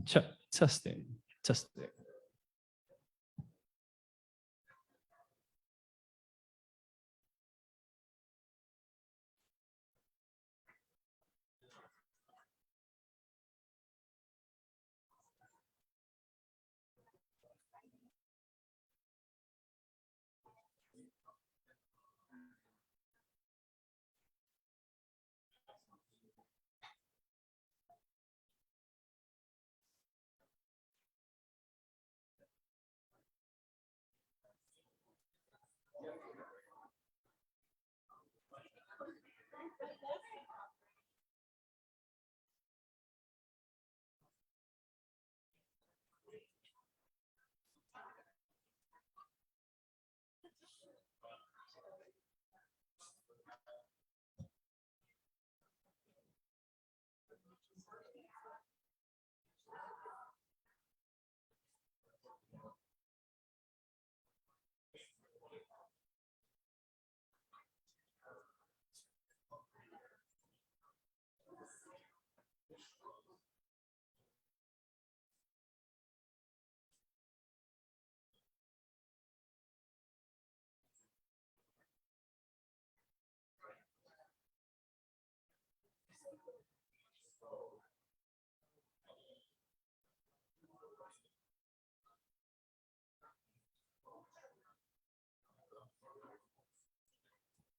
Testing. Testing.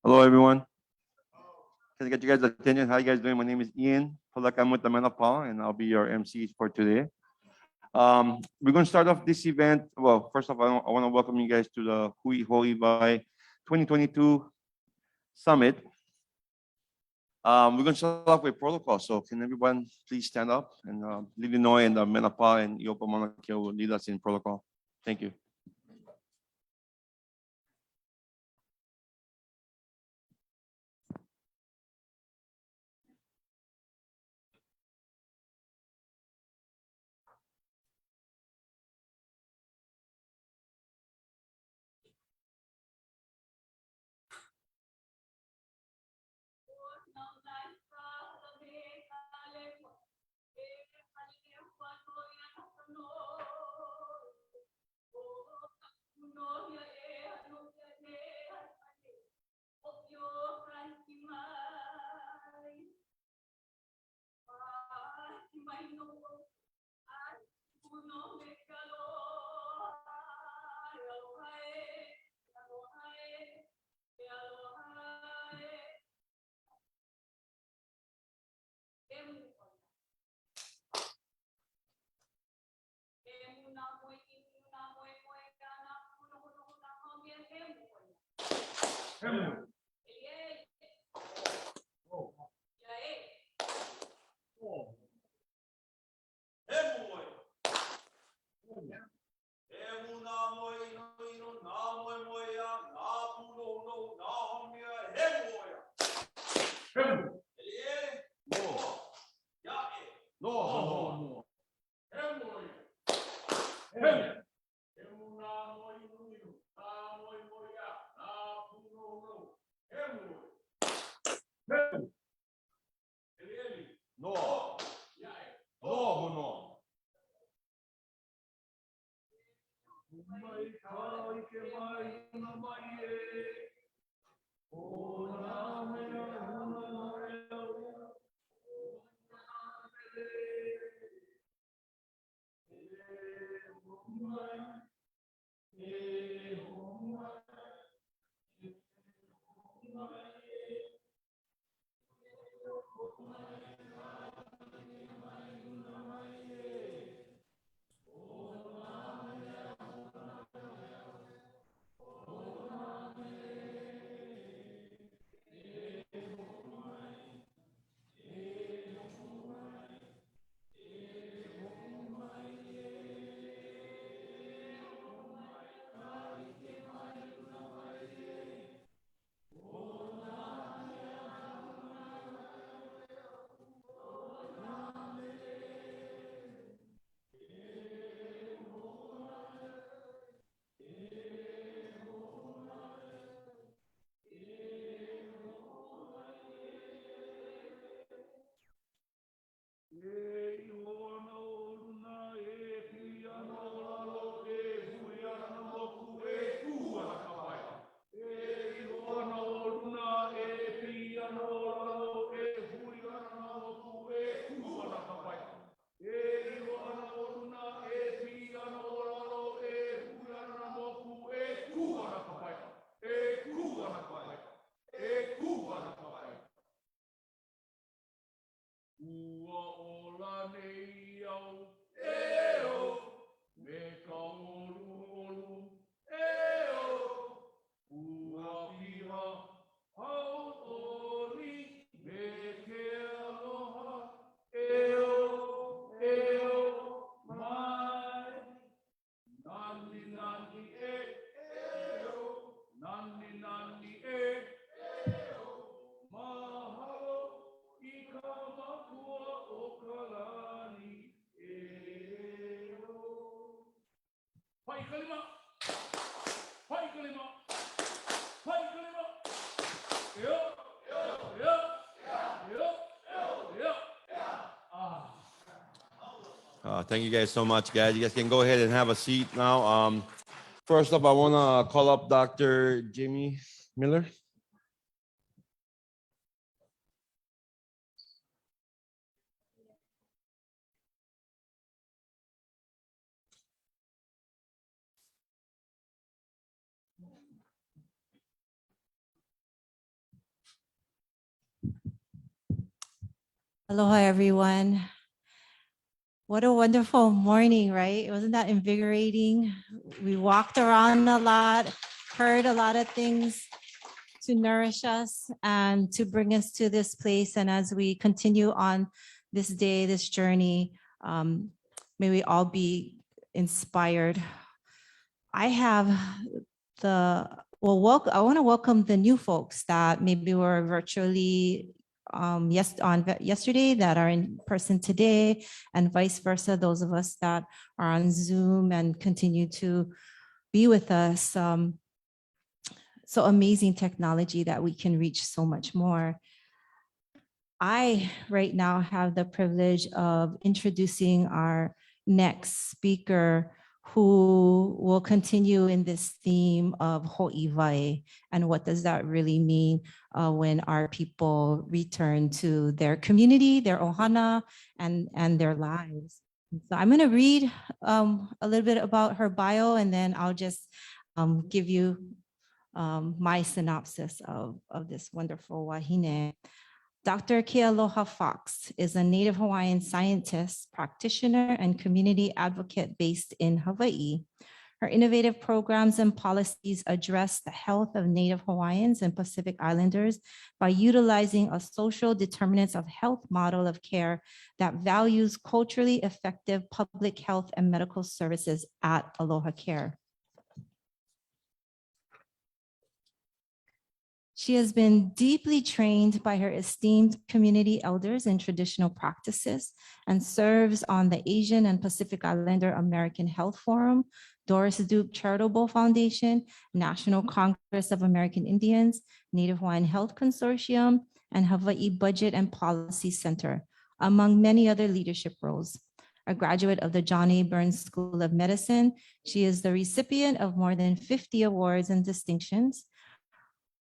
Hello, everyone. Can I get you guys' attention? How you guys doing? My name is Ian Pulakam with the Menopal, and I'll be your MC for today. We're going to start off this event. Well, first off, I want to welcome you guys to the Hoʻiwai 2022 Summit. We're going to start off with protocol. So can everyone please stand up? And Lilinoy and the Menopal and Iopa Mauna Kea will lead us in protocol. Thank you. Thank you guys so much, guys. You guys can go ahead and have a seat now. First up, I want to call up Dr. Jimmy Miller. Aloha, everyone. What a wonderful morning, right? Wasn't that invigorating? We walked around a lot, heard a lot of things to nourish us and to bring us to this place. And as we continue on this day, this journey, may we all be inspired. I have I want to welcome the new folks that maybe were virtually yesterday that are in person today, and vice versa, those of us that are on Zoom and continue to be with us. So amazing technology that we can reach so much more. I right now have the privilege of introducing our next speaker, who will continue in this theme of Hoʻiwai, and what does that really mean when our people return to their community, their ohana, and their lives. So I'm going to read a little bit about her bio, and then I'll just give you my synopsis of this wonderful wahine. Dr. Kealoha Fox is a Native Hawaiian scientist, practitioner, and community advocate based in Hawaii. Her innovative programs and policies address the health of Native Hawaiians and Pacific Islanders by utilizing a social determinants of health model of care that values culturally effective public health and medical services at Aloha Care. She has been deeply trained by her esteemed community elders in traditional practices and serves on the Asian and Pacific Islander American Health Forum, Doris Duke Charitable Foundation, National Congress of American Indians, Native Hawaiian Health Consortium, and Hawaii Budget and Policy Center, among many other leadership roles. A graduate of the John A. Burns School of Medicine, she is the recipient of more than 50 awards and distinctions,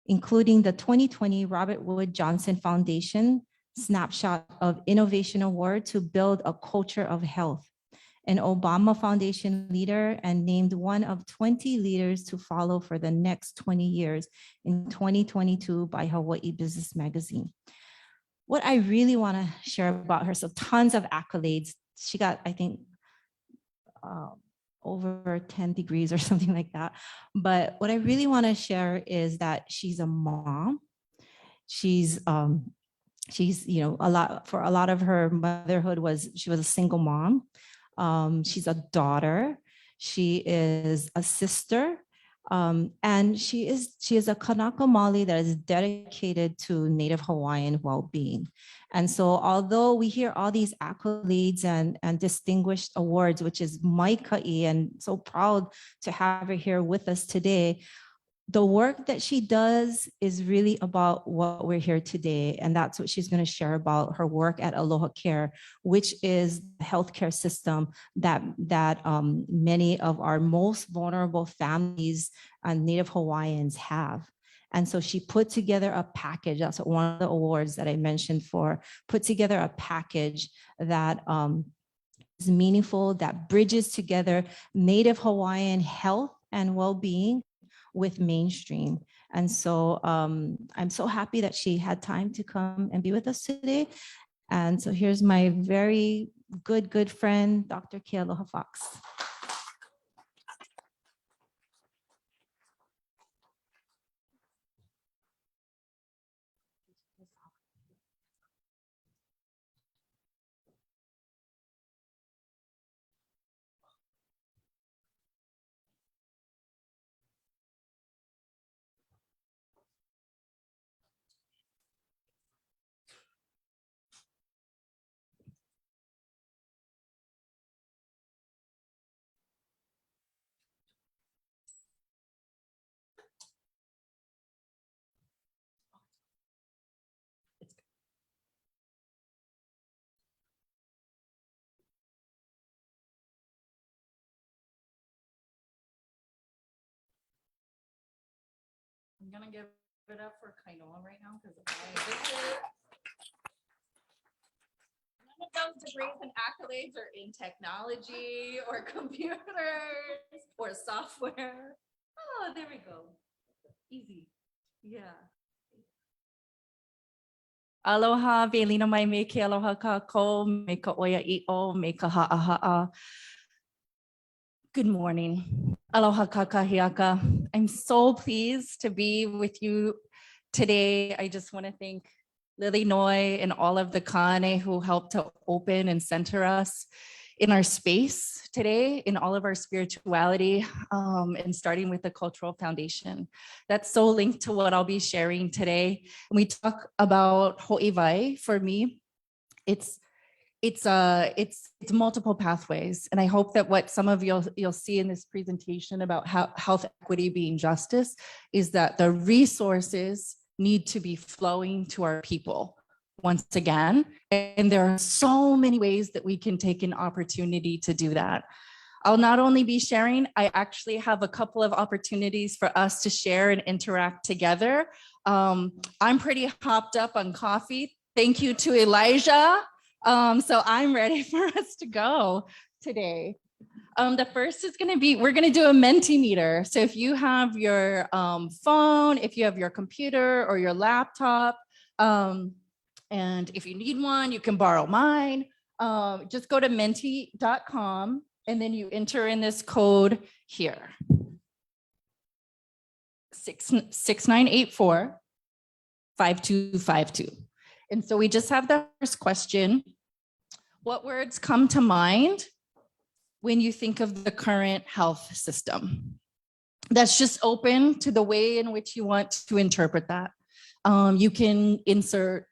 including the 2020 Robert Wood Johnson Foundation Snapshot of Innovation Award to build a culture of health, an Obama Foundation leader, and named one of 20 leaders to follow for the next 20 years in 2022 by Hawaii Business Magazine. What I really want to share about her, so tons of accolades. She got, I think, over 10 degrees or something like that. But what I really want to share is that she's a mom. She's a lot of her motherhood she was a single mom. She's a daughter. She is a sister. And she is a Kanaka Maoli that is dedicated to Native Hawaiian well-being. And so although we hear all these accolades and distinguished awards, which is Maikai, and so proud to have her here with us today, the work that she does is really about what we're here today. And that's what she's going to share about her work at Aloha Care, which is the healthcare system that many of our most vulnerable families and Native Hawaiians have. And so she put together a package. That's one of the awards that I mentioned for, put together a package that is meaningful, that bridges together Native Hawaiian health and well-being with mainstream. And so I'm so happy that she had time to come and be with us today. And so here's my very good friend, Dr. Kealoha Fox. I'm gonna give it up for Kainoa right now because none of those degrees and accolades are in technology or computers or software. Oh, there we go. Easy. Yeah. Aloha, Velina mai me ke aloha ka ko, me ka oia I o, me ka ha'a. Good morning. Aloha kakahiaka. I'm so pleased to be with you today. I just want to thank Lily Noy and all of the Kane who helped to open and center us in our space today, in all of our spirituality, and starting with the cultural foundation. That's so linked to what I'll be sharing today. When we talk about Hoʻiwai, for me, it's multiple pathways. And I hope that what some of you'll see in this presentation about how health equity being justice is that the resources need to be flowing to our people once again. And there are so many ways that we can take an opportunity to do that. I'll not only be sharing, I actually have a couple of opportunities for us to share and interact together. I'm pretty hopped up on coffee. Thank you to Elijah. So I'm ready for us to go today. The first is going to be, we're going to do a Mentimeter. So if you have your phone, if you have your computer or your laptop, and if you need one, you can borrow mine. Just go to menti.com and then you enter in this code here. 6984 5252. And so we just have the first question. What words come to mind when you think of the current health system? That's just open to the way in which you want to interpret that. You can insert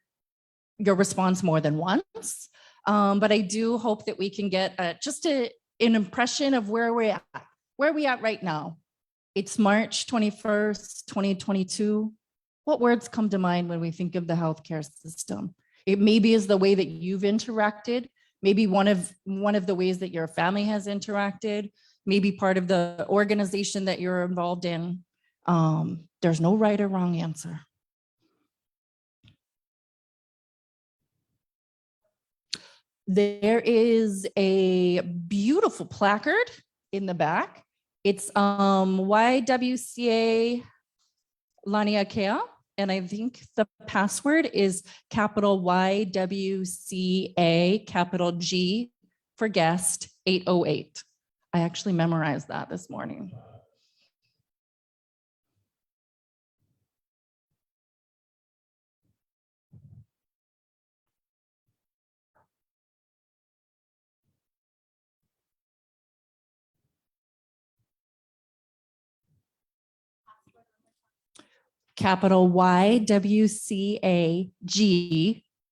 your response more than once, but I do hope that we can get just an impression of where we're at. Where are we at right now? It's March 21st, 2022. What words come to mind when we think of the healthcare system? It maybe is the way that you've interacted, maybe one of the ways that your family has interacted, maybe part of the organization that you're involved in. There's no right or wrong answer. There is a beautiful placard in the back. It's YWCA Laniakea. And I think the password is capital YWCA, capital G for guest 808. I actually memorized that this morning. Capital YWCAG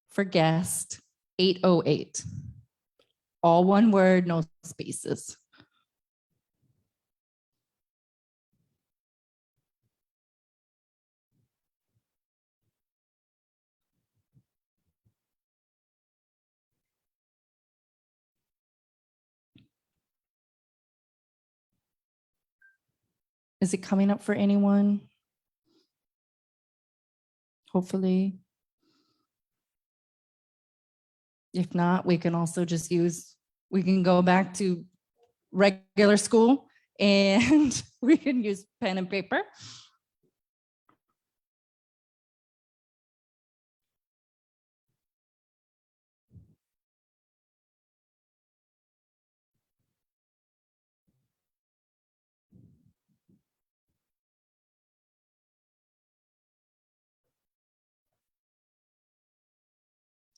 for guest 808. All one word, no spaces. Is it coming up for anyone? Hopefully. If not, we can also just we can go back to regular school and we can use pen and paper.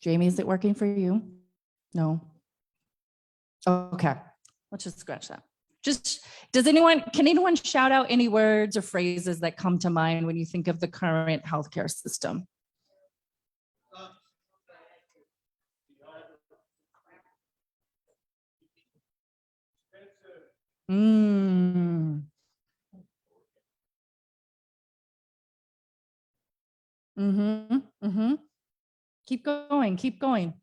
Jamie, is it working for you? No. Okay, let's just scratch that. Can anyone shout out any words or phrases that come to mind when you think of the current healthcare system? Mm. Mm-hmm. Mm-hmm. Keep going, keep going.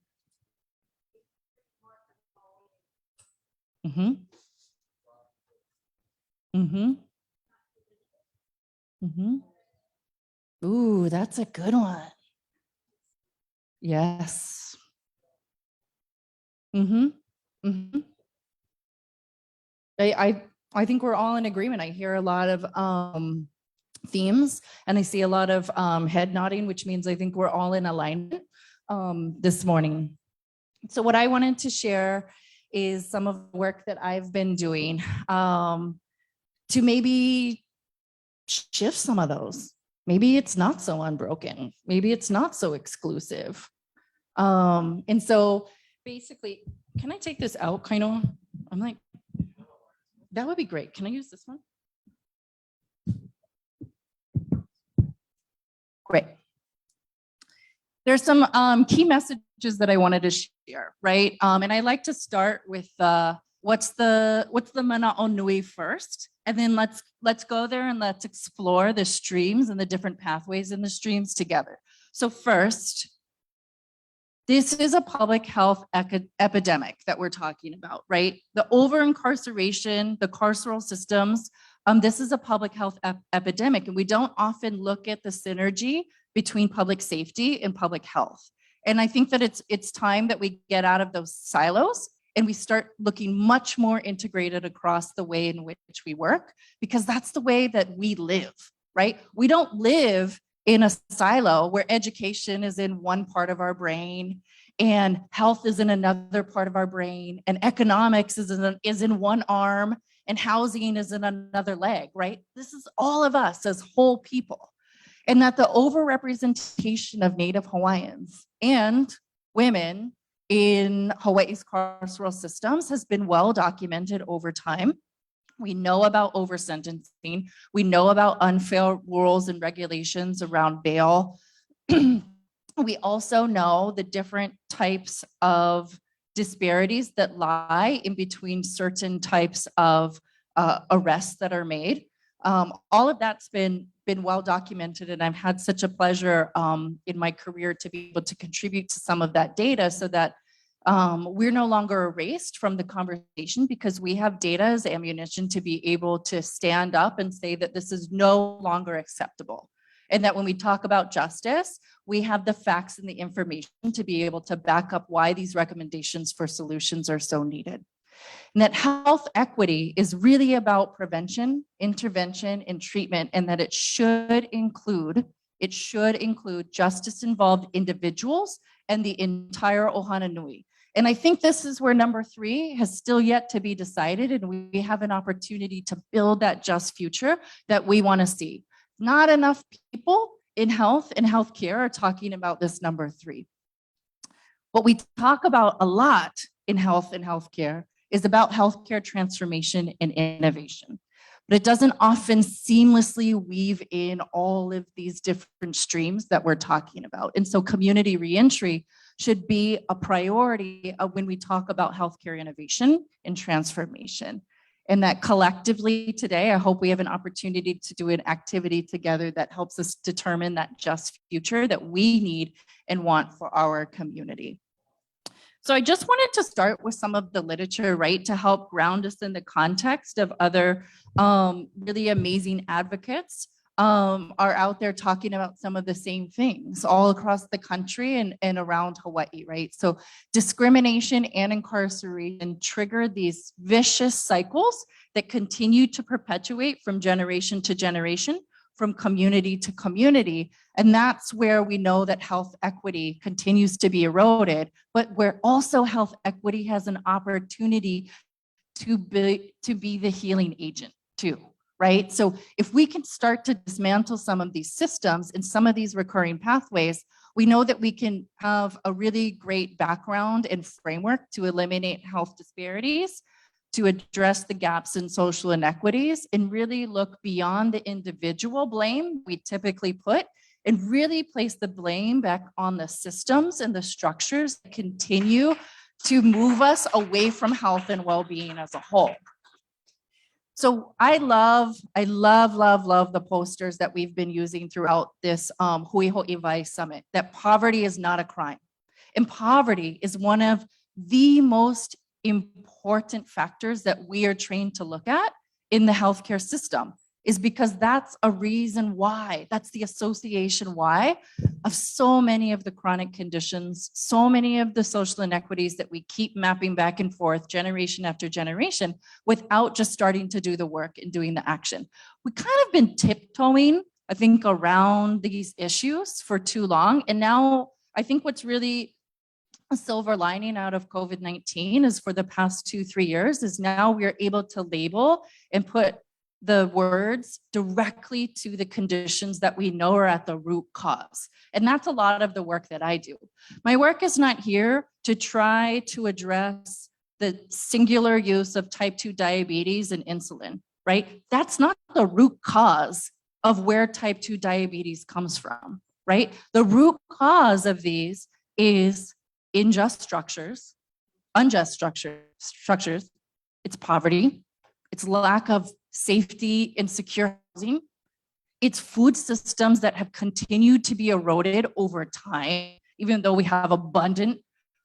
Mm-hmm. Mm-hmm. Mm-hmm. Ooh, that's a good one. Yes. Mm-hmm. Mm-hmm. I think we're all in agreement. I hear a lot of themes, and I see a lot of head nodding, which means I think we're all in alignment this morning. So what I wanted to share is some of the work that I've been doing to maybe shift some of those. Maybe it's not so unbroken. Maybe it's not so exclusive. And so basically, can I take this out kind of? I'm like, that would be great. Can I use this one? Great. There's some key messages that I wanted to share, right? And I like to start with what's the Mana'o Nui first, and then let's go there and let's explore the streams and the different pathways in the streams together. So first, this is a public health epidemic that we're talking about, right? The over-incarceration, the carceral systems, this is a public health epidemic, and we don't often look at the synergy between public safety and public health. And I think that it's time that we get out of those silos and we start looking much more integrated across the way in which we work, because that's the way that we live, right? We don't live in a silo where education is in one part of our brain and health is in another part of our brain and economics is in one arm and housing is in another leg, right? This is all of us as whole people. And that the overrepresentation of Native Hawaiians and women in Hawaii's carceral systems has been well documented over time. We know about over-sentencing. We know about unfair rules and regulations around bail. We also know the different types of disparities that lie in between certain types of arrests that are made. All of that's been well documented, and I've had such a pleasure in my career to be able to contribute to some of that data so that we're no longer erased from the conversation, because we have data as ammunition to be able to stand up and say that this is no longer acceptable. And that when we talk about justice, we have the facts and the information to be able to back up why these recommendations for solutions are so needed. And that health equity is really about prevention, intervention, and treatment, and that it should include justice-involved individuals and the entire Ohana Nui. And I think this is where number 3 has still yet to be decided, and we have an opportunity to build that just future that we want to see. Not enough people in health and healthcare are talking about this number 3. What we talk about a lot in health and healthcare is about healthcare transformation and innovation. But it doesn't often seamlessly weave in all of these different streams that we're talking about. And so community reentry should be a priority when we talk about healthcare innovation and transformation. And that collectively today, I hope we have an opportunity to do an activity together that helps us determine that just future that we need and want for our community. So I just wanted to start with some of the literature, right, to help ground us in the context of other really amazing advocates are out there talking about some of the same things all across the country and around Hawaii, right? So discrimination and incarceration trigger these vicious cycles that continue to perpetuate from generation to generation, from community to community. And that's where we know that health equity continues to be eroded, but where also health equity has an opportunity to be the healing agent too, right? So if we can start to dismantle some of these systems and some of these recurring pathways, we know that we can have a really great background and framework to eliminate health disparities, to address the gaps in social inequities, and really look beyond the individual blame we typically put and really place the blame back on the systems and the structures that continue to move us away from health and well-being as a whole. So I love the posters that we've been using throughout this Hoʻiwai Summit, that poverty is not a crime. And poverty is one of the most important factors that we are trained to look at in the healthcare system. is because that's a reason why, that's the association why of so many of the chronic conditions, so many of the social inequities that we keep mapping back and forth generation after generation without just starting to do the work and doing the action. We kind of been tiptoeing, I think, around these issues for too long. And now I think what's really a silver lining out of COVID-19 is for the past 2-3 years is now we're able to label and put the words directly to the conditions that we know are at the root cause. And that's a lot of the work that I do. My work is not here to try to address the singular use of type 2 diabetes and insulin, right? That's not the root cause of where type 2 diabetes comes from, right? The root cause of these is unjust structures, it's poverty, it's lack of safety and secure housing, it's food systems that have continued to be eroded over time, even though we have abundant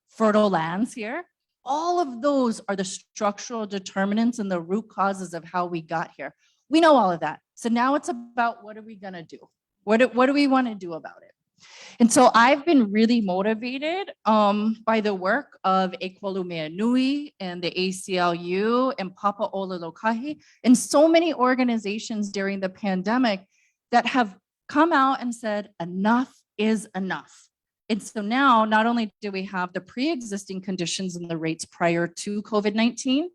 fertile lands here. All of those are the structural determinants and the root causes of how we got here. We know all of that. So now it's about what are we gonna do? What do we wanna do about it? And so I've been really motivated by the work of Equalumea Nui and the ACLU and Papa Ololokahi and so many organizations during the pandemic that have come out and said, enough is enough. And so now not only do we have the pre-existing conditions and the rates prior to COVID-19,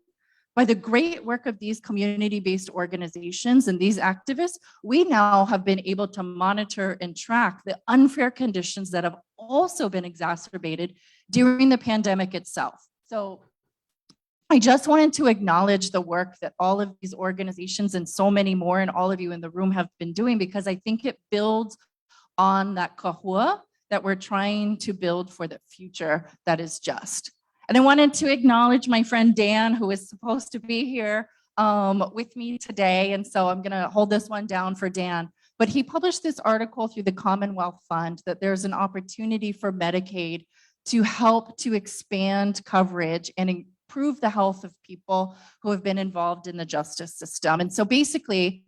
by the great work of these community-based organizations and these activists, we now have been able to monitor and track the unfair conditions that have also been exacerbated during the pandemic itself. So I just wanted to acknowledge the work that all of these organizations and so many more and all of you in the room have been doing, because I think it builds on that kahua that we're trying to build for the future that is just. And I wanted to acknowledge my friend Dan, who is supposed to be here with me today. And so I'm gonna hold this one down for Dan. But he published this article through the Commonwealth Fund that there's an opportunity for Medicaid to help to expand coverage and improve the health of people who have been involved in the justice system. And so basically,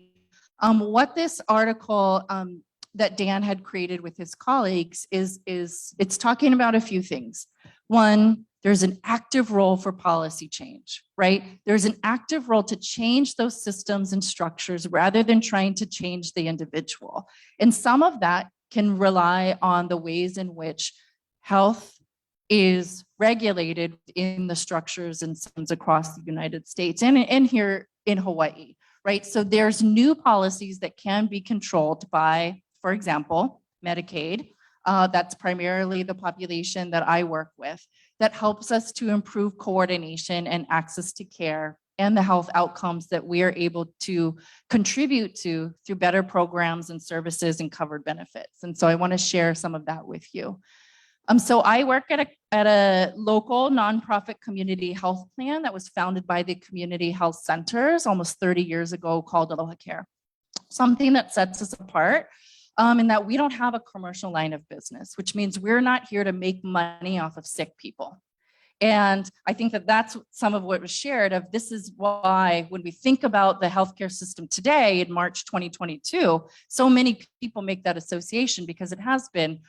what this article that Dan had created with his colleagues is it's talking about a few things. One, there's an active role for policy change, right? There's an active role to change those systems and structures rather than trying to change the individual. And some of that can rely on the ways in which health is regulated in the structures and systems across the United States and here in Hawaii, right? So there's new policies that can be controlled by, for example, Medicaid. That's primarily the population that I work with, that helps us to improve coordination and access to care and the health outcomes that we are able to contribute to through better programs and services and covered benefits. And so I want to share some of that with you. So I work at a local nonprofit community health plan that was founded by the community health centers almost 30 years ago called Aloha Care. Something that sets us apart in that we don't have a commercial line of business, which means we're not here to make money off of sick people. And I think that that's some of what was shared of this is why when we think about the healthcare system today in March 2022, so many people make that association because it has been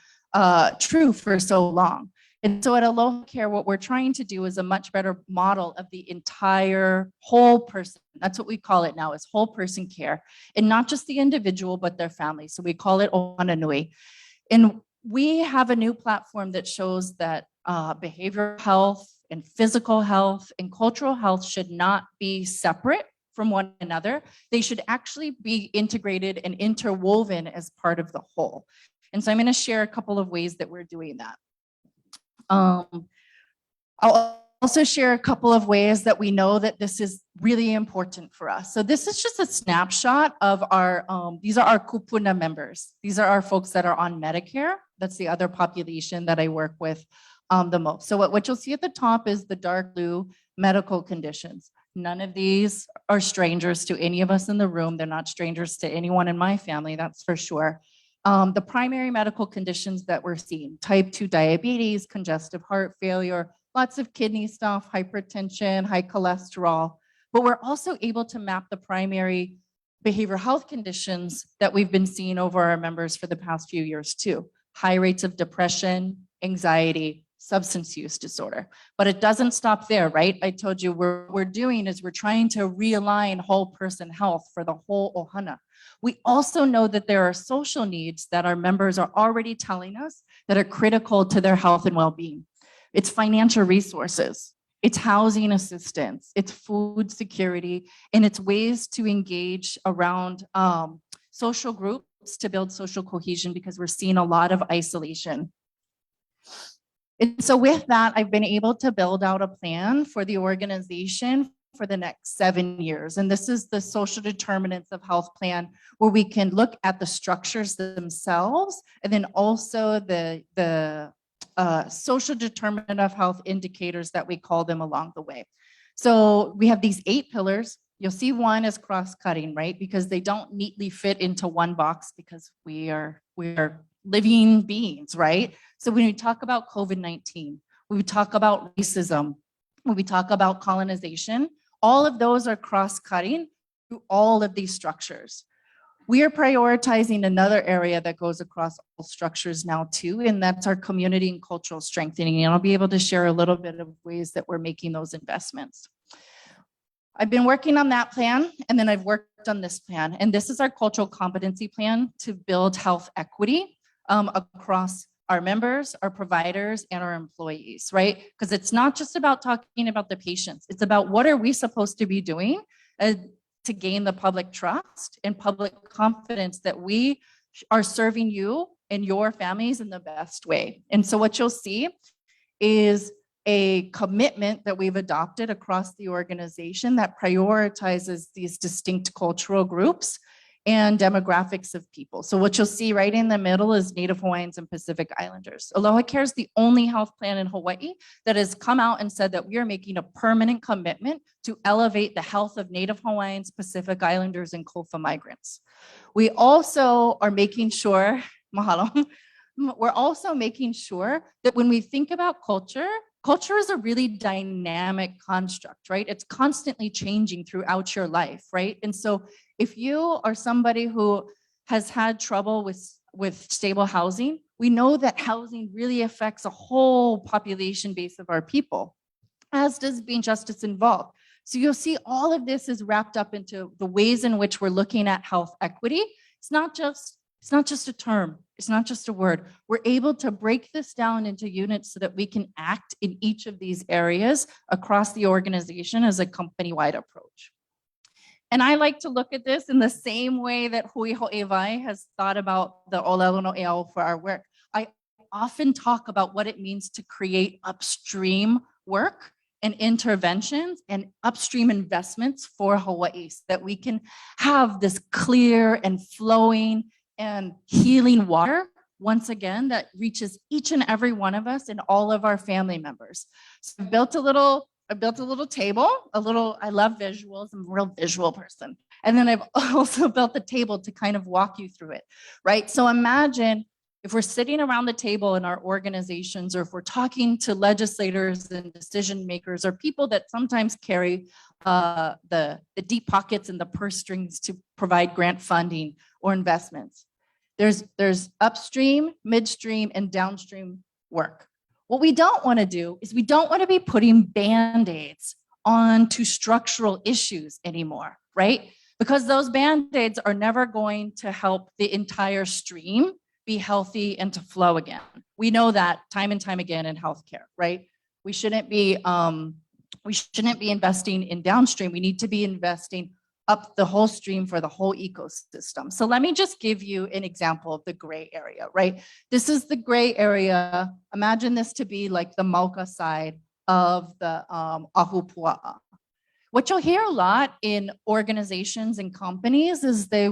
true for so long. And so at Aloha Care, what we're trying to do is a much better model of the entire whole person. That's what we call it now, is whole person care, and not just the individual, but their family. So we call it Ohana Nui. And we have a new platform that shows that behavioral health and physical health and cultural health should not be separate from one another. They should actually be integrated and interwoven as part of the whole. And so I'm going to share a couple of ways that we're doing that. I'll also share a couple of ways that we know that this is really important for us. So this is just a snapshot of our, these are our kupuna members. These are our folks that are on Medicare. That's the other population that I work with the most. So what you'll see at the top is the dark blue medical conditions. None of these are strangers to any of us in the room. They're not strangers to anyone in my family, that's for sure. The primary medical conditions that we're seeing, type 2 diabetes, congestive heart failure, lots of kidney stuff, hypertension, high cholesterol, but we're also able to map the primary behavioral health conditions that we've been seeing over our members for the past few years too. High rates of depression, anxiety, substance use disorder. But it doesn't stop there, right? I told you what we're doing is we're trying to realign whole person health for the whole ohana. We also know that there are social needs that our members are already telling us that are critical to their health and well-being. It's financial resources, it's housing assistance, it's food security, and it's ways to engage around social groups to build social cohesion, because we're seeing a lot of isolation. And so with that, I've been able to build out a plan for the organization for the next 7 years. And this is the social determinants of health plan, where we can look at the structures themselves, and then also the social determinant of health indicators that we call them along the way. So we have these 8 pillars. You'll see one is cross-cutting, right? Because they don't neatly fit into one box, because we are living beings, right? So when we talk about COVID-19, when we talk about racism, when we talk about colonization, all of those are cross-cutting through all of these structures. We are prioritizing another area that goes across all structures now too, and that's our community and cultural strengthening. And I'll be able to share a little bit of ways that we're making those investments. I've been working on that plan, and then I've worked on this plan. And this is our cultural competency plan to build health equity across our members, our providers, and our employees, right? Because it's not just about talking about the patients. It's about what are we supposed to be doing to gain the public trust and public confidence that we are serving you and your families in the best way. And so what you'll see is a commitment that we've adopted across the organization that prioritizes these distinct cultural groups and demographics of people. So what you'll see right in the middle is Native Hawaiians and Pacific Islanders. Aloha Care is the only health plan in Hawaii that has come out and said that we are making a permanent commitment to elevate the health of Native Hawaiians, Pacific Islanders, and Kofa migrants. We also are making sure, mahalo, we're also making sure that when we think about culture, culture is a really dynamic construct, right? It's constantly changing throughout your life, right? And so if you are somebody who has had trouble with stable housing, we know that housing really affects a whole population base of our people, as does being justice involved. So you'll see all of this is wrapped up into the ways in which we're looking at health equity. It's not just a term. It's not just a word. We're able to break this down into units so that we can act in each of these areas across the organization as a company-wide approach. And I like to look at this in the same way that Hoʻiwai has thought about the Olelo no Eau for our work. I often talk about what it means to create upstream work and interventions and upstream investments for Hawaii, so that we can have this clear and flowing and healing water, once again, that reaches each and every one of us and all of our family members. So I built a little table, I love visuals, I'm a real visual person. And then I've also built the table to kind of walk you through it, right? So imagine if we're sitting around the table in our organizations, or if we're talking to legislators and decision makers, or people that sometimes carry the deep pockets and the purse strings to provide grant funding or investments. There's upstream, midstream, and downstream work. What we don't want to do is we don't want to be putting Band-Aids onto structural issues anymore, right? Because those Band-Aids are never going to help the entire stream be healthy and to flow again. We know that time and time again in healthcare, right? We shouldn't be investing in downstream. We need to be investing up the whole stream for the whole ecosystem. So let me just give you an example of the gray area, right? This is the gray area. Imagine this to be like the Mauka side of the Ahupua'a. What you'll hear a lot in organizations and companies is they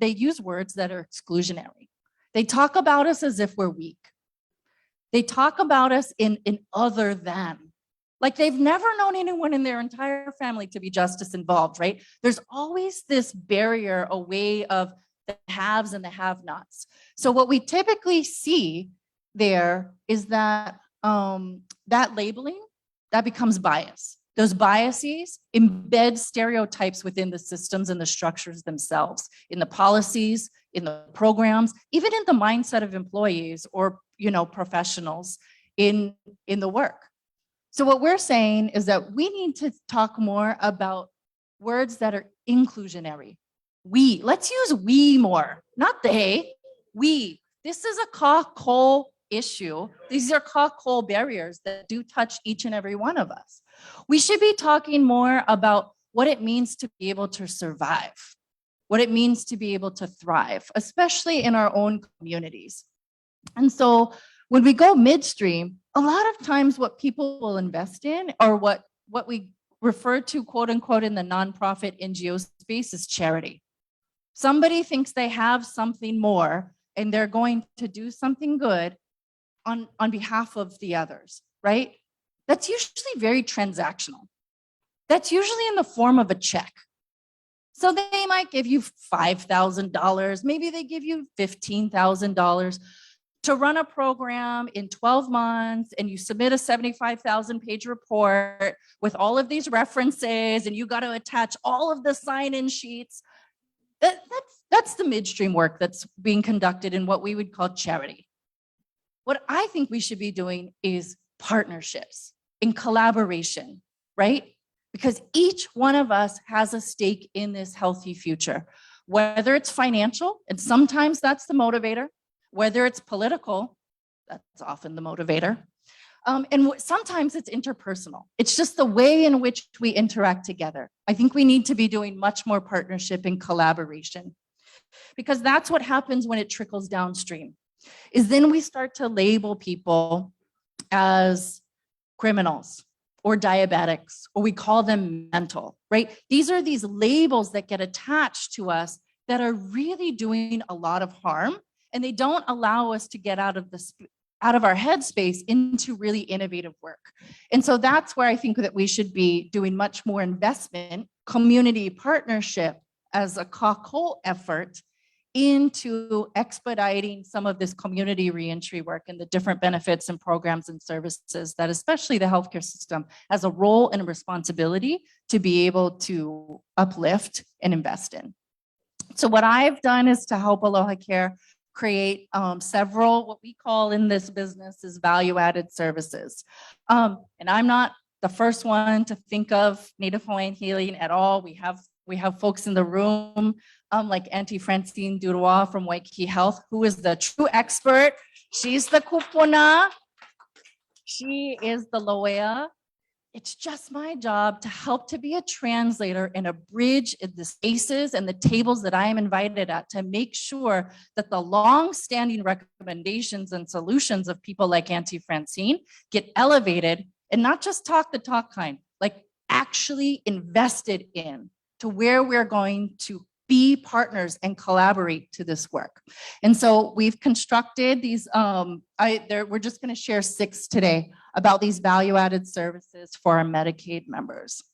use words that are exclusionary. They talk about us as if we're weak. They talk about us in other than. Like they've never known anyone in their entire family to be justice involved, right? There's always this barrier, a way of the haves and the have-nots. So what we typically see there is that that labeling, that becomes bias. Those biases embed stereotypes within the systems and the structures themselves, in the policies, in the programs, even in the mindset of employees or, professionals in the work. So what we're saying is that we need to talk more about words that are inclusionary. Let's use we more, not they, we. This is a coal issue. These are coal barriers that do touch each and every one of us. We should be talking more about what it means to be able to survive, what it means to be able to thrive, especially in our own communities. And so when we go midstream, a lot of times what people will invest in, or what we refer to, quote unquote, in the nonprofit NGO space, is charity. Somebody thinks they have something more and they're going to do something good on behalf of the others, right? That's usually very transactional. That's usually in the form of a check. So they might give you $5,000, maybe they give you $15,000 to run a program in 12 months, and you submit a 75,000-page report with all of these references, and you got to attach all of the sign-in sheets. That's the midstream work that's being conducted in what we would call charity. What I think we should be doing is partnerships in collaboration, right? Because each one of us has a stake in this healthy future, whether it's financial, and sometimes that's the motivator, whether it's political, that's often the motivator, and sometimes it's interpersonal. It's just the way in which we interact together. I think we need to be doing much more partnership and collaboration, because that's what happens when it trickles downstream, is then we start to label people as criminals or diabetics, or we call them mental, right? These are these labels that get attached to us that are really doing a lot of harm, and they don't allow us to get out of our headspace into really innovative work. And so that's where I think that we should be doing much more investment, community partnership as a CACO effort into expediting some of this community reentry work and the different benefits and programs and services that especially the healthcare system has a role and a responsibility to be able to uplift and invest in. So what I've done is to help Aloha Care create several, what we call in this business is value-added services. And I'm not the first one to think of Native Hawaiian healing at all. We have folks in the room like Auntie Francine Durois from Waikiki Health, who is the true expert. She's the kupuna. She is the loea. It's just my job to help to be a translator and a bridge in the spaces and the tables that I am invited at to make sure that the long-standing recommendations and solutions of people like Auntie Francine get elevated and not just talk the talk kind, like actually invested in to where we're going to be partners and collaborate to this work. And so we've constructed these, we're just gonna share 6 today about these value-added services for our Medicaid members.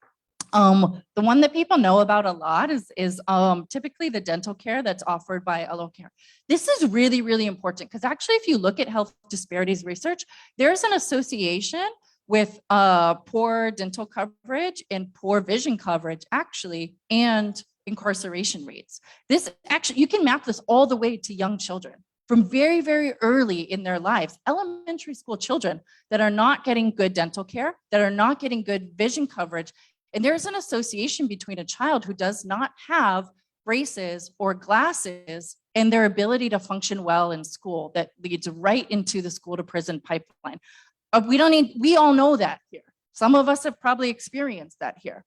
The one that people know about a lot is typically the dental care that's offered by Aloha Care. This is really, really important because actually if you look at health disparities research, there's an association with poor dental coverage and poor vision coverage actually, and incarceration rates. This actually, you can map this all the way to young children from very, very early in their lives, elementary school children that are not getting good dental care, that are not getting good vision coverage. And there's an association between a child who does not have braces or glasses and their ability to function well in school that leads right into the school to prison pipeline. We all know that here. Some of us have probably experienced that here.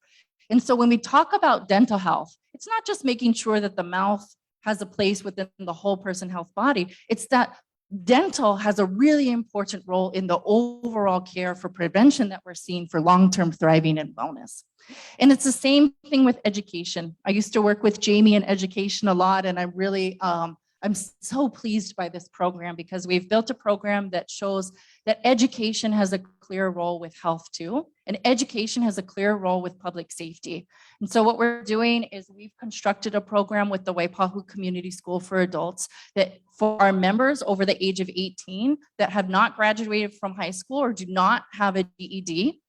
And so when we talk about dental health, it's not just making sure that the mouth has a place within the whole person health body. It's that dental has a really important role in the overall care for prevention that we're seeing for long-term thriving and wellness. And it's the same thing with education. I used to work with Jamie in education a lot, and I'm so pleased by this program because we've built a program that shows that education has a clear role with health too, and education has a clear role with public safety. And so what we're doing is we've constructed a program with the Waipahu Community School for Adults that for our members over the age of 18 that have not graduated from high school or do not have a GED,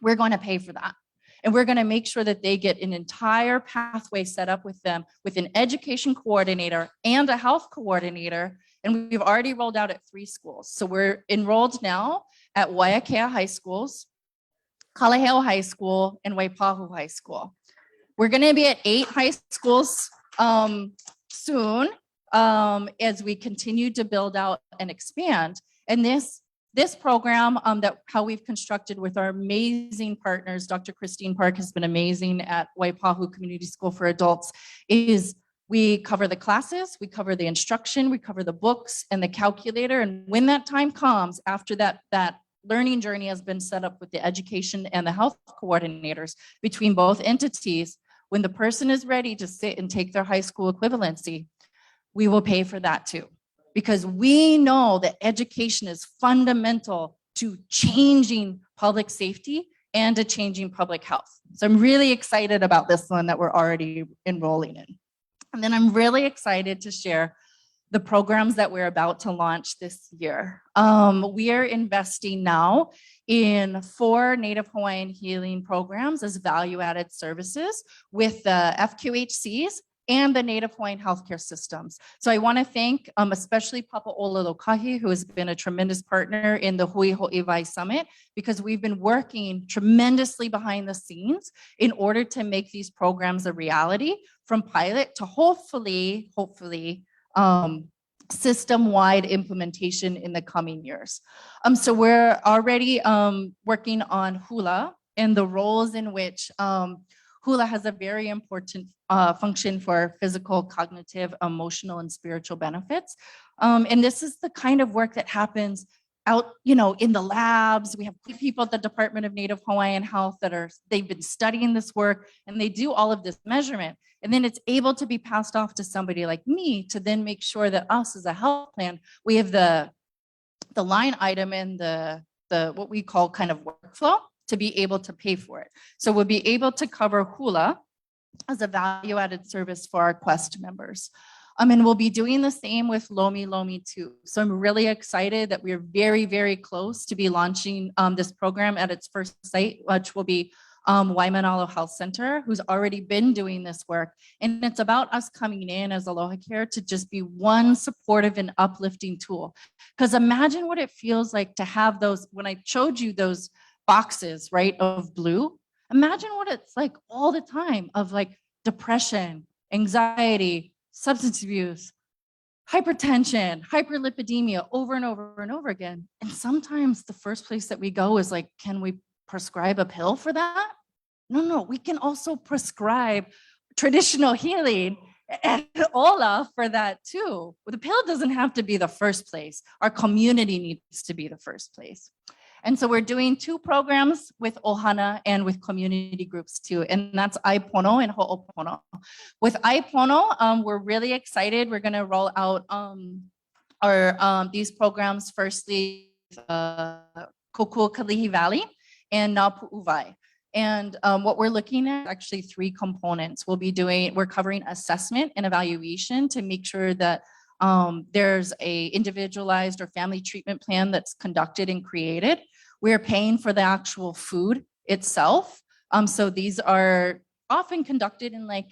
we're going to pay for that. And we're going to make sure that they get an entire pathway set up with them with an education coordinator and a health coordinator. And we've already rolled out at 3 schools. So we're enrolled now at Waiakea High Schools, Kalaheo High School, and Waipahu High School. We're going to be at 8 high schools soon as we continue to build out and expand. And this program that how we've constructed with our amazing partners, Dr. Christine Park has been amazing at Waipahu Community School for Adults, is we cover the classes, we cover the instruction, we cover the books and the calculator. And when that time comes, after that learning journey has been set up with the education and the health coordinators between both entities, when the person is ready to sit and take their high school equivalency, we will pay for that too. Because we know that education is fundamental to changing public safety and to changing public health. So I'm really excited about this one that we're already enrolling in. And then I'm really excited to share the programs that we're about to launch this year. We are investing now in 4 Native Hawaiian healing programs as value-added services with the FQHCs and the Native Hawaiian healthcare systems. So I want to thank especially Papa Ololokahi, who has been a tremendous partner in the Hoʻiwai Summit, because we've been working tremendously behind the scenes in order to make these programs a reality, from pilot to hopefully system-wide implementation in the coming years. So we're already working on hula and the roles in which hula has a very important function for physical, cognitive, emotional, and spiritual benefits. And this is the kind of work that happens out, in the labs. We have people at the Department of Native Hawaiian Health they've been studying this work, and they do all of this measurement. And then it's able to be passed off to somebody like me to then make sure that us as a health plan, we have the line item and the what we call kind of workflow to be able to pay for it. So we'll be able to cover hula as a value-added service for our Quest members. And we'll be doing the same with Lomi Lomi too. So I'm really excited that we're very, very close to be launching this program at its first site, which will be Waimanalo Health Center, who's already been doing this work. And it's about us coming in as Aloha Care to just be one supportive and uplifting tool. Because imagine what it feels like to have those, when I showed you those boxes, right, of blue, imagine what it's like all the time of like depression, anxiety, substance abuse, hypertension, hyperlipidemia over and over and over again. And sometimes the first place that we go is like, can we prescribe a pill for that? No, we can also prescribe traditional healing and Ola for that too. The pill doesn't have to be the first place. Our community needs to be the first place. And so we're doing 2 programs with Ohana and with community groups too. And that's Aipono and Ho'opono. With Aipono, we're really excited. We're gonna roll out these programs firstly, Kokua-Kalihi Valley and Napu'uwai. And what we're looking at actually 3 components. We're covering assessment and evaluation to make sure that there's a individualized or family treatment plan that's conducted and created. We're paying for the actual food itself. So these are often conducted in like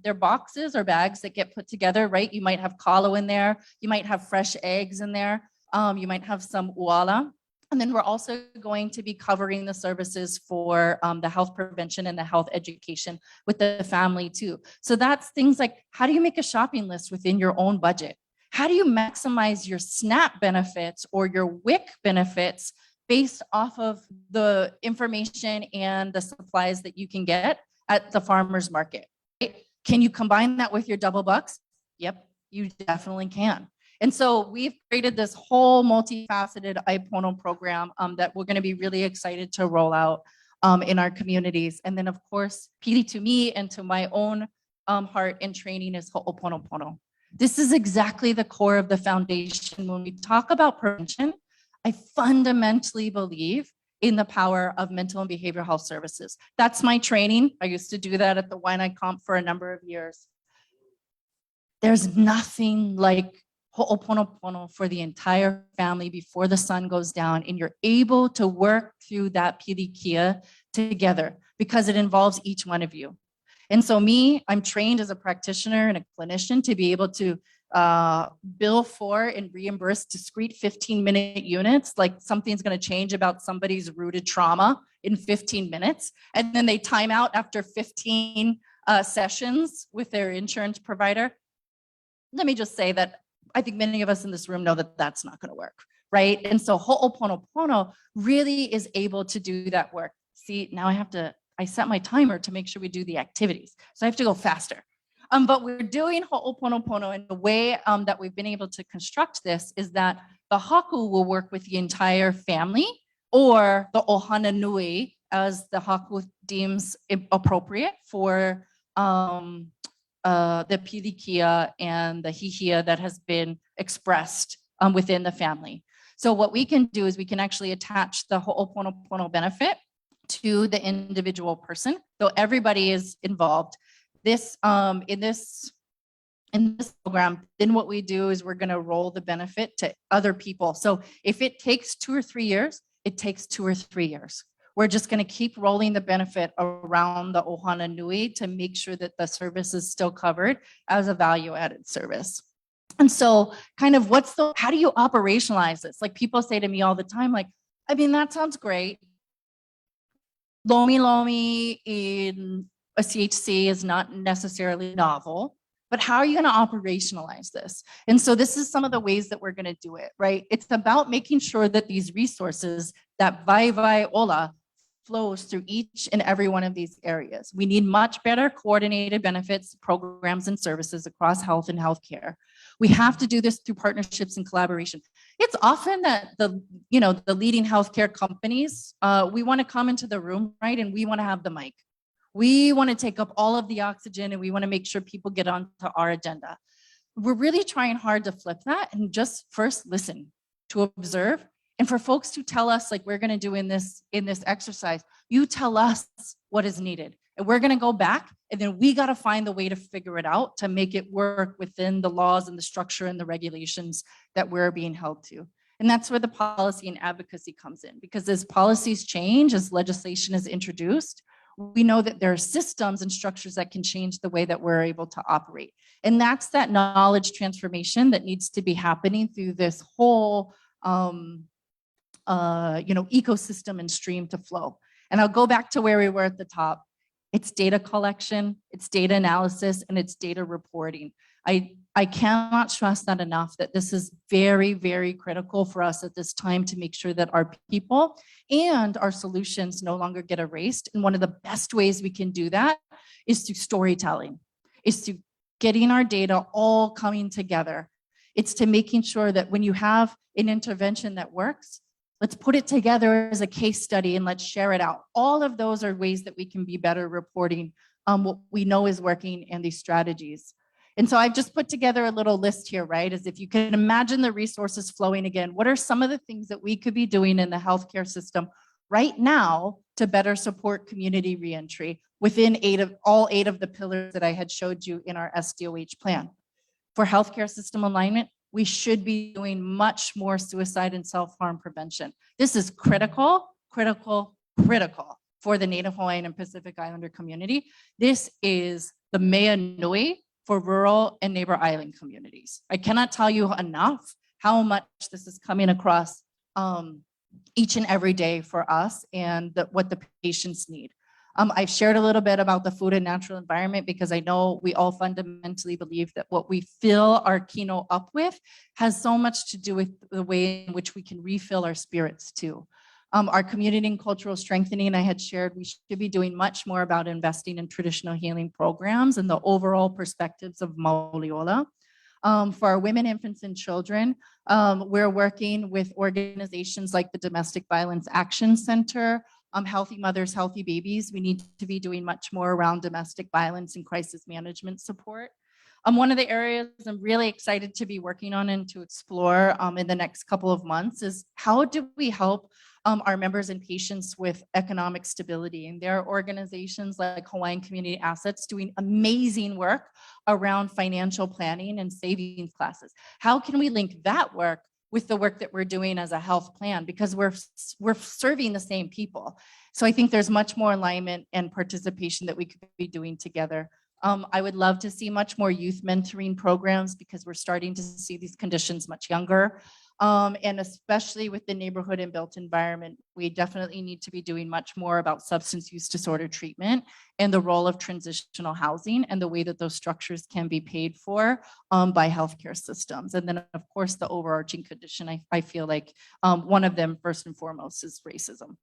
their boxes or bags that get put together, right? You might have kalo in there. You might have fresh eggs in there. You might have some uala. And then we're also going to be covering the services for the health prevention and the health education with the family too. So that's things like, how do you make a shopping list within your own budget? How do you maximize your SNAP benefits or your WIC benefits based off of the information and the supplies that you can get at the farmer's market? Right? Can you combine that with your double bucks? Yep, you definitely can. And so we've created this whole multifaceted Aipono program that we're going to be really excited to roll out in our communities. And then of course, pili to me and to my own heart and training is Ho'oponopono. This is exactly the core of the foundation. When we talk about prevention, I fundamentally believe in the power of mental and behavioral health services. That's my training. I used to do that at the Waianae Comp for a number of years. There's nothing like Ho'oponopono for the entire family before the sun goes down, and you're able to work through that pilikia together because it involves each one of you. And so I'm trained as a practitioner and a clinician to be able to bill for and reimburse discrete 15-minute units, like something's going to change about somebody's rooted trauma in 15 minutes. And then they time out after 15 sessions with their insurance provider. Let me just say that I think many of us in this room know that that's not going to work, right? And so Ho'oponopono really is able to do that work. See, now I set my timer to make sure we do the activities. So I have to go faster. But we're doing Ho'oponopono, and the way that we've been able to construct this is that the haku will work with the entire family, or the ohana nui, as the haku deems appropriate for the pilikia and the hihia that has been expressed within the family. So what we can do is we can actually attach the Ho'oponopono benefit to the individual person. So everybody is involved. In this program, then what we do is we're going to roll the benefit to other people. So if it takes 2 or 3 years, it takes 2 or 3 years. We're just going to keep rolling the benefit around the ohana nui to make sure that the service is still covered as a value added service. And so kind of how do you operationalize this? Like people say to me all the time, like, I mean, that sounds great. Lomi in a CHC is not necessarily novel, but how are you going to operationalize this? And so this is some of the ways that we're going to do it, right? It's about making sure that these resources, that vai ola, flows through each and every one of these areas. We need much better coordinated benefits, programs, and services across health and healthcare. We have to do this through partnerships and collaboration. It's often that the leading healthcare companies, we want to come into the room, right? And we want to have the mic. We want to take up all of the oxygen, and we want to make sure people get onto our agenda. We're really trying hard to flip that and just first listen, to observe. And for folks to tell us, like we're going to do in this exercise, you tell us what is needed. And we're going to go back, and then we got to find the way to figure it out to make it work within the laws and the structure and the regulations that we're being held to. And that's where the policy and advocacy comes in, because as policies change, as legislation is introduced, we know that there are systems and structures that can change the way that we're able to operate. And that's that knowledge transformation that needs to be happening through this whole ecosystem and stream to flow. And I'll go back to where we were at the top. It's data collection, it's data analysis, and it's data reporting. I cannot stress that enough, that this is very, very critical for us at this time to make sure that our people and our solutions no longer get erased. And one of the best ways we can do that is through storytelling, is through getting our data all coming together. It's to making sure that when you have an intervention that works, let's put it together as a case study and let's share it out. All of those are ways that we can be better reporting what we know is working and these strategies. And so I've just put together a little list here, right? As if you can imagine the resources flowing again, what are some of the things that we could be doing in the healthcare system right now to better support community reentry within all eight of the pillars that I had showed you in our SDOH plan? For healthcare system alignment, we should be doing much more suicide and self-harm prevention. This is critical, critical, critical for the Native Hawaiian and Pacific Islander community. This is the mea nui for rural and neighbor island communities. I cannot tell you enough how much this is coming across each and every day for us and what the patients need. I've shared a little bit about the food and natural environment because I know we all fundamentally believe that what we fill our kino up with has so much to do with the way in which we can refill our spirits too. Our community and cultural strengthening, I had shared, we should be doing much more about investing in traditional healing programs and the overall perspectives of Mauliola. For our women, infants, and children, we're working with organizations like the Domestic Violence Action Center, Healthy Mothers, Healthy Babies. We need to be doing much more around domestic violence and crisis management support. One of the areas I'm really excited to be working on and to explore in the next couple of months is how do we help our members and patients with economic stability. And there are organizations like Hawaiian Community Assets doing amazing work around financial planning and savings classes. How can we link that work with the work that we're doing as a health plan because we're serving the same people. So I think there's much more alignment and participation that we could be doing together. I would love to see much more youth mentoring programs because we're starting to see these conditions much younger. And especially with the neighborhood and built environment, we definitely need to be doing much more about substance use disorder treatment and the role of transitional housing and the way that those structures can be paid for by healthcare systems. And then of course, the overarching condition, I feel like one of them first and foremost is racism.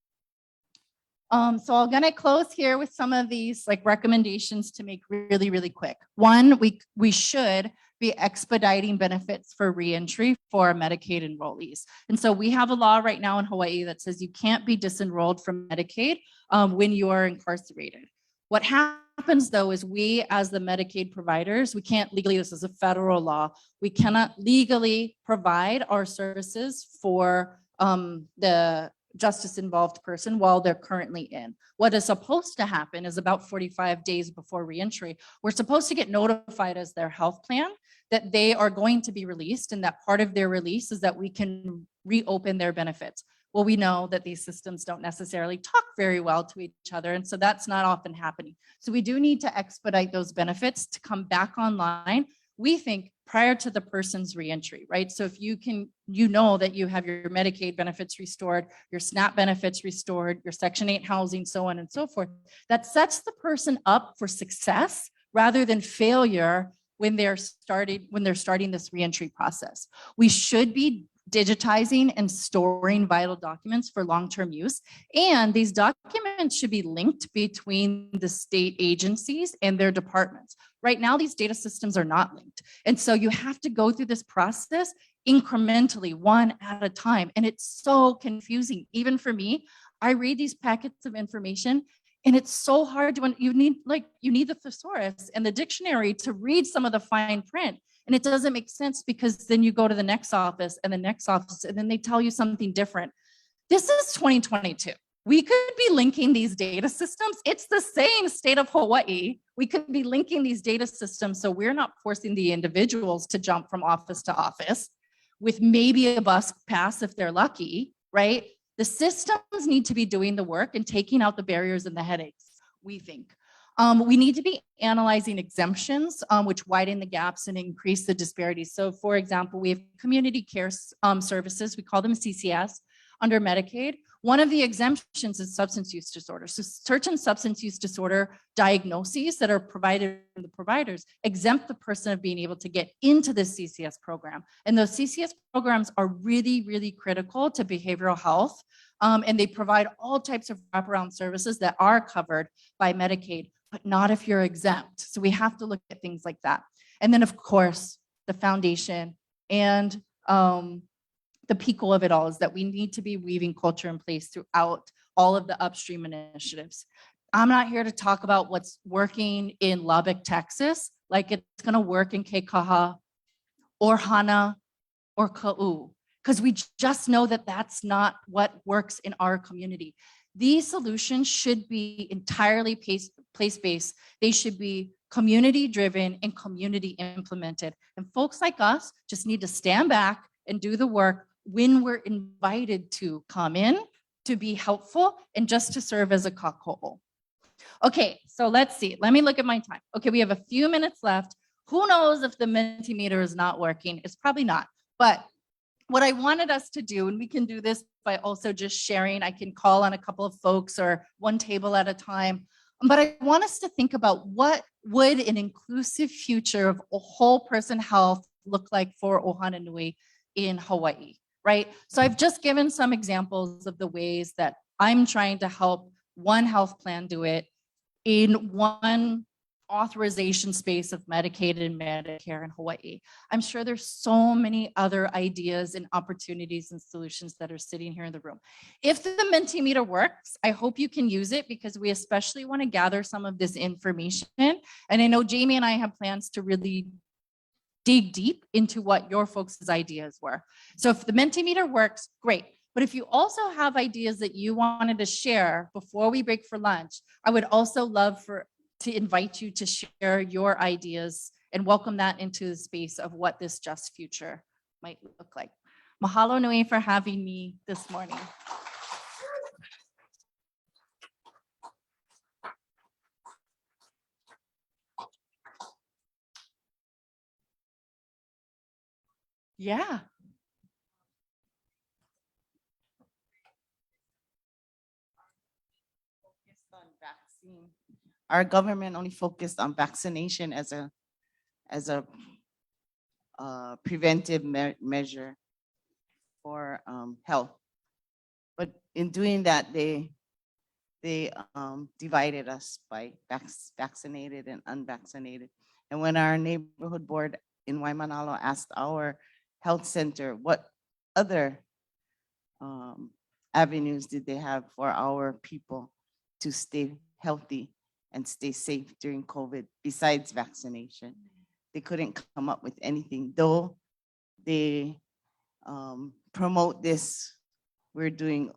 So I'm gonna close here with some of these like recommendations to make really, really quick. One, we should be expediting benefits for reentry for Medicaid enrollees. And so we have a law right now in Hawaii that says you can't be disenrolled from Medicaid when you are incarcerated. What happens though is we as the Medicaid providers, we can't legally, this is a federal law, we cannot legally provide our services for the justice involved person while they're currently in. What is supposed to happen is about 45 days before reentry, we're supposed to get notified as their health plan that they are going to be released, and that part of their release is that we can reopen their benefits. Well, we know that these systems don't necessarily talk very well to each other, and so that's not often happening. So we do need to expedite those benefits to come back online, we think, prior to the person's reentry, right? So if you can, you know that you have your Medicaid benefits restored, your SNAP benefits restored, your Section 8 housing, so on and so forth, that sets the person up for success rather than failure when they're starting this reentry process. We should be digitizing and storing vital documents for long-term use. And these documents should be linked between the state agencies and their departments. Right now, these data systems are not linked. And so you have to go through this process incrementally, one at a time. And it's so confusing. Even for me, I read these packets of information and it's so hard to, you need the thesaurus and the dictionary to read some of the fine print. And it doesn't make sense because then you go to the next office and the next office, and then they tell you something different. This is 2022. We could be linking these data systems. It's the same state of Hawaii. We could be linking these data systems so we're not forcing the individuals to jump from office to office with maybe a bus pass if they're lucky, right? The systems need to be doing the work and taking out the barriers and the headaches, we think. We need to be analyzing exemptions, which widen the gaps and increase the disparities. So for example, we have community care services, we call them CCS, under Medicaid. One of the exemptions is substance use disorder. So certain substance use disorder diagnoses that are provided from the providers exempt the person of being able to get into the CCS program. And those CCS programs are really, really critical to behavioral health. And they provide all types of wraparound services that are covered by Medicaid, but not if you're exempt. So we have to look at things like that. And then of course, the foundation and the pico of it all is that we need to be weaving culture in place throughout all of the upstream initiatives. I'm not here to talk about what's working in Lubbock, Texas, like it's gonna work in Kekaha or Hana or Ka'u, because we just know that that's not what works in our community. These solutions should be entirely place-based. They should be community-driven and community implemented. And folks like us just need to stand back and do the work when we're invited to come in, to be helpful, and just to serve as a kako'o. Okay, so let's see. Let me look at my time. Okay, we have a few minutes left. Who knows if the Mentimeter is not working? It's probably not. But what I wanted us to do, and we can do this by also just sharing, I can call on a couple of folks or one table at a time. But I want us to think about what would an inclusive future of a whole person health look like for Ohana Nui in Hawaii, right? So I've just given some examples of the ways that I'm trying to help one health plan do it in one authorization space of Medicaid and Medicare in Hawaii. I'm sure there's so many other ideas and opportunities and solutions that are sitting here in the room. If the Mentimeter works, I hope you can use it because we especially want to gather some of this information. And I know Jamie and I have plans to really dig deep into what your folks' ideas were. So if the Mentimeter works, great. But if you also have ideas that you wanted to share before we break for lunch, I would also love to invite you to share your ideas and welcome that into the space of what this just future might look like. Mahalo nui for having me this morning. Yeah. Focused on vaccine. Our government only focused on vaccination as a preventive measure for health. But in doing that, they divided us by vaccinated and unvaccinated. And when our neighborhood board in Waimanalo asked our health center what other avenues did they have for our people to stay healthy and stay safe during COVID besides vaccination, they couldn't come up with anything, though they promote this. We're doing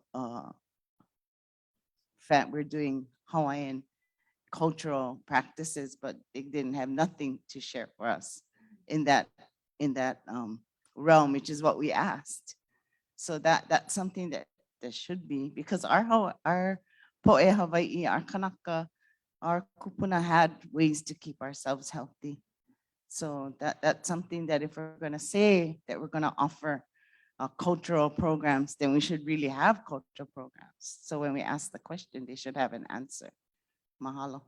Hawaiian cultural practices, but they didn't have nothing to share for us in that realm, which is what we asked. So that's something that should be, because our Poe Hawaii, our Kanaka, our kupuna had ways to keep ourselves healthy. So that's something that if we're gonna say that we're gonna offer cultural programs, then we should really have cultural programs. So when we ask the question, they should have an answer. Mahalo.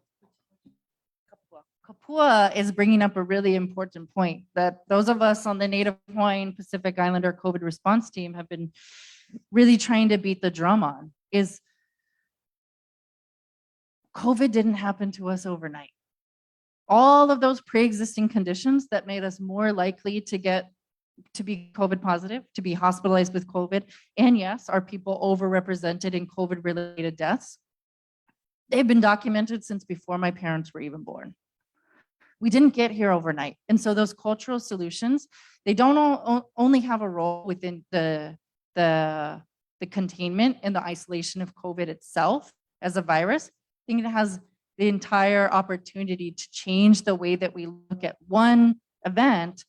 Kapua is bringing up a really important point that those of us on the Native Hawaiian Pacific Islander COVID response team have been really trying to beat the drum on, is COVID didn't happen to us overnight. All of those pre-existing conditions that made us more likely to be COVID positive, to be hospitalized with COVID, and yes, are people overrepresented in COVID-related deaths, they've been documented since before my parents were even born. We didn't get here overnight. And so those cultural solutions, they don't only have a role within the containment and the isolation of COVID itself as a virus. I think it has the entire opportunity to change the way that we look at one event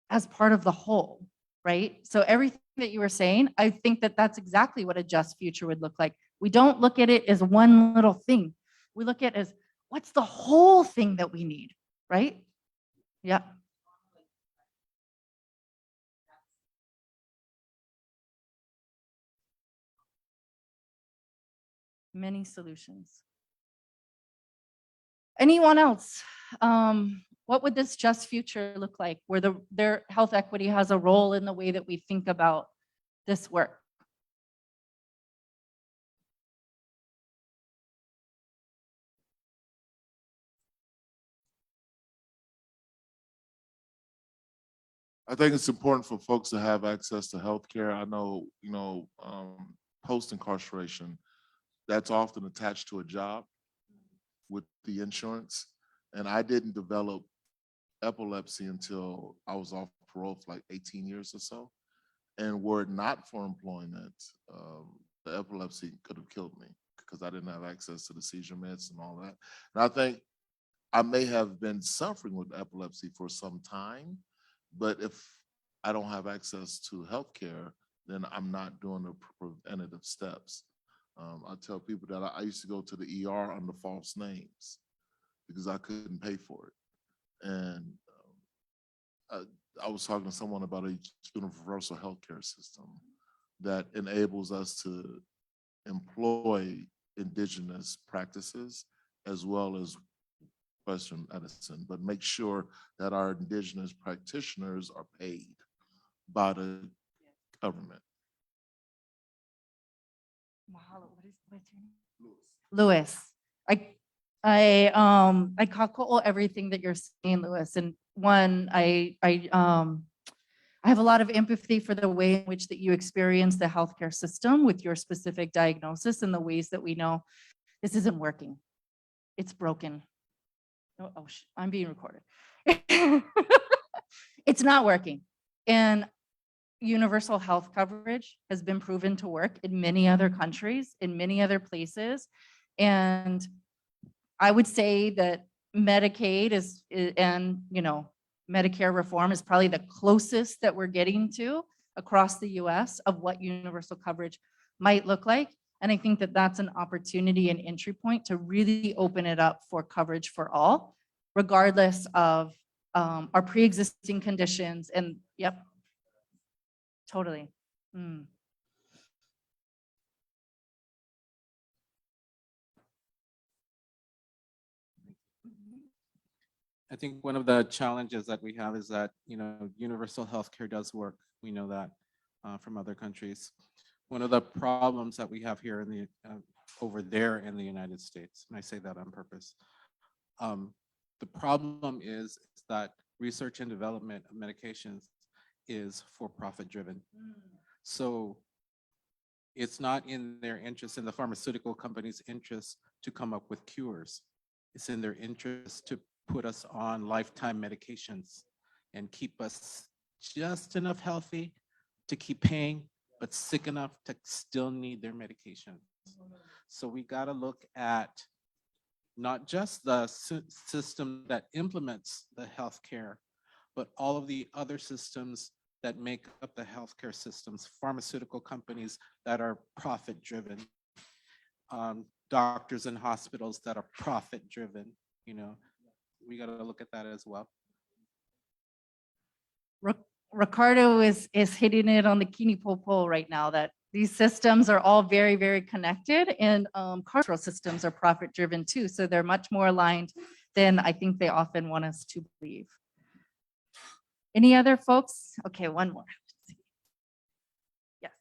as part of the whole, right? So everything that you were saying, I think that that's exactly what a just future would look like. We don't look at it as one little thing. We look at it as what's the whole thing that we need, right? Yeah. Many solutions. Anyone else? What would this just future look like where their health equity has a role in the way that we think about this work? I think it's important for folks to have access to healthcare. I know, post incarceration, that's often attached to a job with the insurance. And I didn't develop epilepsy until I was off parole for like 18 years or so. And were it not for employment, the epilepsy could have killed me because I didn't have access to the seizure meds and all that. And I think I may have been suffering with epilepsy for some time, but if I don't have access to healthcare, then I'm not doing the preventative steps. I tell people that I used to go to the ER under false names because I couldn't pay for it. And I was talking to someone about a universal healthcare system that enables us to employ indigenous practices as well as Western medicine, but make sure that our indigenous practitioners are paid by the government. Mahalo. What's your name? Lewis. I kako everything that you're saying, Lewis. And one, I have a lot of empathy for the way in which that you experience the healthcare system with your specific diagnosis and the ways that we know this isn't working. It's broken. I'm being recorded. It's not working. And universal health coverage has been proven to work in many other countries, in many other places. And I would say that Medicaid and Medicare reform is probably the closest that we're getting to across the US of what universal coverage might look like. And I think that that's an opportunity and entry point to really open it up for coverage for all, regardless of our pre-existing conditions. And yep, totally. Mm. I think one of the challenges that we have is that, universal healthcare does work. We know that from other countries. One of the problems that we have here in the over there in the United States, and I say that on purpose, the problem is that research and development of medications is for-profit driven. So it's not in their interest, in the pharmaceutical company's interest, to come up with cures. It's in their interest to put us on lifetime medications and keep us just enough healthy to keep paying, but sick enough to still need their medication. So we got to look at not just the system that implements the healthcare, but all of the other systems that make up the healthcare systems, pharmaceutical companies that are profit driven, doctors and hospitals that are profit driven. We got to look at that as well. Ricardo is hitting it on the kini popo right now, that these systems are all very, very connected, and carceral systems are profit driven too. So they're much more aligned than I think they often want us to believe. Any other folks? Okay, one more. Yes.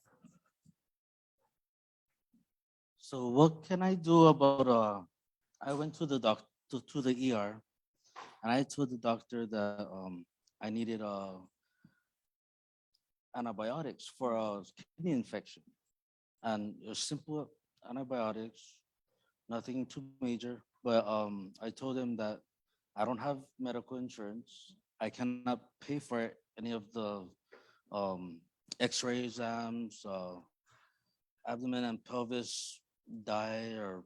So what can I do about, I went to the doctor, to the ER, and I told the doctor that I needed antibiotics for a kidney infection, and simple antibiotics, nothing too major. But I told him that I don't have medical insurance. I cannot pay for any of the X-ray exams, abdomen and pelvis dye, or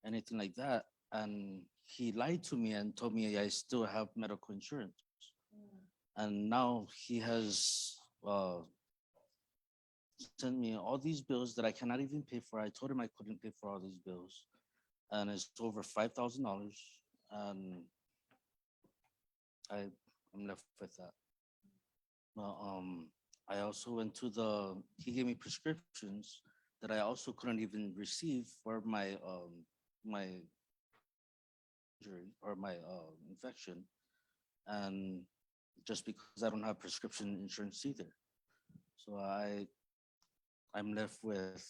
anything like that. And he lied to me and told me I still have medical insurance. And now he has sent me all these bills that I cannot even pay for. I told him I couldn't pay for all these bills, and it's over $5,000. And I'm left with that. Now, I also went to he gave me prescriptions that I also couldn't even receive for my my injury or my infection, and just because I don't have prescription insurance either. So I'm left with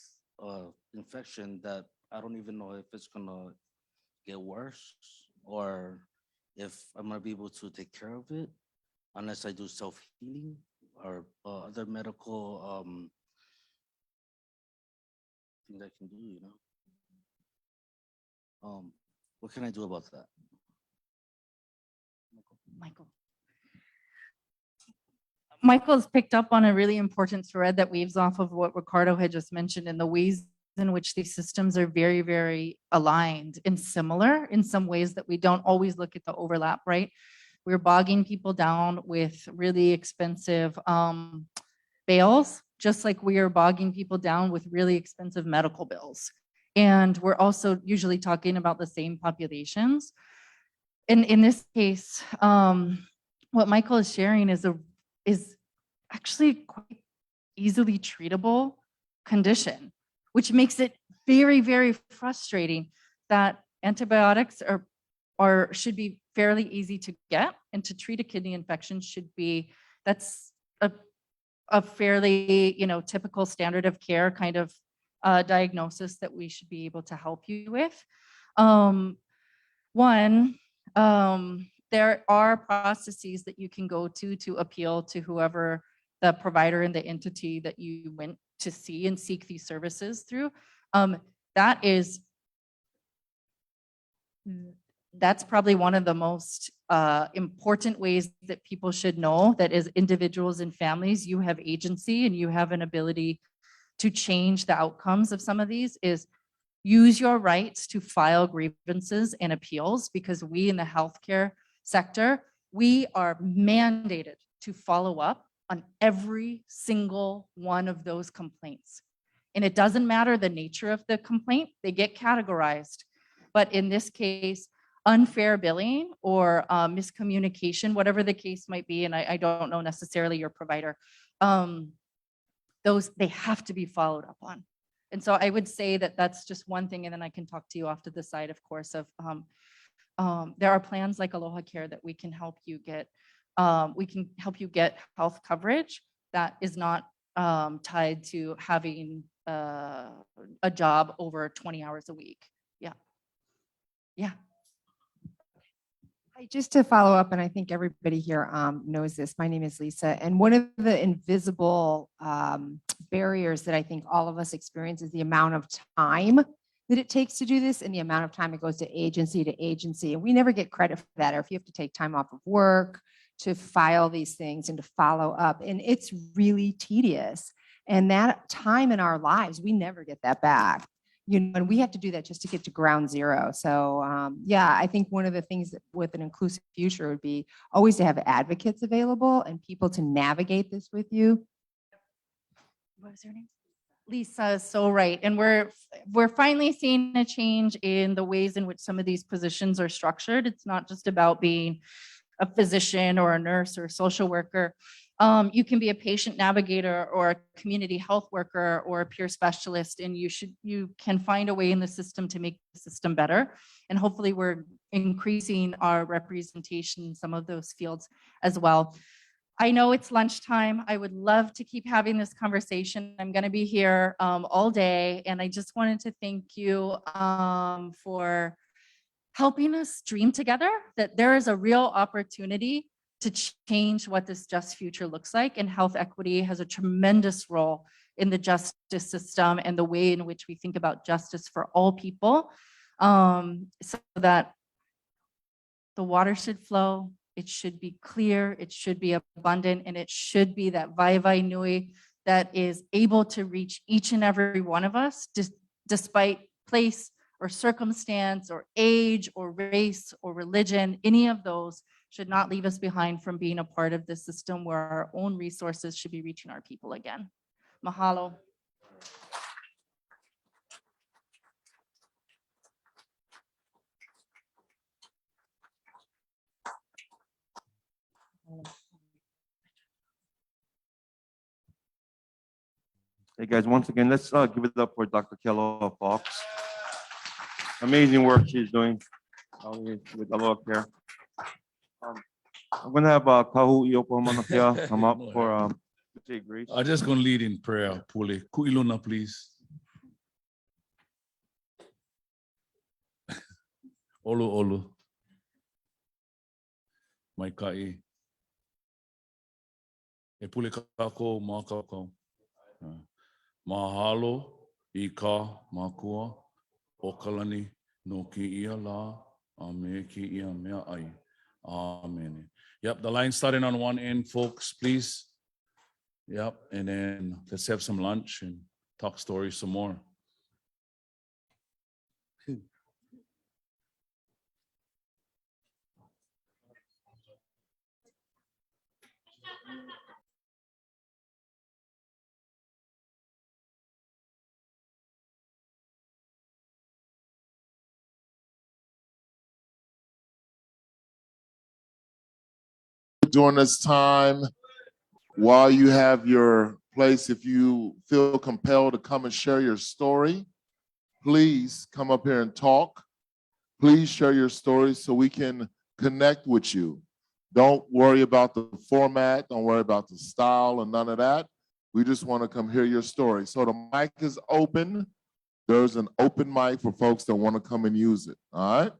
infection that I don't even know if it's gonna get worse or if I'm gonna be able to take care of it unless I do self-healing or other medical things I can do, what can I do about that? Michael's picked up on a really important thread that weaves off of what Ricardo had just mentioned, in the ways in which these systems are very, very aligned and similar in some ways that we don't always look at the overlap, right? We're bogging people down with really expensive bails, just like we are bogging people down with really expensive medical bills. And we're also usually talking about the same populations. And in this case, what Michael is sharing is actually quite easily treatable condition, which makes it very, very frustrating that antibiotics should be fairly easy to get, and to treat a kidney infection that's a fairly, typical standard of care kind of diagnosis that we should be able to help you with. There are processes that you can go to appeal to whoever the provider and the entity that you went to see and seek these services through. That's probably one of the most important ways that people should know that as individuals and families, you have agency and you have an ability to change the outcomes of some of these. Is use your rights to file grievances and appeals, because we in the healthcare sector, we are mandated to follow up on every single one of those complaints. And it doesn't matter the nature of the complaint, they get categorized. But in this case, unfair billing or miscommunication, whatever the case might be, and I don't know necessarily your provider, those, they have to be followed up on. And so I would say that that's just one thing, and then I can talk to you off to the side, of course, of there are plans like Aloha Care that we can help you get health coverage that is not tied to having a job over 20 hours a week. Yeah. Yeah. Just to follow up, and I think everybody here knows this, my name is Lisa, and one of the invisible barriers that I think all of us experience is the amount of time that it takes to do this and the amount of time it goes to agency. And we never get credit for that, or if you have to take time off of work to file these things and to follow up. And it's really tedious. And that time in our lives, we never get that back. You know, and we have to do that just to get to ground zero. So yeah, I think one of the things that with an inclusive future would be always to have advocates available and people to navigate this with you. What was her name? Lisa is so right. And we're finally seeing a change in the ways in which some of these positions are structured. It's not just about being a physician or a nurse or a social worker. You can be a patient navigator or a community health worker or a peer specialist, and you can find a way in the system to make the system better. And hopefully we're increasing our representation in some of those fields as well. I know it's lunchtime. I would love to keep having this conversation. I'm going to be here all day, and I just wanted to thank you for helping us dream together that there is a real opportunity to change what this just future looks like. And health equity has a tremendous role in the justice system and the way in which we think about justice for all people, so that the water should flow, it should be clear, it should be abundant, and it should be that vai nui that is able to reach each and every one of us, despite place or circumstance or age or race or religion. Any of those should not leave us behind from being a part of this system where our own resources should be reaching our people again. Mahalo. Hey guys, once again, let's give it up for Dr. Kello Fox. Amazing work she's doing with Aloha Care. I'm gonna have Kahu Iopo come up for say grace. I'm just going to lead in prayer, Pule. Ku'iluna, please. Olu, olu. Mai kai. E pule kako, ma kako. Mahalo, I ka, makua, okalani, no ki ia la, ame ki ia mea ai. Amen. Yep, the line starting on one end, folks, please. Yep, and then let's have some lunch and talk stories some more. During this time, while you have your place, if you feel compelled to come and share your story, please come up here and talk. Please share your story so we can connect with you. Don't worry about the format. Don't worry about the style and none of that. We just want to come hear your story. So the mic is open. There's an open mic for folks that want to come and use it. All right?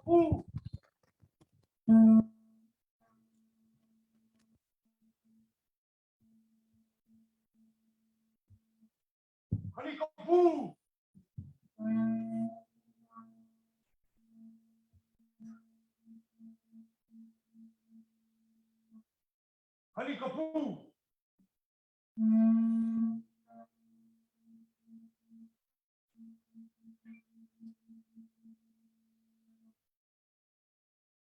kapu. Hari kapu. Hari kapu.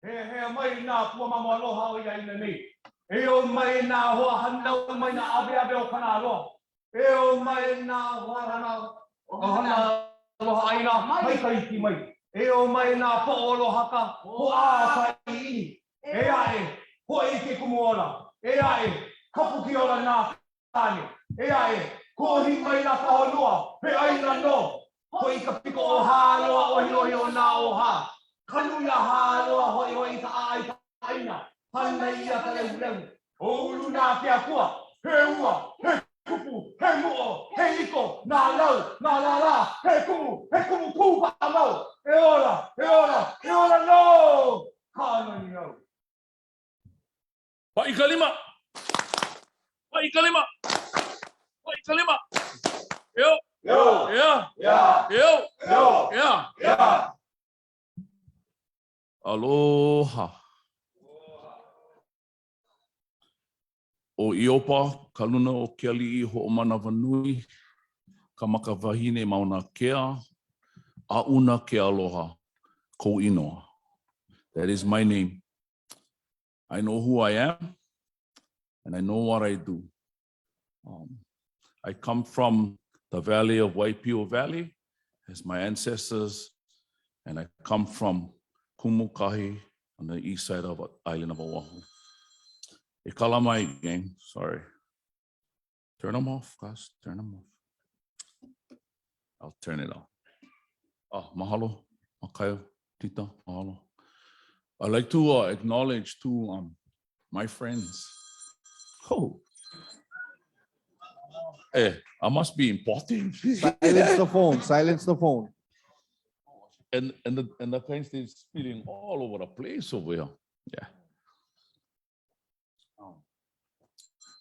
He mai na pua mama aloha o ia ina nei. E o mai na hoa hana o mai na abe abe o kana aloha. E o mai na hoa hana o hana aloha aina mai kai ki mai. E o mai na po olo haka ho a kai ini. E ae ho e ke kumuola. E ae kapu ki ola nā tāne. E ae ko hi mai na kahonua. He aina no. Ko i ka piko o hāloa o hiohi o nā o hā. Kanuia hāloa hoi hoi ta ai ta aina. Hana ia ka leu leu. O ulu nā kia kua. He ua, he kupu, he muo, he iko, nā lau, nā la la, he kumu kūpa mau. E ora, no. Kāna ni au. Pa'ikalima. Pa'ikalima. Pa'ikalima. Yo. Yo. Yeah. Yeah. Yo. Yo. Yeah. Yeah. Aloha. O Iopa, kaluna o ke ali'i ho'omana wanui, ka makawahine mauna kea, a una ke aloha, ko inoa. That is my name. I know who I am, and I know what I do. I come from the valley of Waipio Valley as my ancestors, and I come from Kumukahi on the east side of the island of Oahu. E kalamai, gang. Sorry. Turn them off, guys. Turn them off. I'll turn it off. Oh, mahalo, makaio, tita, mahalo. I'd like to acknowledge my friends. Oh, hey, I must be important. Silence the phone. Silence the phone. And the friends is spilling all over the place over here. Yeah.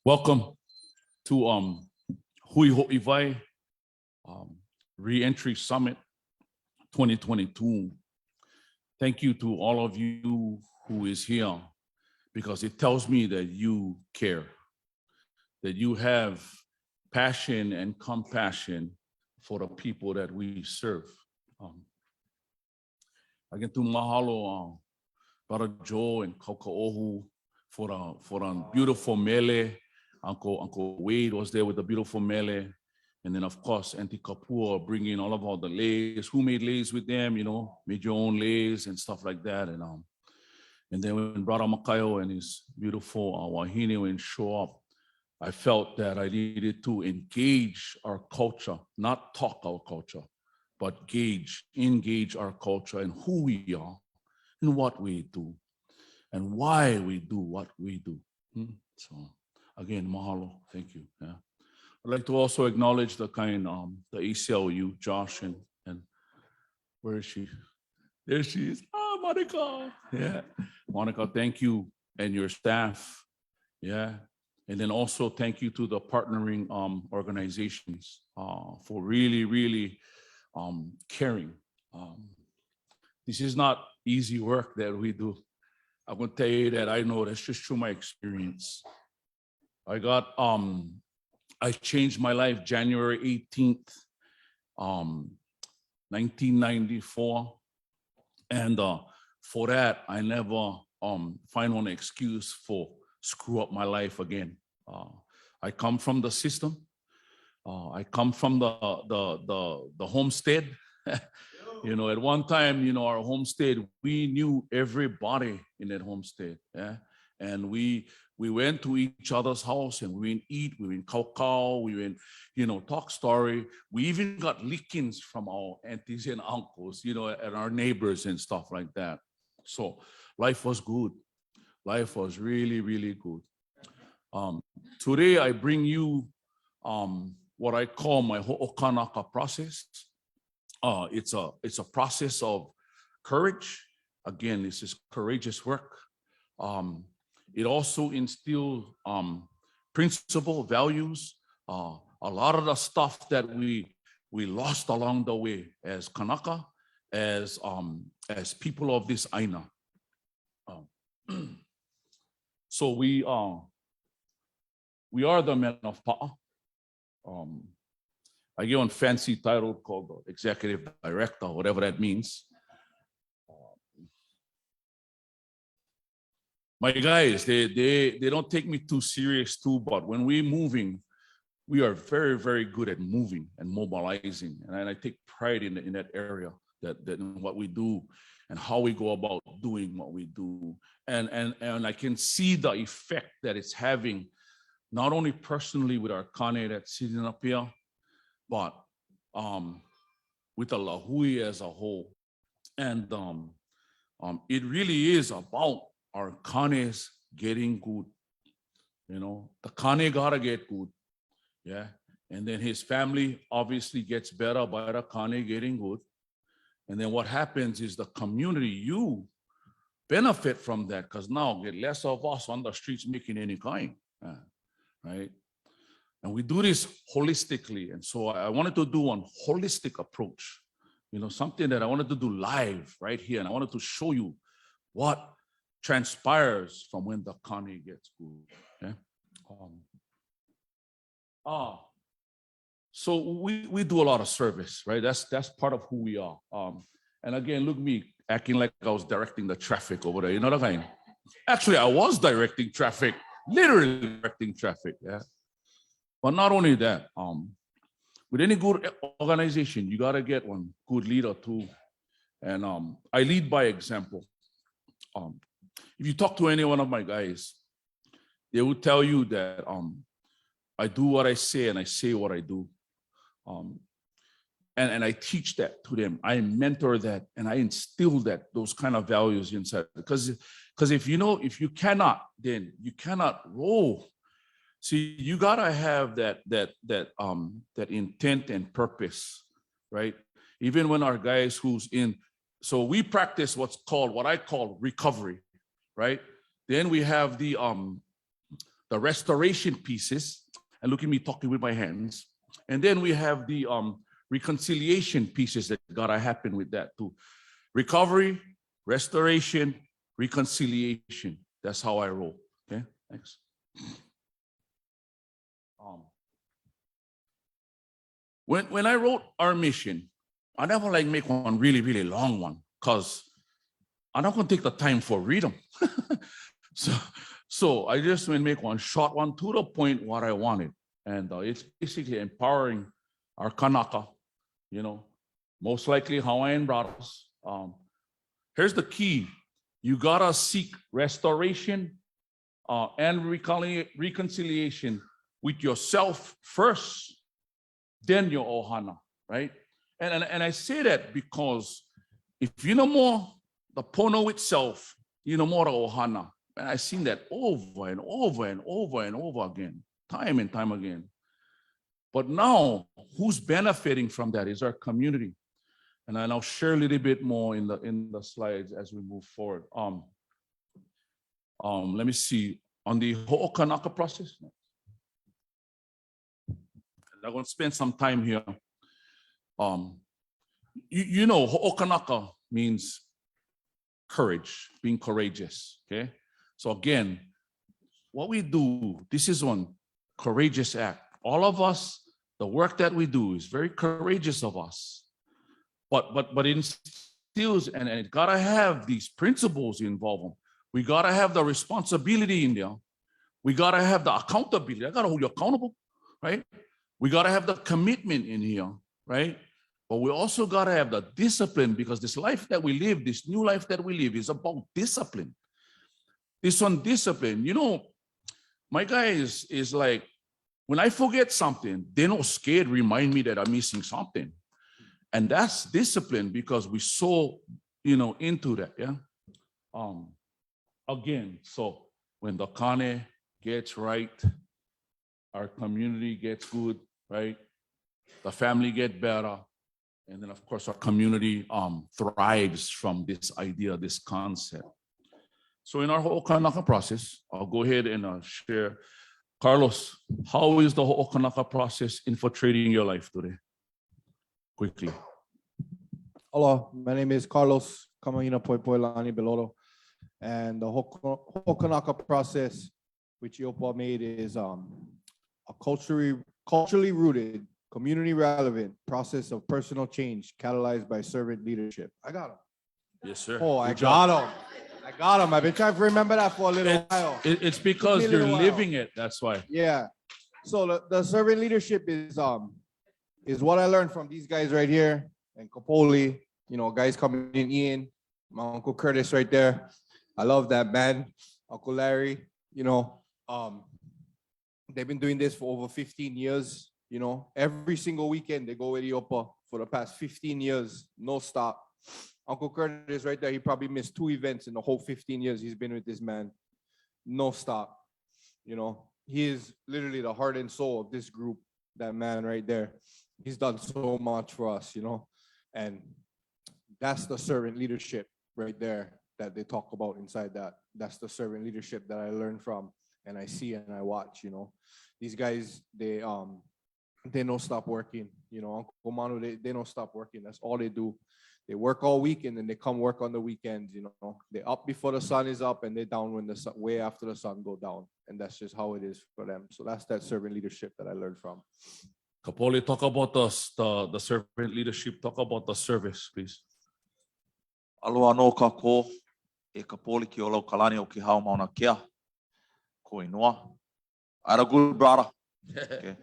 Welcome to Hoʻiwai Reentry Summit 2022. Thank you to all of you who is here, because it tells me that you care, that you have passion and compassion for the people that we serve. Again, to mahalo Brother Joe and Kaukaohu for the beautiful mele. Uncle Wade was there with the beautiful mele. And then, of course, Auntie Kapua bringing all the leis. Who made leis with them, made your own leis and stuff like that. And then when Brother Makaio and his beautiful wahine went show up, I felt that I needed to engage our culture, not talk our culture, but engage our culture and who we are and what we do and why we do what we do. So again, mahalo, thank you. Yeah. I'd like to also acknowledge the ACLU, Josh, and where is she? There she is. Oh, Monica. Yeah. Monica, thank you and your staff. Yeah. And then also thank you to the partnering organizations for really caring. This is not easy work that we do. I'm gonna tell you that I know that's just through my experience. I changed my life January 18th, 1994. And for that, I never find one excuse for screw up my life again. I come from the system. I come from the homestead. At one time, our homestead, we knew everybody in that homestead. Yeah. And we went to each other's house and we went eat, we went kaukau, we went, talk story. We even got lickings from our aunties and uncles, and our neighbors and stuff like that. So life was good. Life was really, really good. Today I bring you what I call my ho'okanaka process. It's a process of courage. again, this is courageous work. It also instills principle, values, a lot of the stuff that we lost along the way as Kanaka, as people of this Aina. So we are the men of Pa'a. I give one fancy title called the executive director, whatever that means. My guys, they don't take me too serious too, but when we're moving, we are very, very good at moving and mobilizing. And I take pride in that area, that in what we do and how we go about doing what we do. And I can see the effect that it's having, not only personally with our Kane that's sitting up here, but with the Lahui as a whole. And it really is about our Kanes getting good. You know, the Kane gotta get good. Yeah. And then his family obviously gets better by the Kane getting good. And then what happens is the community, you benefit from that because now get less of us on the streets making any kind. Right? And we do this holistically. And so I wanted to do one holistic approach, you know, something that I wanted to do live right here. And I wanted to show you what transpires from when the Kane gets good. Okay? So we do a lot of service, right? That's part of who we are. And again, look me acting like I was directing the traffic over there. You know what I mean? Actually, I was directing traffic, literally directing traffic. Yeah. But not only that, with any good organization, you gotta get one good leader too. And I lead by example. If you talk to any one of my guys, they will tell you that I do what I say and I say what I do. And I teach that to them. I mentor that and I instill those kind of values inside. Because if you cannot, then you cannot roll. See, you gotta have that intent and purpose, right? Even when our guys who's in, so we practice what I call recovery, right? Then we have the restoration pieces, and look at me talking with my hands. And then we have the reconciliation pieces that gotta happen with that too. Recovery, restoration, reconciliation. That's how I roll. Okay, thanks. When I wrote our mission, I never make one really, really long one because I'm not gonna take the time for read them. So I just went make one short one to the point what I wanted. And it's basically empowering our Kanaka, most likely Hawaiian brothers. Here's the key. You gotta seek restoration and reconciliation with yourself first, then your ohana, right? And I say that because if you know more the pono itself, you know more the ohana. And I've seen that over and over and over and over again, time and time again. But now, who's benefiting from that is our community. And I'll share a little bit more in the slides as we move forward. Let me see. On the Ho'okanaka process, I'm going to spend some time here. Ho'okanaka means courage, being courageous, okay? So again, what we do, this is one courageous act. All of us, the work that we do is very courageous of us. But it instills, and it gotta have these principles involved. We gotta have the responsibility in there. We gotta have the accountability. I gotta hold you accountable, right? We gotta have the commitment in here, right? But we also gotta have the discipline because this life that we live, this new life that we live is about discipline. This one discipline, my guy is like, when I forget something, they're not scared, remind me that I'm missing something. And that's discipline because we're so, into that, yeah? Again, so when the Kane gets right, our community gets good, right? The family get better, And then of course our community thrives from this idea, this concept. So in our Ho'okanaka process, I'll go ahead and share. Carlos, how is the Ho'okanaka process infiltrating your life today? Quickly. Hello, my name is Carlos Kamahina Poipoilani Beloto. And the Ho'okanaka process, which Iopa made, is a culturally rooted, community relevant process of personal change catalyzed by servant leadership. I got him. Yes, sir. Oh, I Good job. got him. I got him. I've been trying to remember that for a little while. It's because Took me a you're little while. living it. That's why. Yeah. So the servant leadership is what I learned from these guys right here and Capoli, you know, guys coming in, Ian, my Uncle Curtis right there. I love that man, Uncle Larry, you know, they've been doing this for over 15 years, you know, every single weekend they go with Iopa for the past 15 years, no stop. Uncle Curtis right there, he probably missed 2 events in the whole 15 years he's been with this man, no stop, you know. He is literally the heart and soul of this group, that man right there. He's done so much for us, you know, and that's the servant leadership right there that they talk about inside that. That's the servant leadership that I learned from and I see and I watch, you know. These guys, they don't stop working, you know. Uncle Manu, they don't stop working. That's all they do. They work all week and then they come work on the weekends, you know. They're up before the sun is up and they're down when the sun, way after the sun go down. And that's just how it is for them. So that's that servant leadership that I learned from. Kapoli, talk about the servant leadership. Talk about the service, please. Aloha no ka ko e kapoli ki o lau kalani o ki hao mauna kia. Ko inua. I had a good brother. Okay.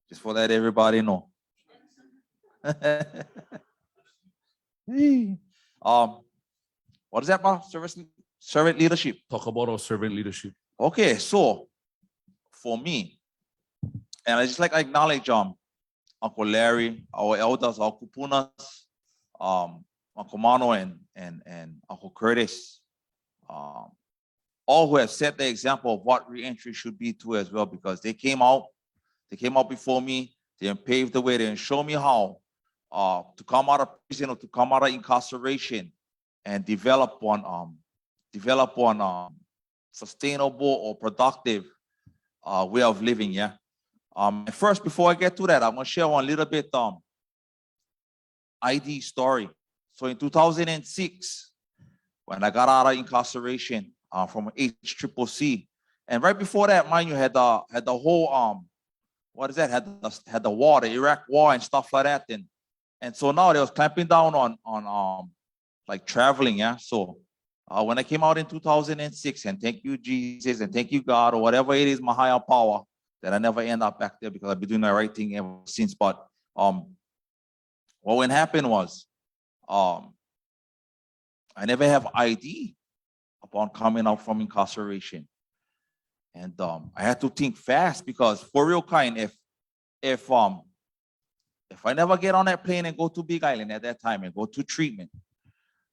Just for that everybody know. What is that about? Servant leadership. Talk about our servant leadership. Okay, so for me, and I just like to acknowledge Uncle Larry, our elders, our kupunas, Uncle Mano and Uncle Curtis, all who have set the example of what reentry should be too as well, because they came out before me, they paved the way, they show me how to come out of prison or to come out of incarceration and develop one sustainable or productive way of living. Yeah. First, before I get to that, I'm gonna share one little bit ID story. So in 2006, when I got out of incarceration from HCCC, and right before that, mind you, had the whole what is that? Had the war, the Iraq war and stuff like that. And so now they was clamping down on like traveling. Yeah. So when I came out in 2006, and thank you, Jesus, and thank you, God, or whatever it is, my higher power, that I never end up back there because I've been doing the right thing ever since. But what happened was, I never have ID upon coming out from incarceration. And I had to think fast because for real kind, if I never get on that plane and go to Big Island at that time and go to treatment,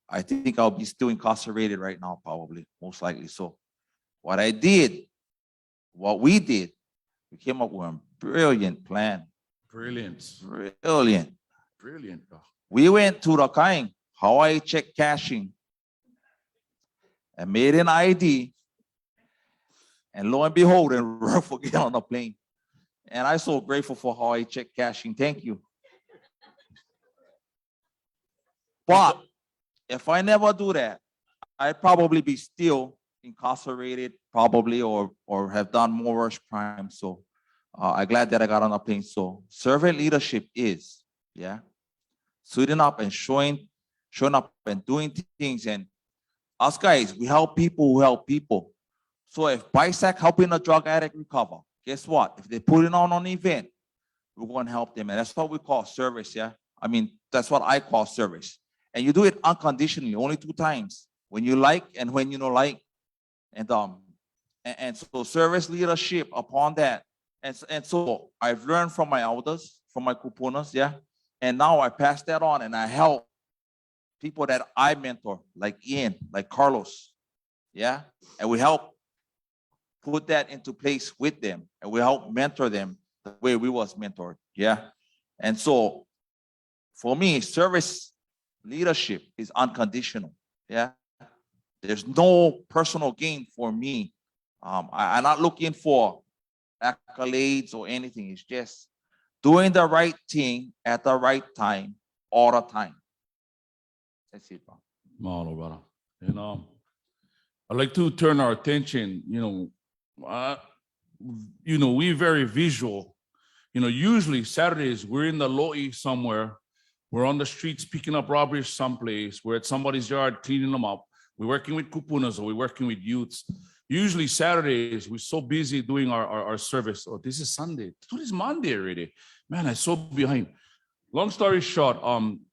I think I'll be still incarcerated right now, probably, most likely. So what we did, we came up with a brilliant plan. Brilliant. We went to the kind Hawaii check cashing and made an ID. And lo and behold, and we'll forget on the plane. And I'm so grateful for Hawaii check cashing. Thank you. But if I never do that, I'd probably be still incarcerated, probably, or have done more worse crimes. So I'm glad that I got on a plane. So servant leadership is, yeah, suiting up and showing up and doing things. And us guys, we help people who help people. So if BISAC helping a drug addict recover, guess what? If they put it on an event, we're going to help them. And that's what we call service, yeah? I mean, that's what I call service. And you do it unconditionally, only 2 times. When you like and when you don't like. And so service leadership upon that. And so I've learned from my elders, from my kupunas, yeah? And now I pass that on and I help people that I mentor, like Ian, like Carlos, yeah? And we help put that into place with them, and we help mentor them the way we was mentored, yeah? And so for me, service leadership is unconditional. Yeah. There's no personal gain for me. I'm not looking for accolades or anything. It's just doing the right thing at the right time, all the time. That's it, bro. Mahalo, brother. And I'd like to turn our attention, we're very visual. Usually Saturdays, we're in the Lo'i somewhere. We're on the streets picking up rubbish someplace. We're at somebody's yard cleaning them up. We're working with kupunas or we're working with youths. Usually Saturdays, we're so busy doing our service. Oh, this is Sunday. Today is Monday already. Man, I'm so behind. Long story short,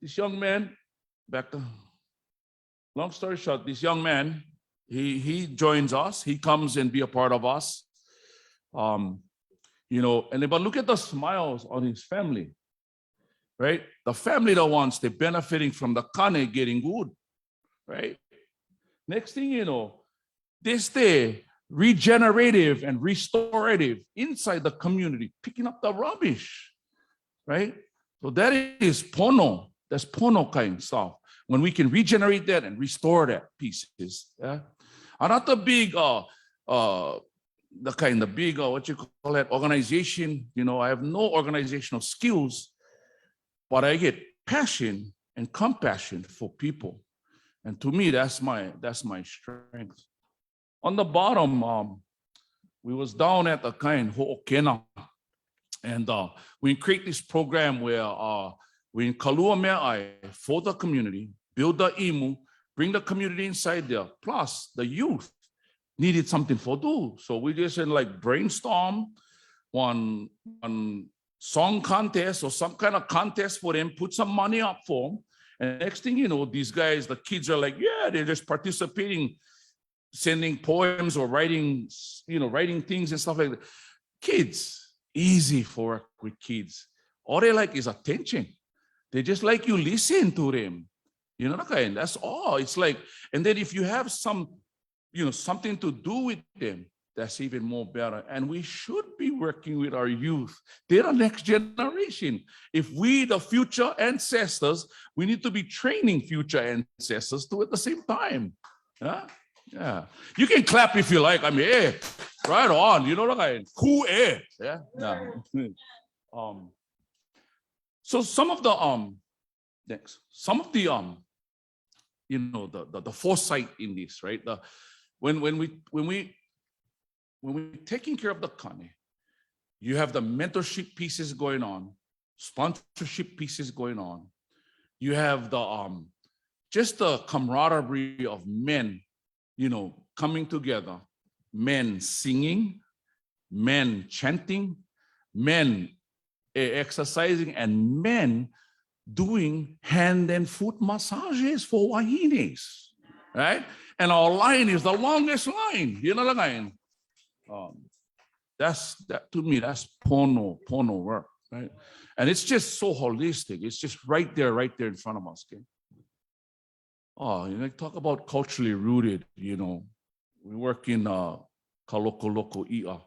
this young man, long story short, this young man, he joins us. He comes and be a part of us. But look at the smiles on his family, right? The family, the ones they're benefiting from the kane getting good, right? Next thing you know, they stay regenerative and restorative inside the community, picking up the rubbish, right? So that is pono. That's pono kind stuff. When we can regenerate that and restore that pieces, yeah. I'm not the big, what you call that, organization. I have no organizational skills, but I get passion and compassion for people. And to me, that's my strength. On the bottom, we was down at the kind Ho'okena, and we create this program where we in Kalua Me'ai for the community, build the imu, bring the community inside there. Plus, the youth needed something for do. So we just brainstorm one song contest or some kind of contest for them, put some money up for them. And next thing you know, these guys, the kids are they're just participating, sending poems or writing things and stuff like that. Kids, easy for work with kids. All they like is attention. They just like you listen to them. That's all. It's and then if you have something to do with them, that's even more better. And we should be working with our youth. They're the next generation. If we, the future ancestors, we need to be training future ancestors too at the same time. Yeah. You can clap if you like. Right on. Cool air. Yeah. So some of the the foresight in this, right? When we're taking care of the kane, you have the mentorship pieces going on, sponsorship pieces going on. You have the just the camaraderie of men, coming together, men singing, men chanting, men exercising, and men doing hand and foot massages for wahines, right? And our line is the longest line. To me, that's pono work, right? And it's just so holistic. It's just right there in front of us. Okay? Talk about culturally rooted. We work in Kaloko Ia.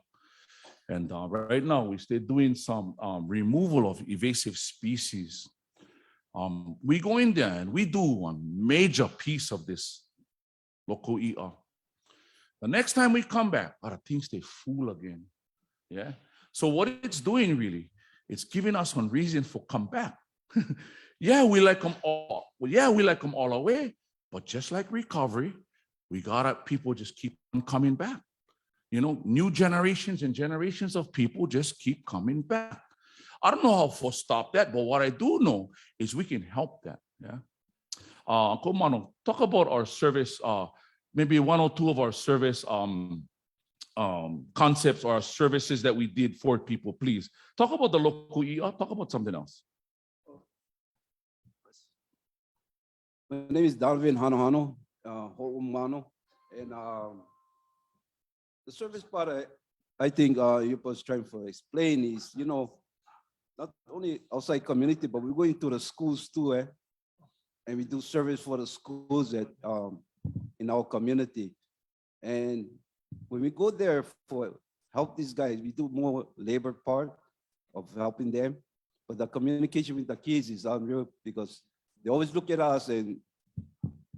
And right now, we stay doing some removal of invasive species. We go in there and we do one major piece of this Loko Ia. The next time we come back, things stay full again. Yeah. So what it's doing really, it's giving us one reason for come back. Yeah, we like them all. Well, yeah, we like them all away. But just like recovery, we gotta people just keep on coming back. New generations and generations of people just keep coming back. I don't know how to stop that, but what I do know is we can help that. Yeah. Uncle Mano, talk about our service, maybe one or two of our service concepts or services that we did for people, please. Talk about the local ER, talk about something else. My name is Darwin Hanohano, Ho'umano, and the service part I think you was trying to explain is, not only outside community, but we go into the schools too, and we do service for the schools that in our community. And when we go there for help these guys, we do more labor part of helping them. but the communication with the kids is unreal because they always look at us, and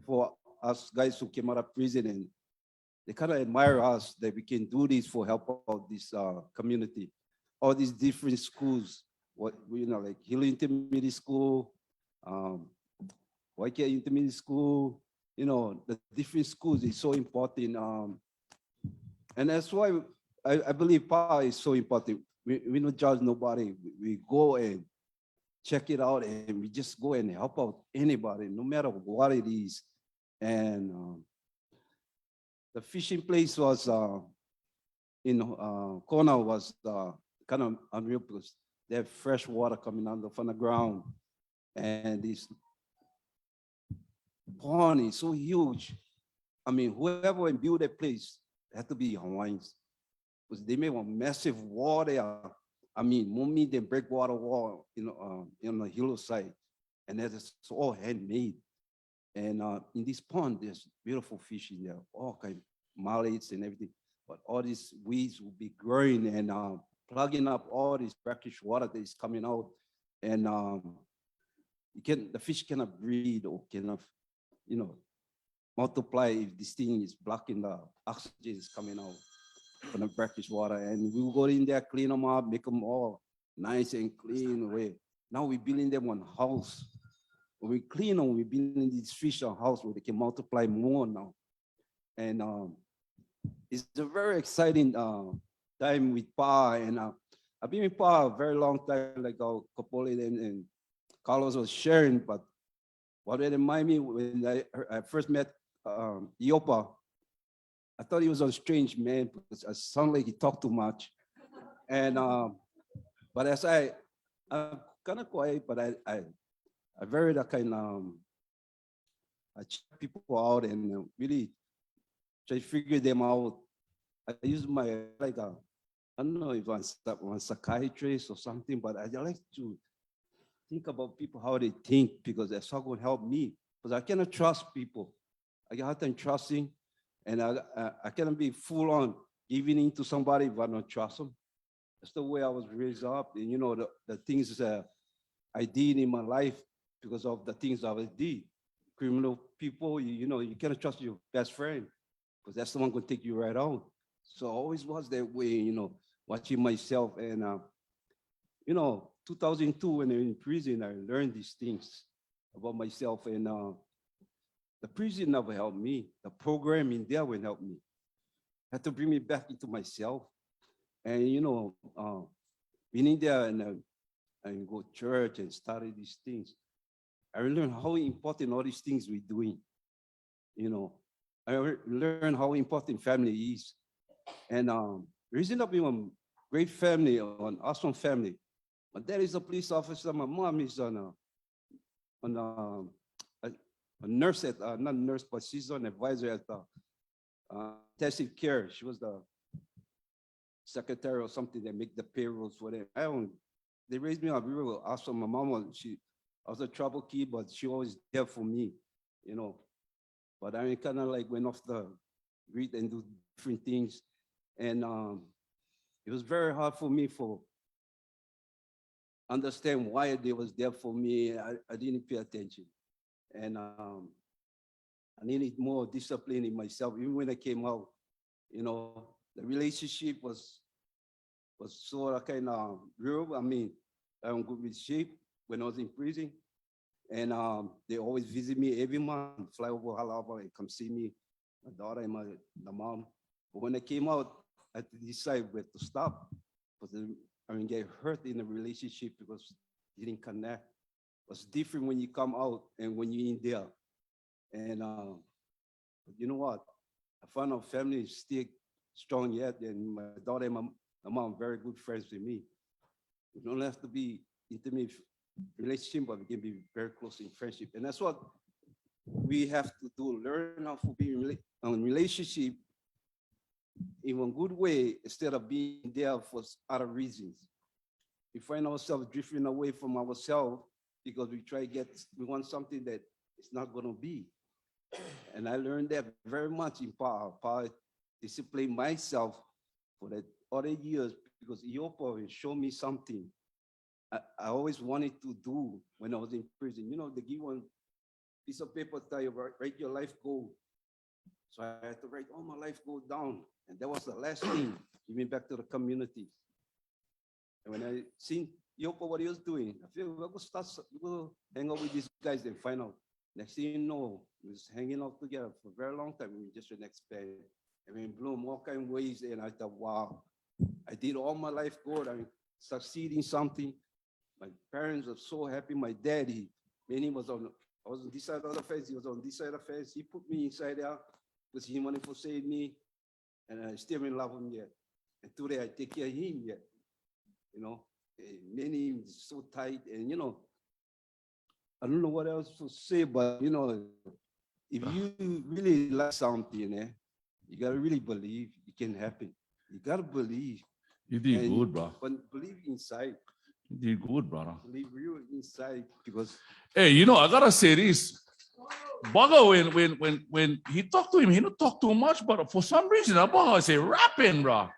for us guys who came out of prison, and they kind of admire us that we can do this for help out this community. All these different schools, like Hill Intermediate School, Waikea Intermediate School, the different schools is so important. And that's why I believe power is so important. We don't judge nobody. We go and check it out, and we just go and help out anybody, no matter what it is. And the fishing place was in Kona was kind of unreal because they have fresh water coming out from the ground, and this pond is so huge. I mean, whoever built that place had to be Hawaiians because they made a massive wall there. I mean, more than breakwater wall, on the hillside, and that is all handmade. And in this pond, there's beautiful fish in there, all kind of mallards and everything. But all these weeds will be growing and plugging up all this brackish water that is coming out. And the fish cannot breathe or cannot, multiply if this thing is blocking the oxygen is coming out from the brackish water. And we will go in there, clean them up, make them all nice and clean away. Now we're building them one house. When we clean them, we're building these fish a house where they can multiply more now. And it's a very exciting time with Pa. And I've been with Pa a very long time, like Kapoli and Carlos was sharing. But what it reminded me when I first met Iopa, I thought he was a strange man because I sound like he talked too much. And but as I'm kind of quiet, but I very that kind I check people out and really try to figure them out. I use my I don't know if I'm psychiatrist or something, but I like to think about people how they think because that's how going to help me. Because I cannot trust people. I get hard time trusting, and I cannot be full on giving in to somebody if I don't trust them. That's the way I was raised up, and the things I did in my life because of the things I did. Criminal people, you cannot trust your best friend because that's the one going to take you right out. So I always was that way, watching myself. And, 2002, when I was in prison, I learned these things about myself. And the prison never helped me. The program in there would help me. Had to bring me back into myself. And, being in there and go to church and study these things, I learned how important all these things we're doing. I learned how important family is. And raising up in a great family, an awesome family. My dad is a police officer. My mom is a nurse at, not nurse, but she's an advisor at intensive care. She was the secretary or something that make the payrolls for them. They raised me up real awesome. My mom I was a trouble kid, but she always there for me, But I kind of went off the grid and do different things. And it was very hard for me for understand why they was there for me. I didn't pay attention. And I needed more discipline in myself. Even when I came out, the relationship was sort of kind of real. I mean, I'm good with shape when I was in prison. And they always visit me every month, fly over Halaba and come see me, my daughter and the mom. But when I came out, I had to decide where to stop. Because get hurt in a relationship because you didn't connect. It's different when you come out and when you're in there. And you know what? I found our family is still strong yet. And my daughter and my mom are very good friends with me. We don't have to be intimate relationship, but we can be very close in friendship. And that's what we have to do, learn how to be in relationship in a good way instead of being there for other reasons. We find ourselves drifting away from ourselves because we want something that it's not going to be. And I learned that very much in power discipline myself for that other years because Iopa showed me something I always wanted to do when I was in prison. You know, they give one piece of paper, tell you write your life goal. So I had to write all my life goal down. And that was the last thing, giving back to the community. And when I seen Yoko, what he was doing, I feel we'll go hang out with these guys and find out. Next thing you know, we was hanging out together for a very long time. We just didn't expect. I mean, bloom all kind of ways. And I thought, wow, I did all my life goal. I succeeding something. My parents were so happy. My daddy, when he was on, I was on this side of the fence. He was on this side of the fence. He put me inside there because he wanted to save me. And I still in love him yet. And today I take care of him yet. You know, many is so tight. And, you know, I don't know what else to say, but, you know, if you really like something, you got to really believe it can happen. You got to believe. You did And good, bro. But believe inside. You did good, brother. Believe real inside because Hey, you know, I gotta say this. Bugger, when he talked to him, he don't talk too much, but for some reason, that Bugger say rapping, bro.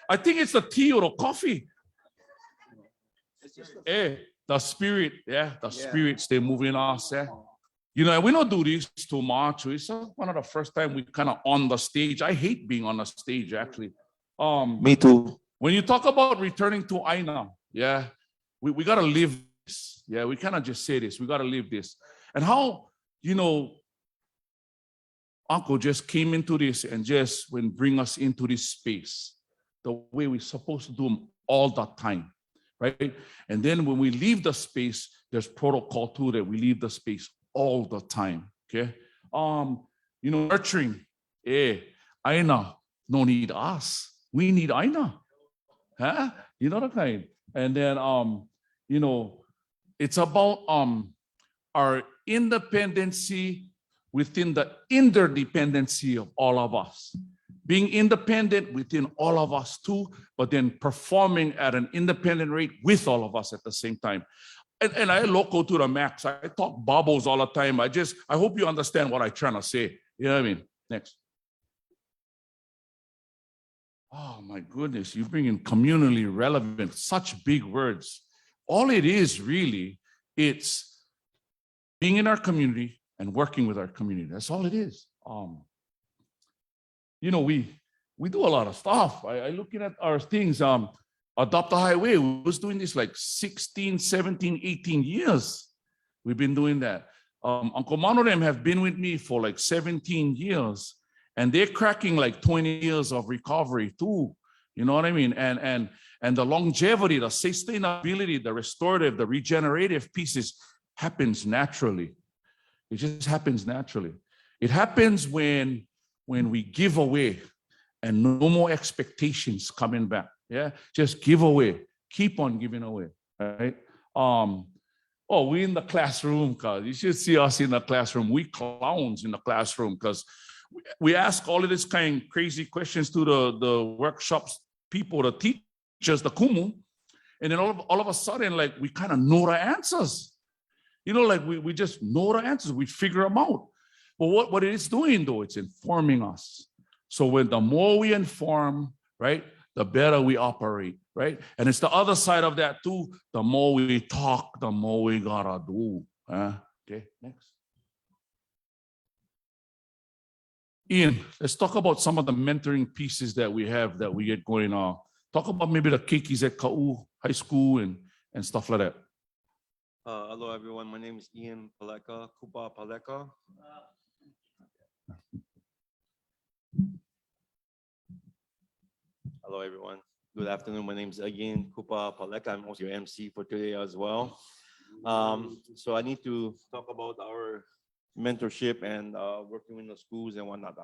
I think it's the tea or the coffee. it's just Hey, the spirit, the Yeah. spirit stay moving us. You know, and we don't do this too much. It's one of the first time we kind of on the stage. I hate being on the stage, actually. Me too. When you talk about returning to Aina, we got to live this. Yeah, we cannot just say this. We got to live this. And how, you know, Uncle just came into this and just bring us into this space the way we're supposed to do them all the time, right? And then when we leave the space, there's protocol too that we leave the space all the time, okay? You know, nurturing, Aina, no need us. We need Aina. Huh? You know the kind. And then you know, it's about our independency within the interdependency of all of us. Being independent within all of us too, but then performing at an independent rate with all of us at the same time. And I loco to the max. I talk bubbles all the time. I hope you understand what I'm trying to say. You know what I mean? Next. Oh my goodness, you bring in communally relevant, such big words. All it is really, it's being in our community and working with our community. That's all it is. You know, we do a lot of stuff. I looking at our things, Adopt a Highway, we was doing this like 16, 17, 18 years. We've been doing that. Uncle Mano them have been with me for like 17 years. And they're cracking like 20 years of recovery too. You know what I mean? And the longevity, the sustainability, the restorative, the regenerative pieces happens naturally. It just happens naturally. It happens when we give away and no more expectations coming back. Yeah, just give away. Keep on giving away. Right? Oh, we in the classroom, cause you should see us in the classroom. We clowns in the classroom because we ask all of this kind of crazy questions to the workshops people, the teachers, the kumu, and then all of a sudden, like we kind of know the answers. You know, like we just know the answers. We figure them out. But what it is doing though, it's informing us. So when the more we inform, right, the better we operate, right? And it's the other side of that too. The more we talk, the more we gotta do. Okay, next. Ian, let's talk about some of the mentoring pieces that we have that we get going on. Talk about maybe the keikis at Ka'u High School and stuff like that. Hello, everyone. My name is Ian Paleka, Kupa Paleka. Hello, everyone. Good afternoon. My name is again Kupa Paleka. I'm also your MC for today as well. So I need to talk about our mentorship and working in the schools and whatnot.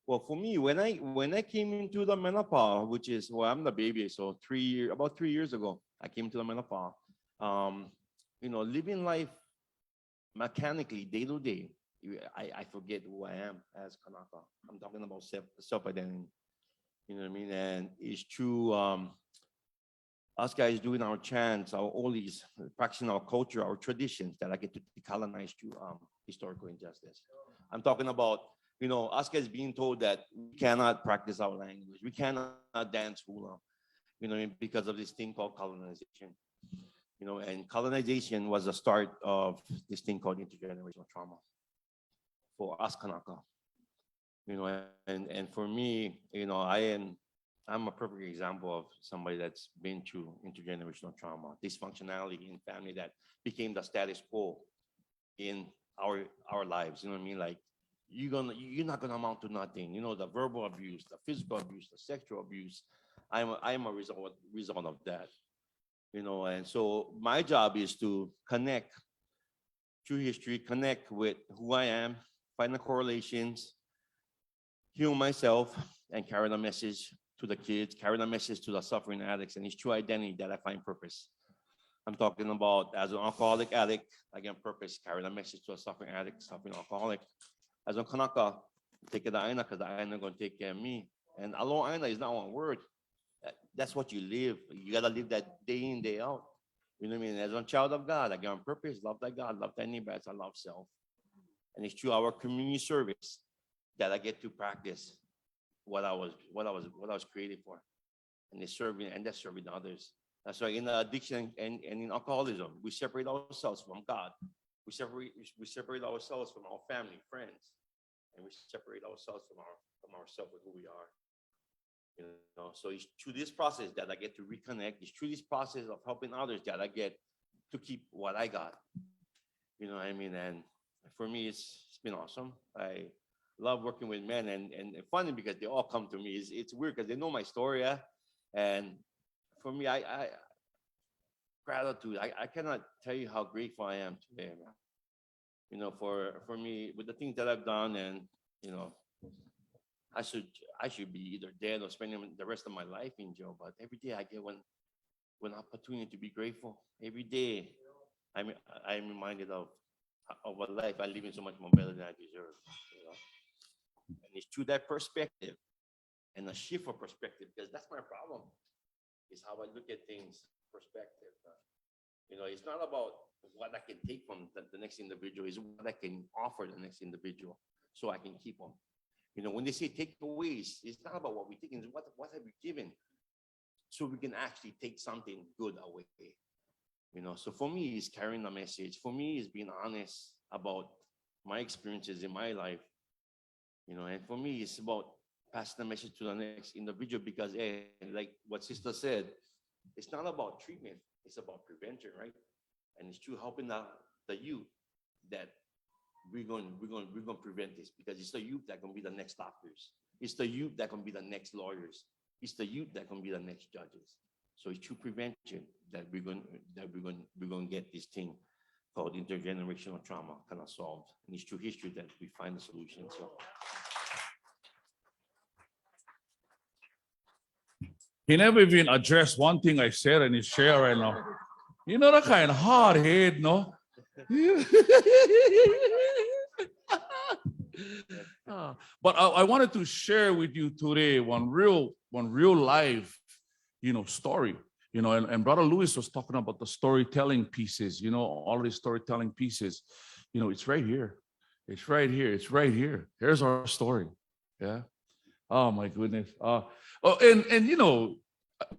Well, for me, when I came into the menopause, which is, well, I'm the baby, so about 3 years ago, I came to the menopause. You know, living life mechanically, day to day, I forget who I am as Kanaka. I'm talking about self-identity. You know what I mean? And it's true. Us guys doing our chants, our oldies, practicing our culture, our traditions that I get to decolonize through historical injustice. I'm talking about, you know, us guys being told that we cannot practice our language, we cannot dance hula, you know, because of this thing called colonization. And colonization was the start of this thing called intergenerational trauma for us Kanaka. And for me, I'm a perfect example of somebody that's been through intergenerational trauma, dysfunctionality in family that became the status quo in our lives. You know what I mean? Like you're not gonna amount to nothing. The verbal abuse, the physical abuse, the sexual abuse. I'm a result of that. And so my job is to connect through history, connect with who I am, find the correlations, heal myself, and carry the message to the kids, carry the message to the suffering addicts, and it's true identity that I find purpose. I'm talking about as an alcoholic addict, again, purpose, carry the message to a suffering addict, suffering alcoholic. As a Kanaka, take care of the Aina because the Aina going to take care of me. And alo Aina is not one word. That's what you live. You got to live that day in, day out. You know what I mean? As a child of God, I get on purpose, love thy God, love thy neighbor as I love self. And it's through our community service that I get to practice what I was created for. And that's serving others. That's why in addiction and in alcoholism, we separate ourselves from God. We separate ourselves from our family, friends, and we separate ourselves from ourselves with who we are. So it's through this process that I get to reconnect. It's through this process of helping others that I get to keep what I got. You know what I mean? And for me, it's been awesome. I love working with men, and funny because they all come to me. It's weird because they know my story, yeah? And for me, I gratitude. I cannot tell you how grateful I am today, man. For me, with the things that I've done, and I should be either dead or spending the rest of my life in jail. But every day I get one opportunity to be grateful. Every day, I'm reminded of a life I live in so much more better than I deserve. And it's through that perspective and a shift of perspective, because that's my problem. Is how I look at things, perspective. It's not about what I can take from the next individual, it's what I can offer the next individual so I can keep them. When they say takeaways, it's not about what we take, it's what have we given so we can actually take something good away. So for me, it's carrying a message. For me, it's being honest about my experiences in my life. And for me, it's about passing the message to the next individual because, like what Sister said, it's not about treatment, it's about prevention, right? And it's true helping the youth that we're going to prevent this, because it's the youth that can be the next doctors. It's the youth that can be the next lawyers. It's the youth that can be the next judges. So it's through prevention that we're going to get this thing called intergenerational trauma kind of solved. And it's through history that we find the solution. So. He never even addressed one thing I said in his share right now. That kind of hard head, no? But I wanted to share with you today one real life, story. And Brother Lewis was talking about the storytelling pieces. All these storytelling pieces. It's right here. It's right here. It's right here. Here's our story. Yeah. Oh my goodness. And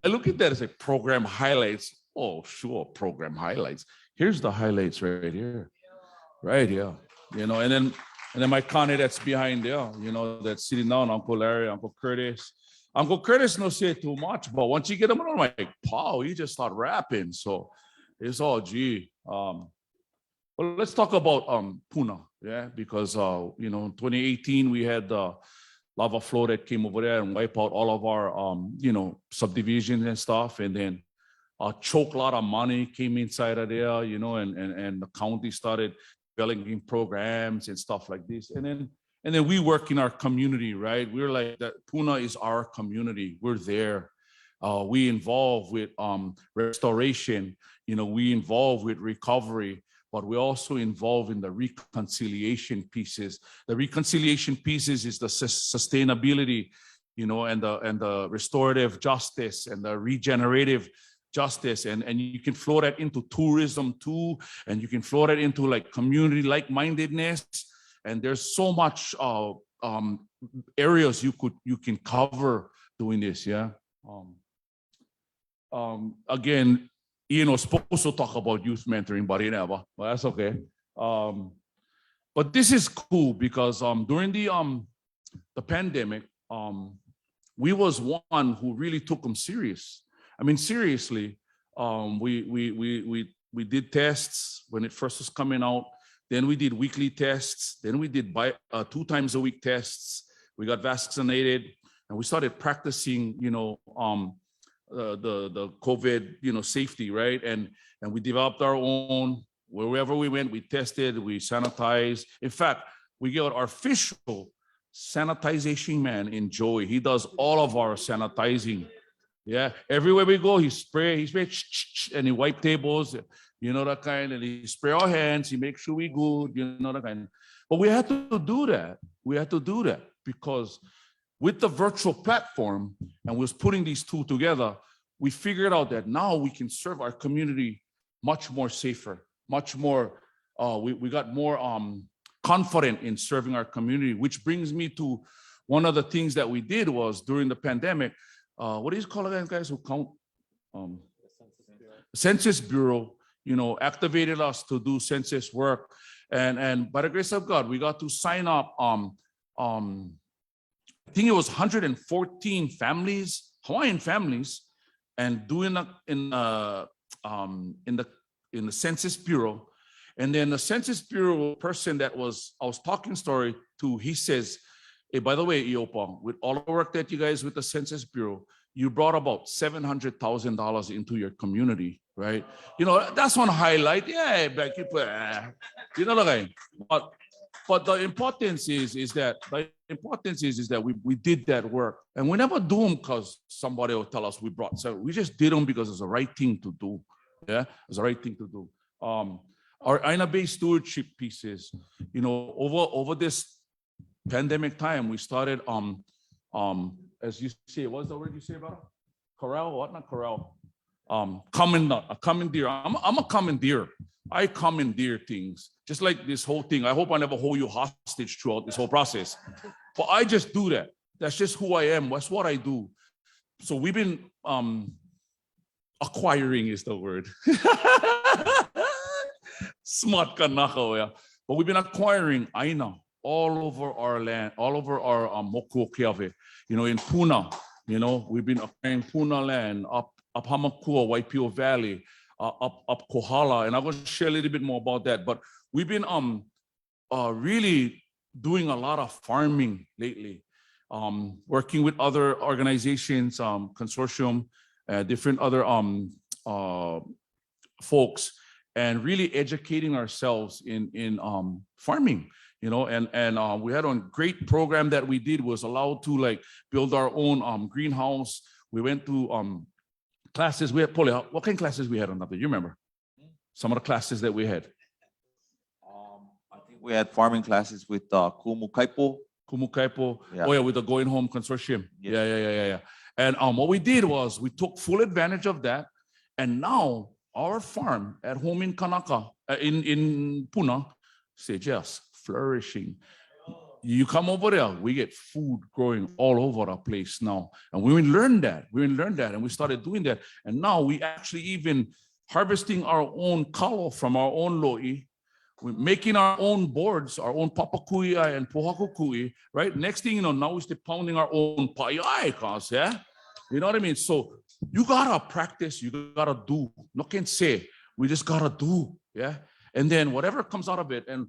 I look at that as a program highlights. Oh, sure, program highlights. Here's the highlights right here. Right here. And then my Connie that's behind there, that's sitting down, Uncle Larry, Uncle Curtis. Uncle Curtis no say too much, but once you get him on like pow, you just start rapping. So it's all G. Well, let's talk about Puna, yeah, because in 2018 we had the lava flow that came over there and wiped out all of our subdivisions and stuff, and then a choke lot of money came inside of there, and the county started developing programs and stuff like this, and then we work in our community, right? We're like that. Puna is our community. We're there. We involve with restoration. We involve with recovery. But we also involve in the reconciliation pieces. The reconciliation pieces is the sustainability, and the restorative justice and the regenerative justice. And you can flow that into tourism too. And you can flow that into like community like-mindedness. And there's so much areas you can cover doing this, yeah. Again, Ian was supposed to talk about youth mentoring, but he never. But that's okay. But this is cool because during the pandemic, we was one who really took them serious. I mean, seriously, we did tests when it first was coming out. Then we did weekly tests. Then we did 2 times a week tests. We got vaccinated, and we started practicing, the COVID, safety, right? And we developed our own. Wherever we went, we tested, we sanitized. In fact, we got our official sanitization man in Joey. He does all of our sanitizing. Yeah, everywhere we go, he spray, and he wipe tables, that kind, and he spray our hands, he make sure we good, that kind. But we had to do that. We had to do that because with the virtual platform, and we was putting these two together, we figured out that now we can serve our community much more safer, much more, we got more confident in serving our community, which brings me to one of the things that we did was during the pandemic, what do you call it, guys who count? Census Bureau, activated us to do census work. And by the grace of God, we got to sign up, I think it was 114 families, Hawaiian families, and doing that in the Census Bureau. And then the Census Bureau person that I was talking story to, he says, hey, by the way, Iopa, with all the work that you guys with the Census Bureau, you brought about $700,000 into your community, right? That's one highlight. Yeah, back you put, okay. But the importance is that we did that work, and we never do them because somebody will tell us we brought. So we just did them because it's the right thing to do. Yeah, it's the right thing to do. Our Aina-based stewardship pieces, over this pandemic time, we started as you say, what's the word you say about it? Corral? What? Not corral. Commandeer. I'm a commandeer. I commandeer things. Just like this whole thing. I hope I never hold you hostage throughout this whole process. But I just do that. That's just who I am. That's what I do. So we've been acquiring is the word. Smart kanaka, yeah. But we've been acquiring Aina all over our land, all over our Mokuo Keawe. In Puna, we've been acquiring Puna land, up Hamakua, Waipio Valley, up Kohala, and I'm going to share a little bit more about that. But we've been really doing a lot of farming lately, working with other organizations, consortium, different other folks, and really educating ourselves in farming. And we had a great program that we did was allowed to build our own greenhouse. We went to classes. We had what kind of classes we had on that? Do you remember some of the classes that we had? I think we had farming classes with Kumu Kaipo. Yeah. Oh yeah, with the Going Home Consortium. Yes. Yeah. And what we did was we took full advantage of that, and now our farm at home in Kanaka, in Puna, say just flourishing. You come over there, we get food growing all over the place now. And we learned that. And we started doing that. And now we actually even harvesting our own kalo from our own lo'i. We're making our own boards, our own papakui'ai and pohakukui, right? Next thing you know, now we're still pounding our own pa'i'ai cause, yeah? You know what I mean? So you gotta practice, you gotta do. No can say, we just gotta do, yeah? And then whatever comes out of it. And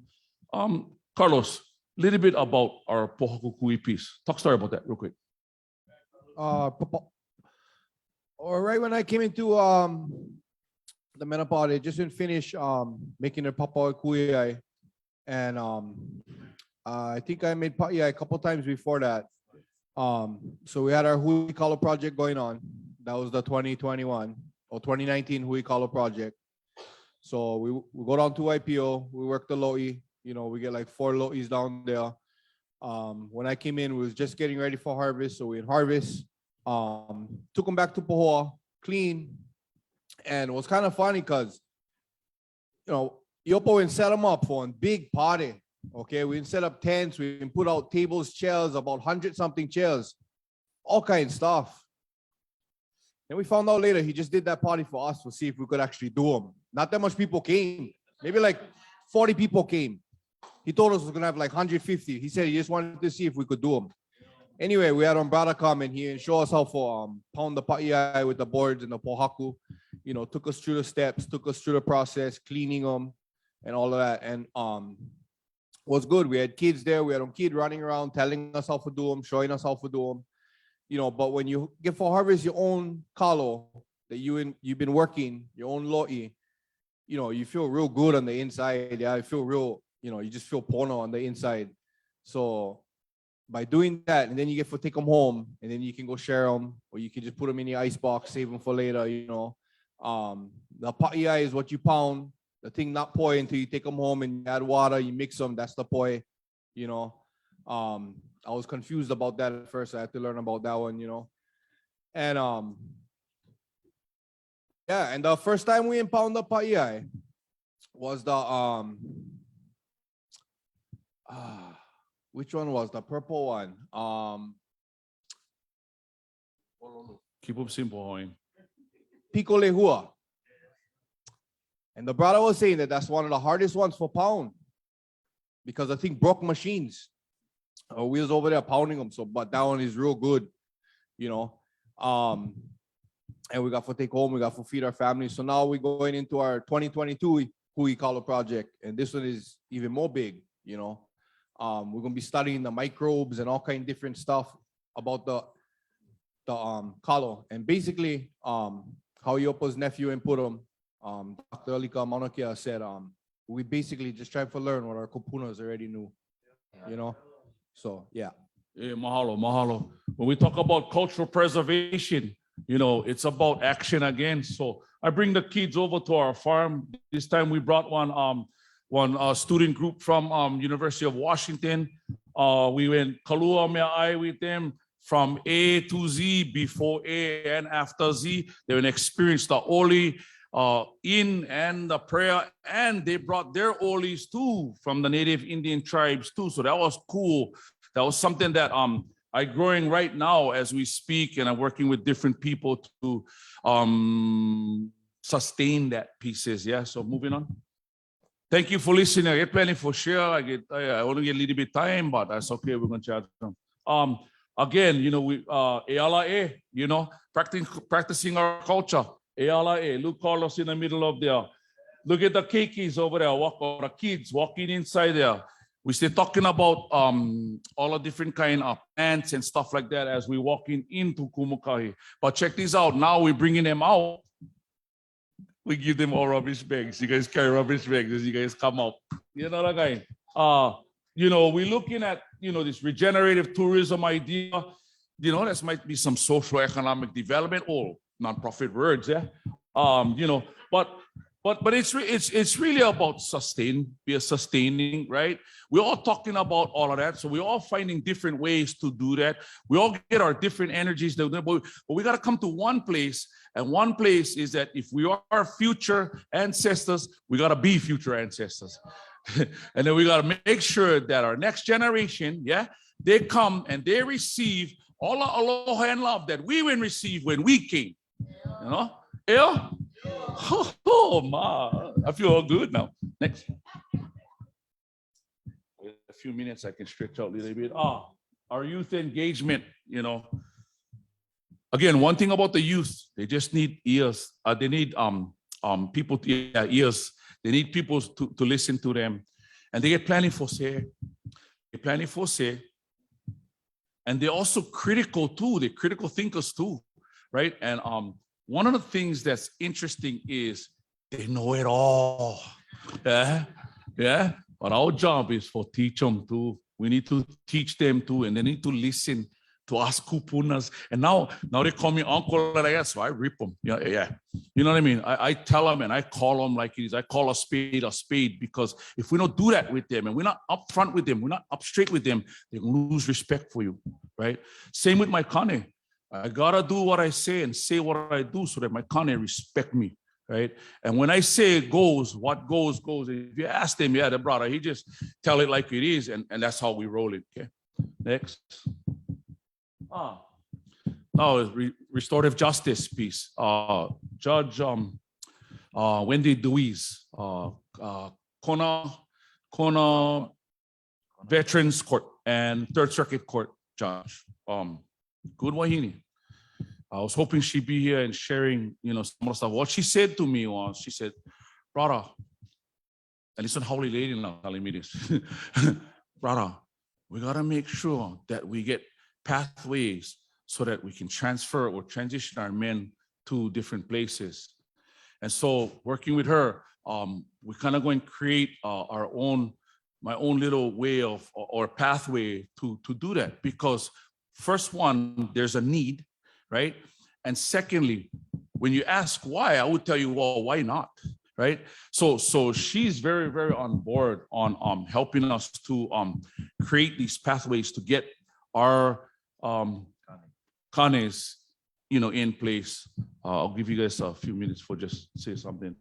Carlos, a little bit about our pohakukui piece. Talk story about that real quick. Right when I came into the menopause, they just didn't finish making their papakui, and I think I made pa'i'ai a couple times before that. So we had our Hui Kalo project going on. That was the 2021 or 2019 Hui Kalo project. So we go down to IPO, we work the lo'i. We get like 4 lo'is down there. When I came in, we was just getting ready for harvest. So we harvest, took them back to Pohoa, clean. And it was kind of funny because, Iopo and set them up for a big party. Okay, we set up tents, we put out tables, chairs, about 100-something chairs, all kinds of stuff. Then we found out later he just did that party for us to see if we could actually do them. Not that much people came. Maybe like 40 people came. He told us we was gonna have like 150. He said he just wanted to see if we could do them. Anyway, we had brother come in here and show us how to pound the pa'iai with the boards and the pohaku. You know, took us through the steps, took us through the process, cleaning them and all of that. And was good. We had kids there. We had kids running around telling us how to do them, showing us how to do them. You know, but when you get for harvest your own kalo that you've been working, your own lo'i, you know, you feel real good on the inside. Yeah, I feel real, you know, you just feel pono on the inside. So by doing that, and then you get to take them home, and then you can go share them, or you can just put them in your ice box, save them for later, you know. The pa'iai is what you pound, the thing not poi until you take them home and you add water, you mix them, that's the poi, you know. I was confused about that at first. I had to learn about that one, you know. And yeah, and the first time we impound the pa'iai was the which one was the purple one? Keep up simple, Hoʻi. Pico Lehua. And the brother was saying that that's one of the hardest ones for pound because I think broke machines. We was over there pounding them, so but that one is real good, you know. And we got to take home, we got to feed our families. So now we're going into our 2022 Hoʻiwai project, and this one is even more big, you know. We're gonna be studying the microbes and all kind of different stuff about the kalo. And basically, how Yopa's nephew and put him, Dr. Alika Maunakia said, we basically just try to learn what our kupunas already knew, you know. So yeah. Hey, mahalo, mahalo. When we talk about cultural preservation, you know, it's about action again. So I bring the kids over to our farm. This time we brought one student group from University of Washington. We went Kalua Me'ai with them from A to Z, before A and after Z. They went experienced the Oli in and the prayer, and they brought their Olis too from the native Indian tribes too. So that was cool. That was something that I'm growing right now as we speak, and I'm working with different people to sustain that pieces. Yeah. So moving on. Thank you for listening. I get plenty for share. I only get a little bit time, but that's okay. We're gonna chat. Again, you know, we Eala, you know, practicing our culture. Eala, look Carlos in the middle of there. Look at the keikis over there, or the kids walking inside there. We still talking about all the different kind of plants and stuff like that as we walking into Kumukahi. But check this out. Now we're bringing them out. We give them all rubbish bags. You guys carry rubbish bags as you guys come out. You know that guy. You know, we're looking at, you know, this regenerative tourism idea. You know, this might be some social economic development or nonprofit words, yeah. You know, but it's really about sustaining, right? We're all talking about all of that. So we're all finding different ways to do that. We all get our different energies, but we got to come to one place. And one place is that if we are future ancestors, we got to be future ancestors. And then we got to make sure that our next generation, yeah, they come and they receive all the aloha and love that we will receive when we came. You know? Yeah? Oh, ma, I feel all good now. Next. A few minutes, I can stretch out a little bit. Our youth engagement, you know. Again, one thing about the youth, they just need ears. They need people to ears. They need people to listen to them. And they get planning for say. They planning for say. And they're also critical too. They're critical thinkers too, right? And one of the things that's interesting is they know it all. Yeah. But our job is for teach them too. We need to teach them too, and they need to listen to us kupunas. And now they call me uncle like that, so I rip them. Yeah. You know what I mean? I tell them and I call them like it is. I call a spade, because if we don't do that with them and we're not upfront with them, we're not up straight with them, they're gonna lose respect for you, right? Same with my kane. I gotta do what I say and say what I do so that my kane respect me, right? And when I say it goes, what goes. If you ask them, the brother, he just tell it like it is, and that's how we roll it, okay? Next. restorative justice piece. Judge Wendy Deweese, Kona Veterans Court and Third Circuit Court judge. Good wahine. I was hoping she'd be here and sharing, some of the stuff. What she said to me was, she said, brother, and it's not Holy Lady now telling me this. Brother, we gotta make sure that we get pathways so that we can transfer or transition our men to different places. And so working with her, we're kind of going to create my own little way of, or pathway to do that. Because first one, there's a need, right? And secondly, when you ask why, I would tell you, well, why not? Right? So she's very, very on board on helping us to create these pathways to get our kanes, in place. I'll give you guys a few minutes for just say something.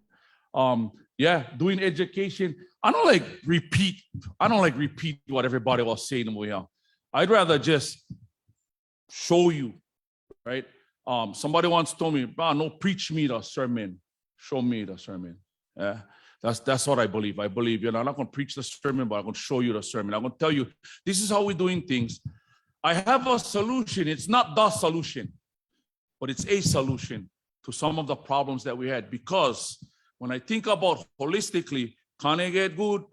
Yeah, doing education. I don't like repeat what everybody was saying over here. I'd rather just show you, right? Somebody once told me, no, preach me the sermon, show me the sermon. Yeah, that's what I believe. I believe, I'm not going to preach the sermon, but I'm going to show you the sermon. I'm going to tell you, this is how we're doing things. I have a solution. It's not the solution, but it's a solution to some of the problems that we had. Because when I think about holistically, kane get good,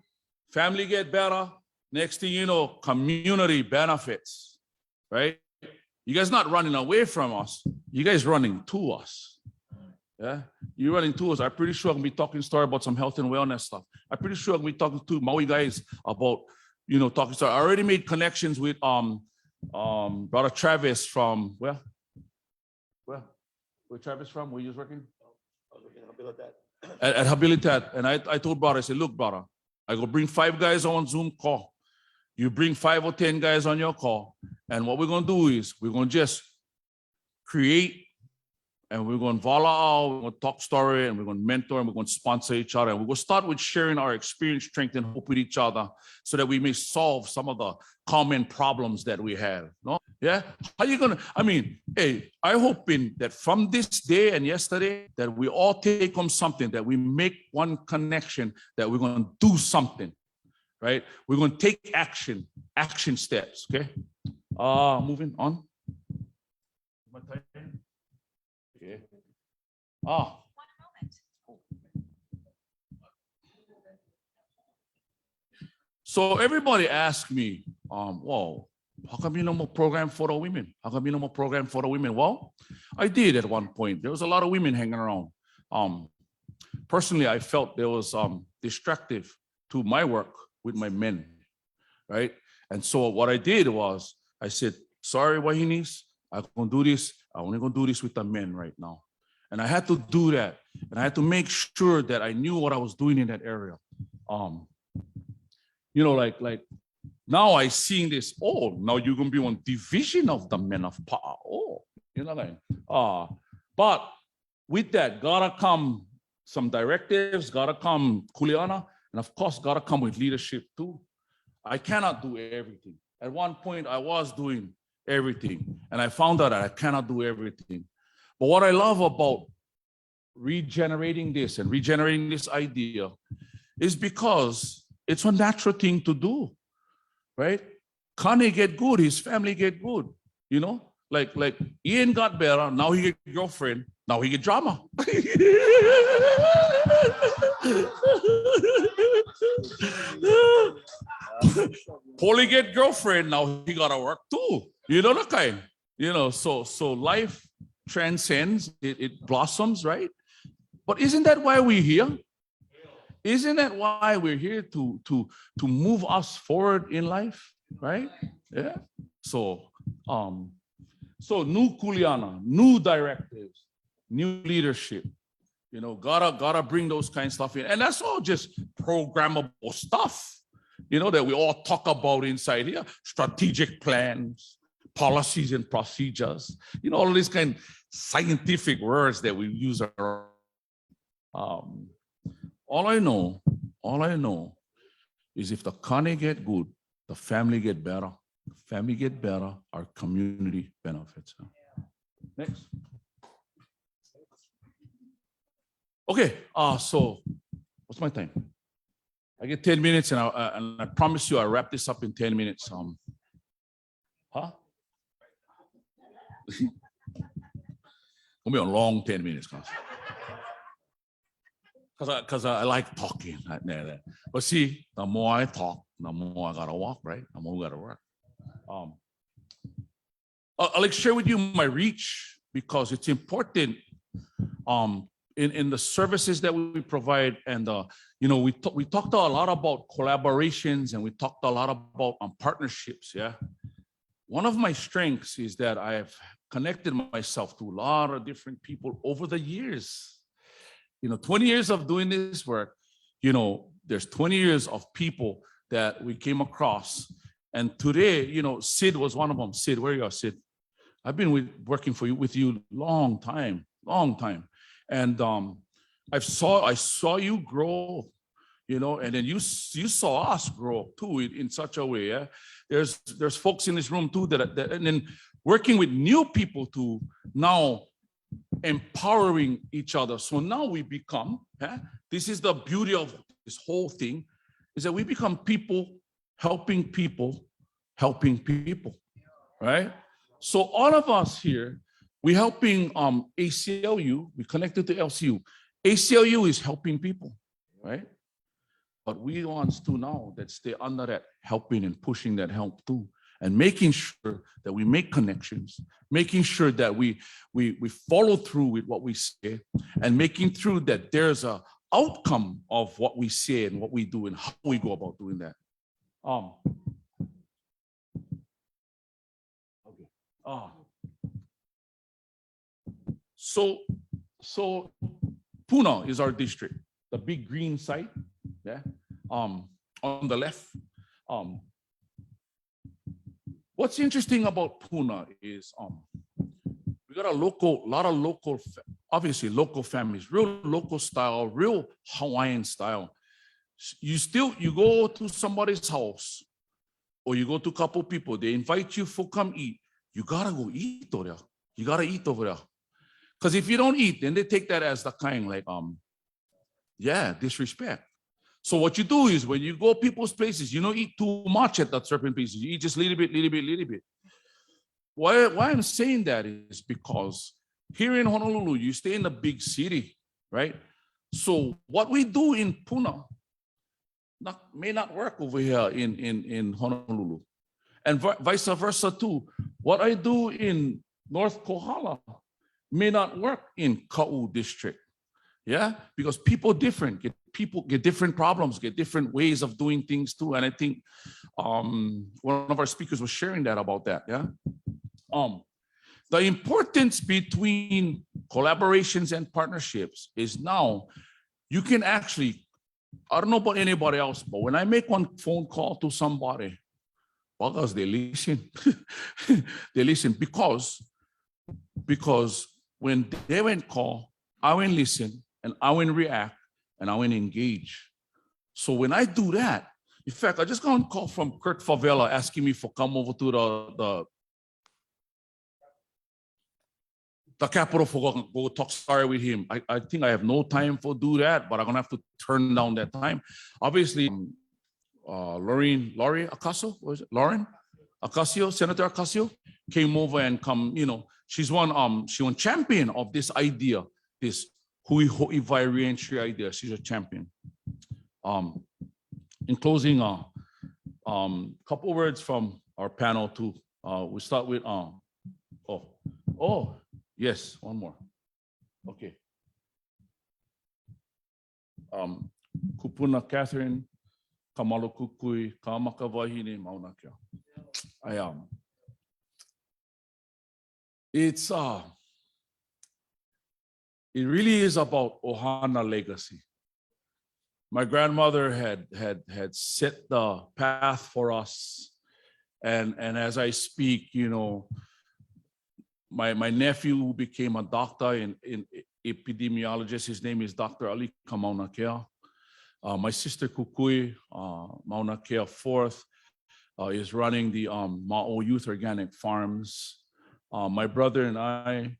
family get better, next thing you know, community benefits, right? You guys not running away from us. You guys running to us. Yeah, you're running to us. I'm pretty sure I'm gonna be talking story about some health and wellness stuff. I'm pretty sure I'm gonna be talking to Maui guys about, talking story. I already made connections with brother Travis from where Travis from? Where you was working? At Habilitat. And I told brother, I said, look, brother, I go bring 5 guys on Zoom call. You bring 5 or 10 guys on your call. And what we're gonna do is we're gonna just create. And we're going to voila out, we're going to talk story, and we're going to mentor, and we're going to sponsor each other. And we're going to start with sharing our experience, strength, and hope with each other so that we may solve some of the common problems that we have. No? Yeah? How you going to, hey, I'm hoping that from this day and yesterday, that we all take home something, that we make one connection, that we're going to do something, right? We're going to take action steps, okay? Moving on. Okay. So everybody asked me, well, how come you no more program for the women? How come you no more program for the women? Well, I did at one point. There was a lot of women hanging around. Personally, I felt there was distractive to my work with my men, right? And so what I did was I said, sorry, wahinis, I'm gonna do this. I'm only gonna do this with the men right now. And I had to do that. And I had to make sure that I knew what I was doing in that area. Like now I seeing this, now you're gonna be one division of the men of power. But with that, gotta come some directives, gotta come kuleana, and of course, gotta come with leadership too. I cannot do everything. At one point, I was doing everything, and I found out that I cannot do everything. But what I love about regenerating this idea is because it's a natural thing to do, right? Kane get good, his family get good, Like Ian got better, now he get girlfriend, now he get drama. Paulie get girlfriend, now he gotta work too. The kind. So life transcends, it blossoms, right? But isn't that why we're here? Isn't that why we're here to move us forward in life, right? Yeah. So new kuleana, new directives, new leadership. Gotta bring those kind of stuff in, and that's all just programmable stuff. That we all talk about inside here: strategic plans, policies, and procedures. All of these kind of scientific words that we use around. All I know is if the kane get good, the family get better. The family get better, our community benefits. Okay, so what's my time? I get 10 minutes and I promise you I'll wrap this up in 10 minutes. Huh? Gonna be a long 10 minutes, because I like talking. But see, the more I talk, the more I gotta walk, right? The more we gotta work. I'll share with you my reach because it's important in the services that we provide. And we talked a lot about collaborations and we talked a lot about partnerships. Yeah. One of my strengths is that I've connected myself to a lot of different people over the years. 20 years of doing this work, there's 20 years of people that we came across. And today, Sid was one of them. Sid, where you are, Sid? I've been working with you long time. And I saw you grow, and then you saw us grow too in such a way. Yeah? There's folks in this room too that and then working with new people to now empowering each other. So now we become, this is the beauty of this whole thing, is that we become people, helping people, right? So all of us here, we're helping ACLU, we connected to LCU. ACLU is helping people, right? But we want to now that stay under that helping and pushing that help too, and making sure that we make connections, making sure that we follow through with what we say, and making sure that there's a outcome of what we say and what we do and how we go about doing that. So Puna is our district, the big green site, yeah, on the left. What's interesting about Puna is we got a lot of local, obviously local families, real local style, real Hawaiian style. You go to somebody's house or you go to a couple people, they invite you for come eat. You gotta go eat over there. You gotta eat over there. Because if you don't eat, then they take that as the kind like, disrespect. So what you do is when you go people's places, you don't eat too much at that certain places. You eat just a little bit. Why I'm saying that is because here in Honolulu, you stay in the big city, right? So what we do in Puna may not work over here in Honolulu. And vice versa too. What I do in North Kohala may not work in Ka'u district. Yeah, because people different, get different problems, get different ways of doing things too. And I think one of our speakers was sharing that about that. Yeah. The importance between collaborations and partnerships is now you can actually, I don't know about anybody else, but when I make one phone call to somebody, because they listen, they listen because when they went call, I went listen, and I went react, and I went engage. So when I do that, in fact, I just got a call from Kurt Favela asking me for come over to the Capitol for go talk story with him. I think I have no time for do that, but I'm gonna have to turn down that time. Obviously, Lauren Acasio, Senator Acasio came over and she's one champion of this idea, this Hoʻiwai Reentry idea. She's a champion. In closing, couple words from our panel too. We start with yes, one more. Okay. Kupuna Catherine, Kamalo Kukui, Kamaka Wahine, Mauna Kea. I am. It really is about Ohana legacy. My grandmother had set the path for us, and as I speak, my nephew who became a doctor in epidemiologist, his name is Dr. Ali Mauna Kea. My sister Kukui, Mauna Kea Fourth, is running the Ma'o Youth Organic Farms. My brother and I,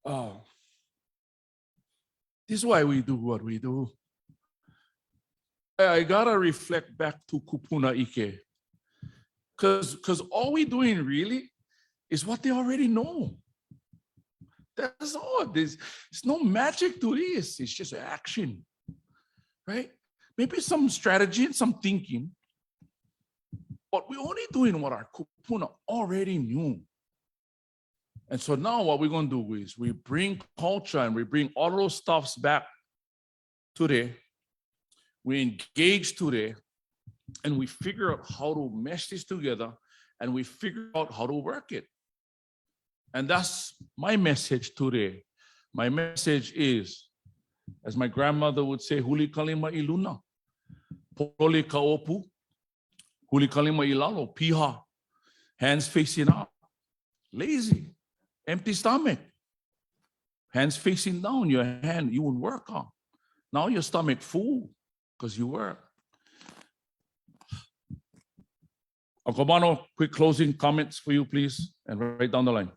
Oh, this is why we do what we do. I gotta reflect back to Kupuna Ike. Because all we're doing really is what they already know. That's all. There's no magic to this. It's just action, right? Maybe some strategy and some thinking, but we're only doing what our kupuna already knew. And so now what we're going to do is we bring culture and we bring all those stuffs back today. We engage today and we figure out how to mesh this together and we figure out how to work it. And that's my message today. My message is, as my grandmother would say, huli kalima iluna, pololi kaopu, huli kalima ilalo, piha, hands facing up, lazy, empty stomach, hands facing down, your hand, you would work on. Now your stomach full because you work. Uncle Mano, quick closing comments for you, please, and right down the line.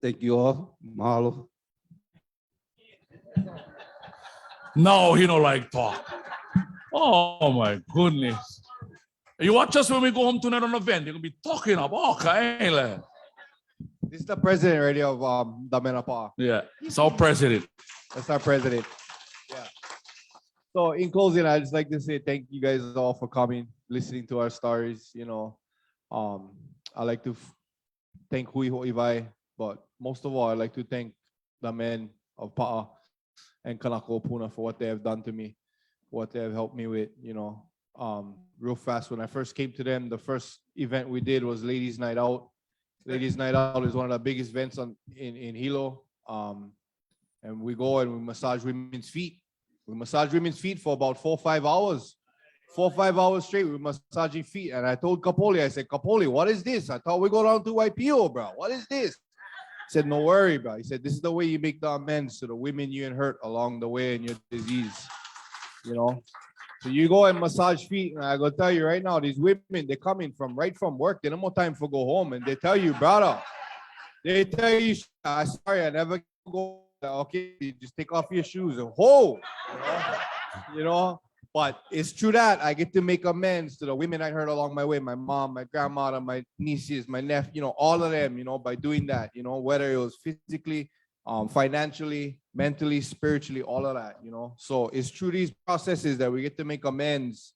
Thank you all. Mahalo. No, he don't like talk. Oh my goodness. You watch us when we go home tonight on the event, you're gonna be talking about all kinds. This is the president already of the Menapa. Yeah, it's our president. That's our president. Yeah. So in closing, I'd just like to say thank you guys all for coming, listening to our stories. You know, I like to thank Hoʻiwai, but most of all, I'd like to thank the men of Pa'a and Kanako Puna for what they have done to me, what they have helped me with. You know, real fast, when I first came to them, the first event we did was Ladies Night Out. Ladies Night Out is one of the biggest events in Hilo. And we go and we massage women's feet. We massage women's feet for about 4 or 5 hours. 4 or 5 hours straight, we were massaging feet. And I told Kapoli, I said, Kapoli, what is this? I thought we go down to YPO, bro. What is this? He said, no worry, bro. He said, this is the way you make the amends to the women you hurt along the way in your disease. You know? So you go and massage feet, and I go tell you right now, these women, they're coming right from work. They don't have more time for go home. And they tell you, brother, they tell you, sorry, I never go. Okay, you just take off your shoes and whoa, you know. But it's true that I get to make amends to the women I hurt along my way, my mom, my grandmother, my nieces, my nephew, you know, all of them, you know, by doing that, you know, whether it was physically, financially, mentally, spiritually, all of that, you know. So it's through these processes that we get to make amends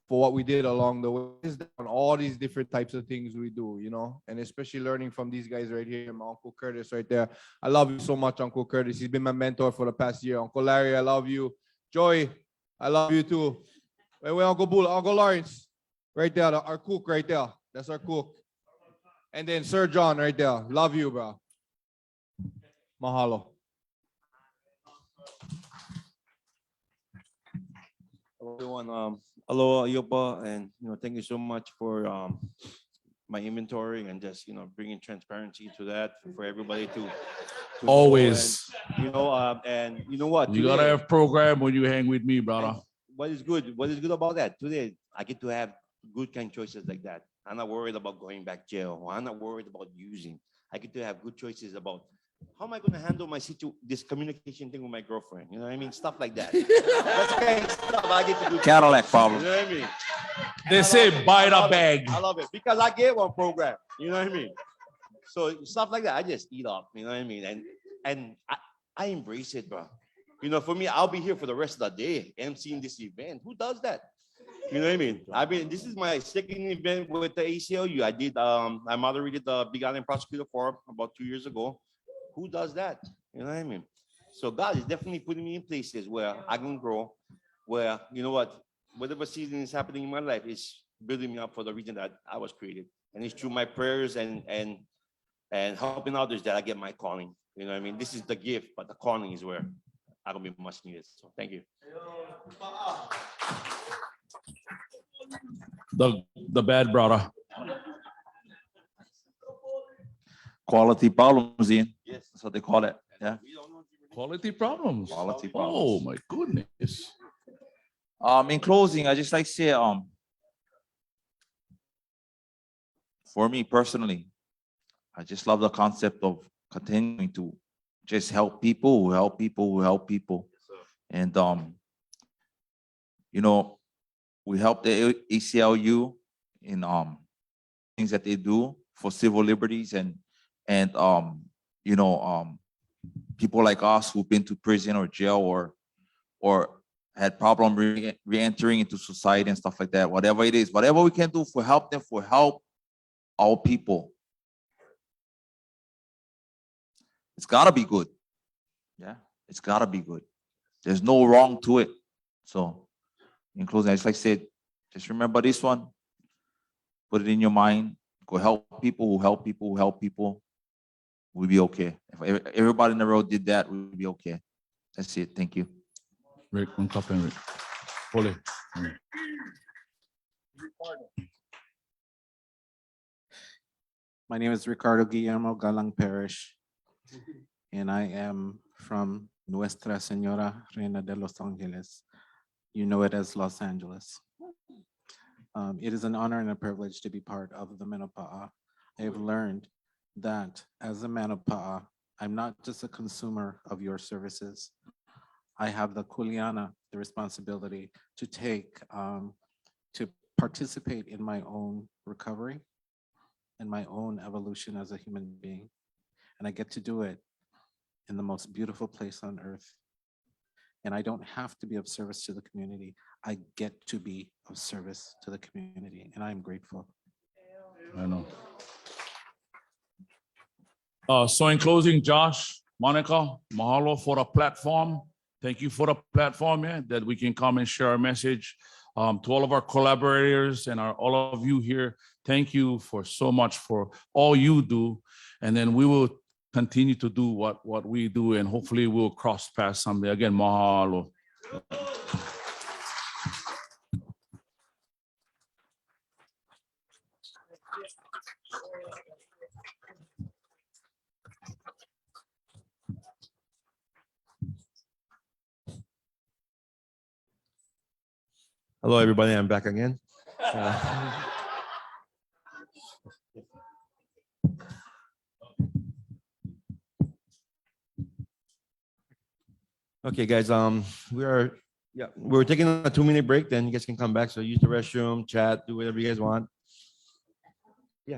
for what we did along the way, on all these different types of things we do, you know, and especially learning from these guys right here, my Uncle Curtis right there. I love you so much, Uncle Curtis. He's been my mentor for the past year. Uncle Larry, I love you. Joy, I love you too. Wait, Uncle Bula, Uncle Lawrence, right there, our cook right there. That's our cook. And then Sir John right there. Love you, bro. Mahalo. Hello, everyone. Aloha, Iopa, and thank you so much for my inventory and just bringing transparency to that for everybody to Always. know. And you know what? You gotta Today, have program when you hang with me, brother. what is good? What is good about that? Today, I get to have good kind of choices like that. I'm not worried about going back jail. I'm not worried about using. I get to have good choices about how am I going to handle this communication thing with my girlfriend? You know what I mean? Stuff like that. That's the kind of stuff I get to do. Cadillac problem. You know what I mean? They say buy the bag. I love it because I get one program. You know what I mean? So stuff like that, I just eat up. You know what I mean? And I embrace it, bro. For me, I'll be here for the rest of the day emceeing this event. Who does that? You know what I mean? This is my second event with the ACLU. I did. I moderated the Big Island Prosecutor Forum about 2 years ago. Who does that? You know what I mean? So God is definitely putting me in places where I can grow, where, you know what, whatever season is happening in my life is building me up for the reason that I was created. And it's through my prayers and helping others that I get my calling. You know what I mean? This is the gift, but the calling is where I will be much needed. So thank you. The bad brother. Quality problems, Ian. Yes, that's what they call it. Yeah. Quality problems. Quality Oh problems. my goodness. In closing, I just like to say, for me personally, I just love the concept of continuing to just help people who help people who help people. And you know, we help the ACLU in things that they do for civil liberties and you know people like us who've been to prison or jail or had problem re-entering into society and stuff like that. Whatever it is, whatever we can do for help them, for help our people, it's gotta be good. Yeah, it's gotta be good. There's no wrong to it. So in closing, as I said, just remember this one. Put it in your mind. Go help people who help people who help people. We'll be okay. If everybody in the road did that, we'll be okay. That's it. Thank you. Rick, one cup and Rick. Pole. My name is Ricardo Guillermo Galang Parish, and I am from Nuestra Señora Reina de Los Angeles. You know it as Los Angeles. It is an honor and a privilege to be part of the Menopaa. I have learned that as a Menopaa, I'm not just a consumer of your services. I have the kuleana, the responsibility to to participate in my own recovery and my own evolution as a human being. And I get to do it in the most beautiful place on earth. And I don't have to be of service to the community. I get to be of service to the community, and I'm grateful. I know. So in closing, Josh, Monica, mahalo for the platform. Thank you for the platform, yeah, that we can come and share our message. To all of our collaborators and all of you here, thank you for so much for all you do. And then we will continue to do what we do, and hopefully we'll cross paths someday. Again, mahalo. Hello, everybody. I'm back again. Okay, guys. We're taking a 2-minute break. Then you guys can come back. So use the restroom, chat, do whatever you guys want. Yeah.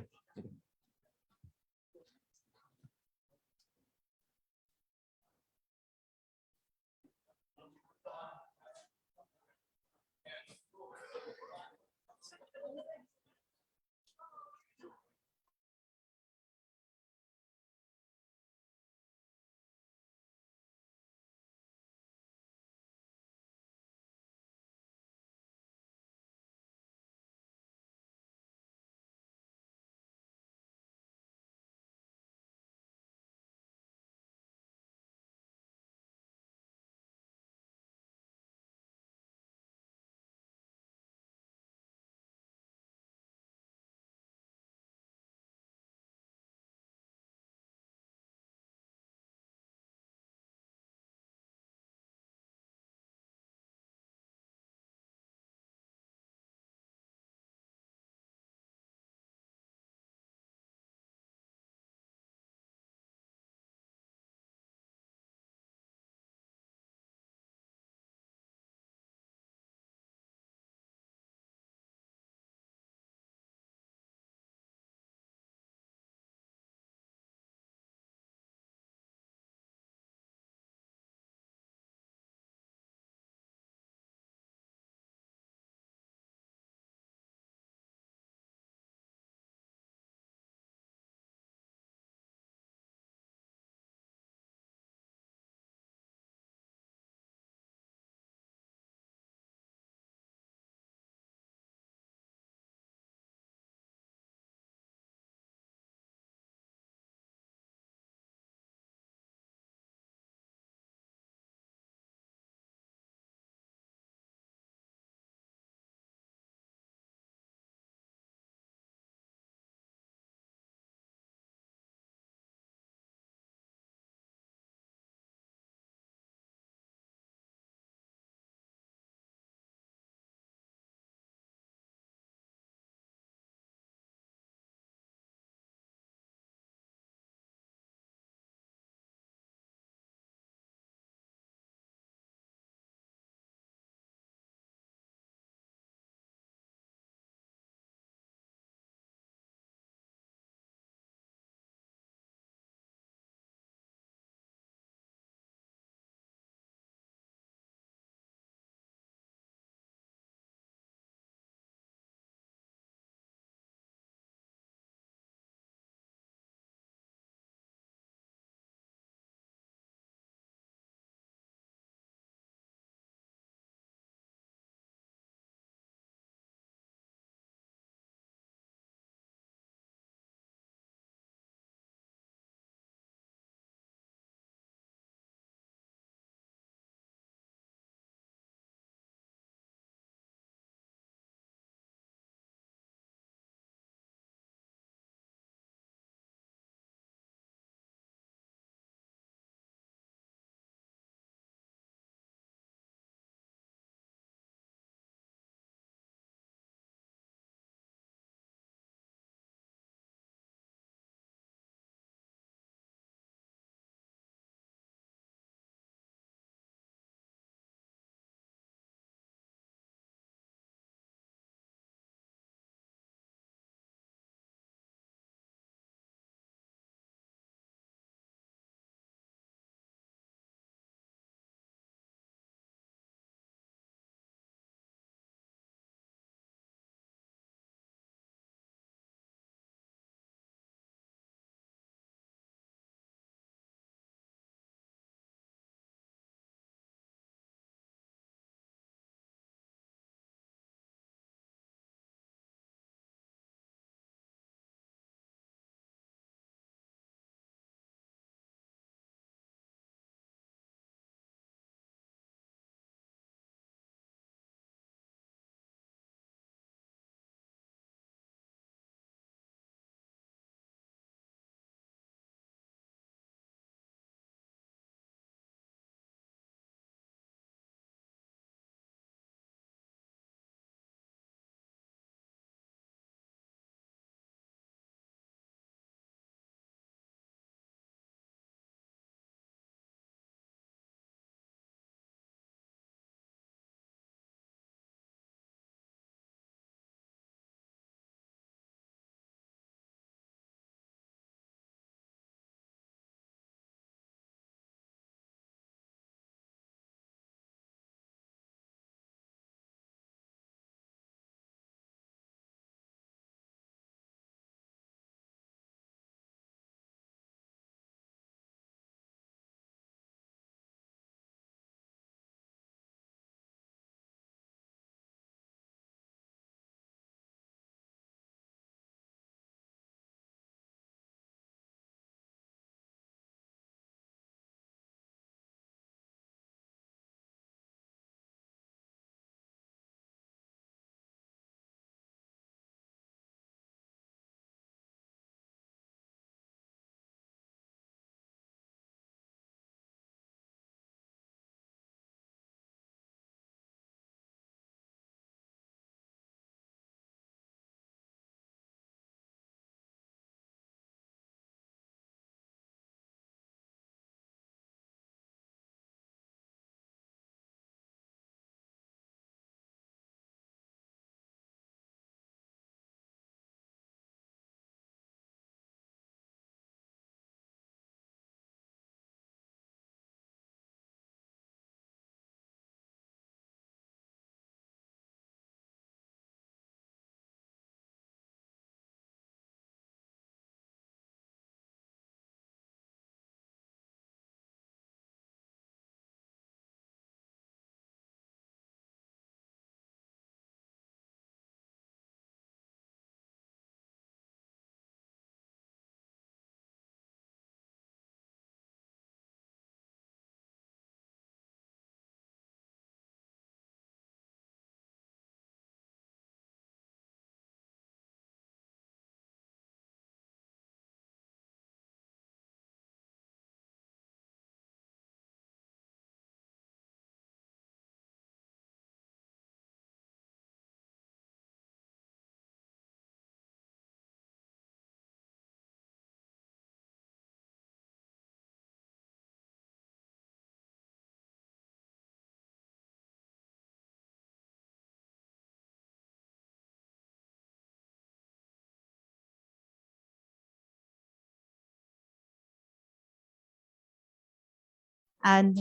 And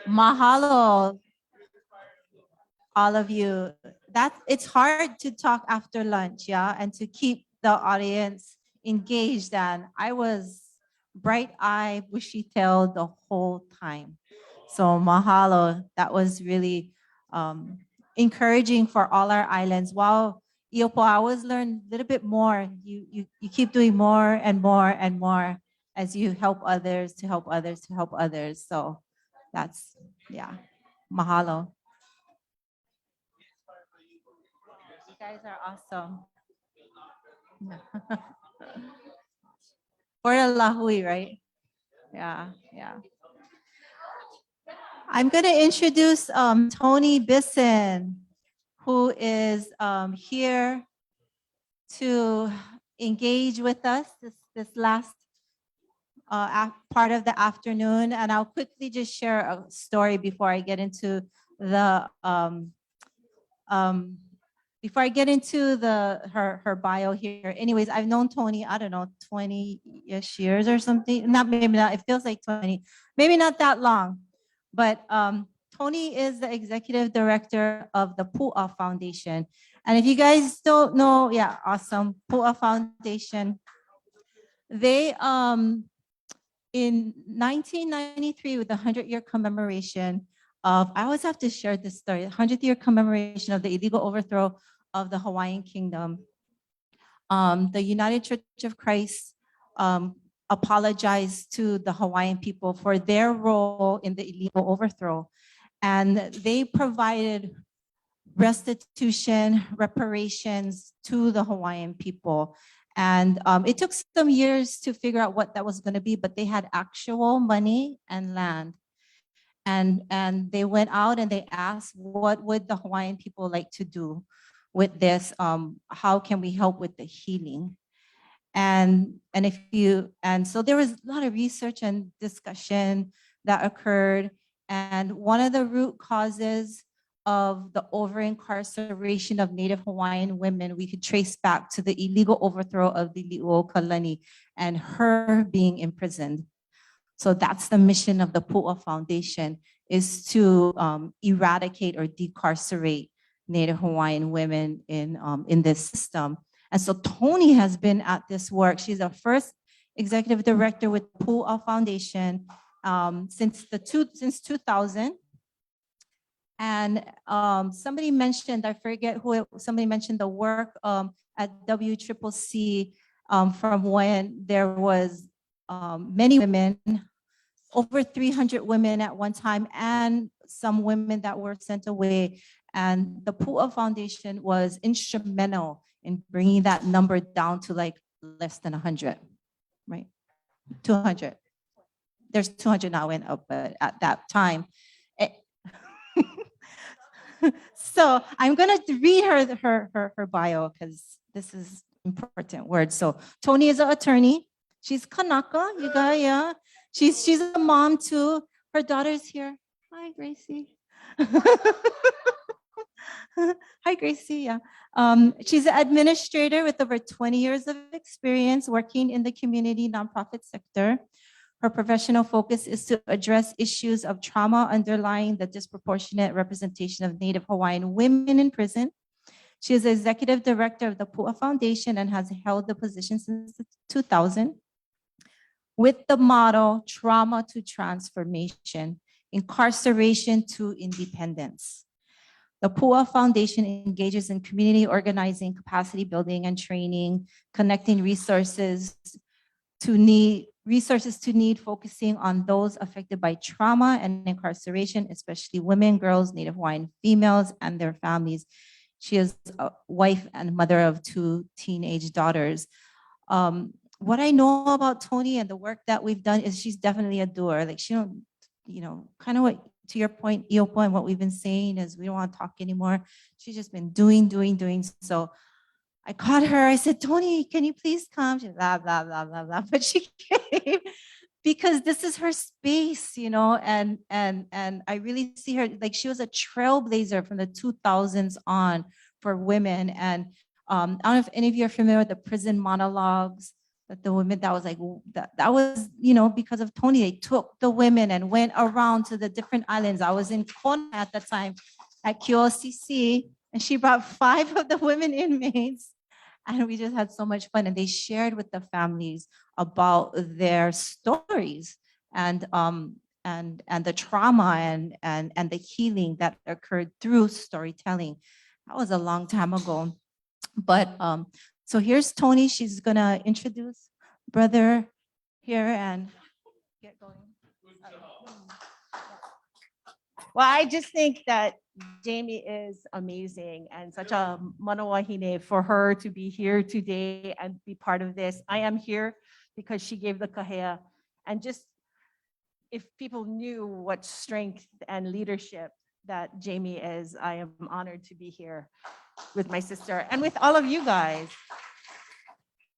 mahalo, all of you. It's hard to talk after lunch, yeah, and to keep the audience engaged. And I was bright-eyed, bushy-tailed the whole time. So mahalo, that was really encouraging for all our islands. Wow, Iopo, I always learn a little bit more. You keep doing more and more and more as you help others to help others to help others. So that's, yeah, mahalo. You guys are awesome. For the lahui, right? Yeah, yeah. I'm going to introduce Tony Bisson, who is here to engage with us this last part of the afternoon. And I'll quickly just share a story before I get into the her bio here. Anyways, I've known Tony, I don't know, 20-ish years or something. Maybe not, it feels like 20, maybe not that long. But Tony is the executive director of the Pu'a Foundation. And if you guys don't know, yeah, awesome, Pu'a Foundation. They, in 1993, with the 100-year commemoration of, I always have to share this story, 100th-year commemoration of the illegal overthrow of the Hawaiian Kingdom. The United Church of Christ apologized to the Hawaiian people for their role in the illegal overthrow. And they provided restitution, reparations to the Hawaiian people. And it took some years to figure out what that was going to be, but they had actual money and land. And they went out and they asked, what would the Hawaiian people like to do with this? How can we help with the healing? And so there was a lot of research and discussion that occurred. And one of the root causes of the over-incarceration of Native Hawaiian women, we could trace back to the illegal overthrow of the Li'uokalani and her being imprisoned. So that's the mission of the Pu'a Foundation, is to eradicate or decarcerate Native Hawaiian women in this system. And so Tony has been at this work. She's the first executive director with Pu'a Foundation since 2000. And somebody mentioned, I forget who, somebody mentioned the work at WCCC from when there was many women, over 300 women at one time, and some women that were sent away. And the Pu'a Foundation was instrumental in bringing that number down to like less than 100, right? 200. There's 200 now and up, but at that time. So I'm gonna read her bio because this is important word. So Tony is an attorney. She's Kanaka, you guys, yeah. She's a mom too. Her daughter's here. Hi, Gracie. Hi, Gracie. Yeah. She's an administrator with over 20 years of experience working in the community nonprofit sector. Her professional focus is to address issues of trauma underlying the disproportionate representation of Native Hawaiian women in prison. She is the executive director of the Pu'a Foundation and has held the position since 2000 with the motto, trauma to transformation, incarceration to independence. The Pu'a Foundation engages in community organizing, capacity building and training, connecting resources to need, focusing on those affected by trauma and incarceration, especially women, girls, Native Hawaiian females, and their families. She is a wife and mother of 2 teenage daughters. What I know about Tony and the work that we've done is she's definitely a doer. Like she don't, kind of what, to your point, Iopo, and what we've been saying is we don't want to talk anymore. She's just been doing. So I caught her. I said, Tony, can you please come? She blah, blah, blah, blah, blah. But she came because this is her space, and I really see her, like she was a trailblazer from the 2000s on for women. And I don't know if any of you are familiar with the prison monologues That the women, that was like, that was, because of Tony, they took the women and went around to the different islands. I was in Kona at the time at QLCC, and she brought 5 of the women inmates. And we just had so much fun. And they shared with the families about their stories and the trauma and the healing that occurred through storytelling. That was a long time ago. But so here's Tony. She's gonna introduce brother here and get going. Well, I just think that Jamie is amazing and such a manawahine for her to be here today and be part of this. I am here because she gave the kahea. And just if people knew what strength and leadership that Jamie is, I am honored to be here with my sister and with all of you guys.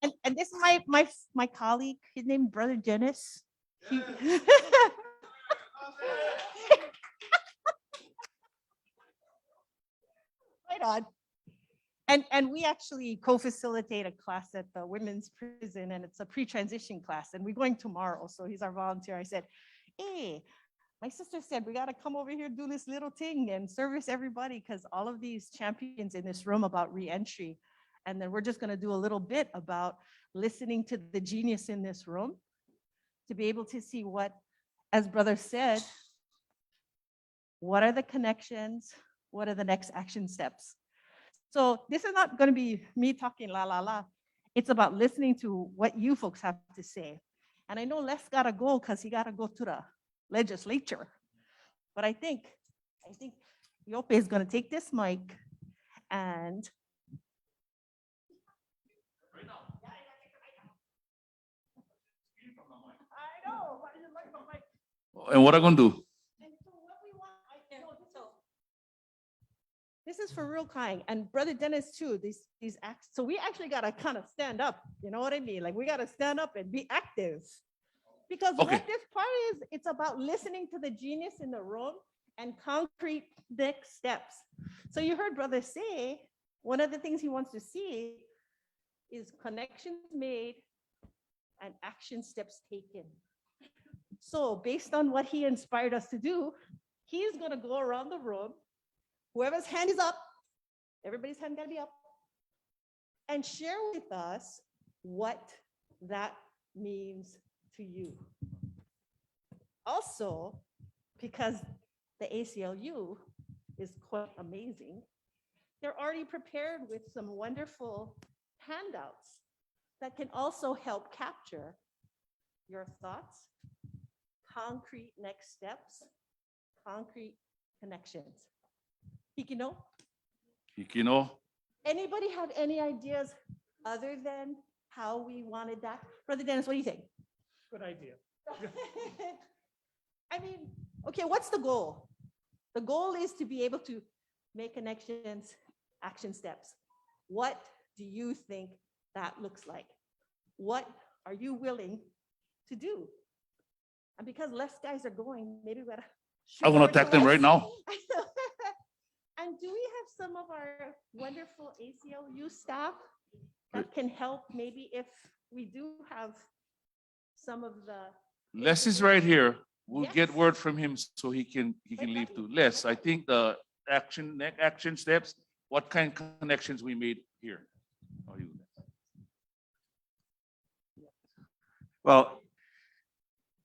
And this is my colleague, his name Brother Dennis. Right on. And we actually co-facilitate a class at the women's prison, and it's a pre-transition class, and we're going tomorrow. So he's our volunteer. I said, hey, my sister said, we got to come over here, do this little thing and service everybody, because all of these champions in this room about reentry. And then we're just going to do a little bit about listening to the genius in this room to be able to see what, as brother said, what are the connections? What are the next action steps? So this is not going to be me talking la la la. It's about listening to what you folks have to say. And I know Les got to go because he got to go to the legislature. But I think Yope is going to take this mic and I know. And what I gonna do? This is for real kind, and Brother Dennis too. These acts. So we actually gotta kind of stand up. You know what I mean? Like we gotta stand up and be active, because Okay. what this part is, it's about listening to the genius in the room and concrete next steps. So you heard Brother say one of the things he wants to see is connections made and action steps taken. So based on what he inspired us to do, he's gonna go around the room. Whoever's hand is up, everybody's hand gotta be up, and share with us what that means to you. Also, because the ACLU is quite amazing, they're already prepared with some wonderful handouts that can also help capture your thoughts, concrete next steps, concrete connections. Hikino, Hikino? anybody have any ideas other than how we wanted that? Brother Dennis, what do you think? Good idea. I mean, okay, what's the goal? The goal is to be able to make connections, action steps. What do you think that looks like? What are you willing to do? And because less guys are going, maybe we gotta. I want to attack them right now. And do we have some of our wonderful ACLU staff that can help maybe if we do have some of the. Les is right here. We'll get Yes. word from him so he can leave too. Les, I think the action steps, what kind of connections we made here? How you- Well,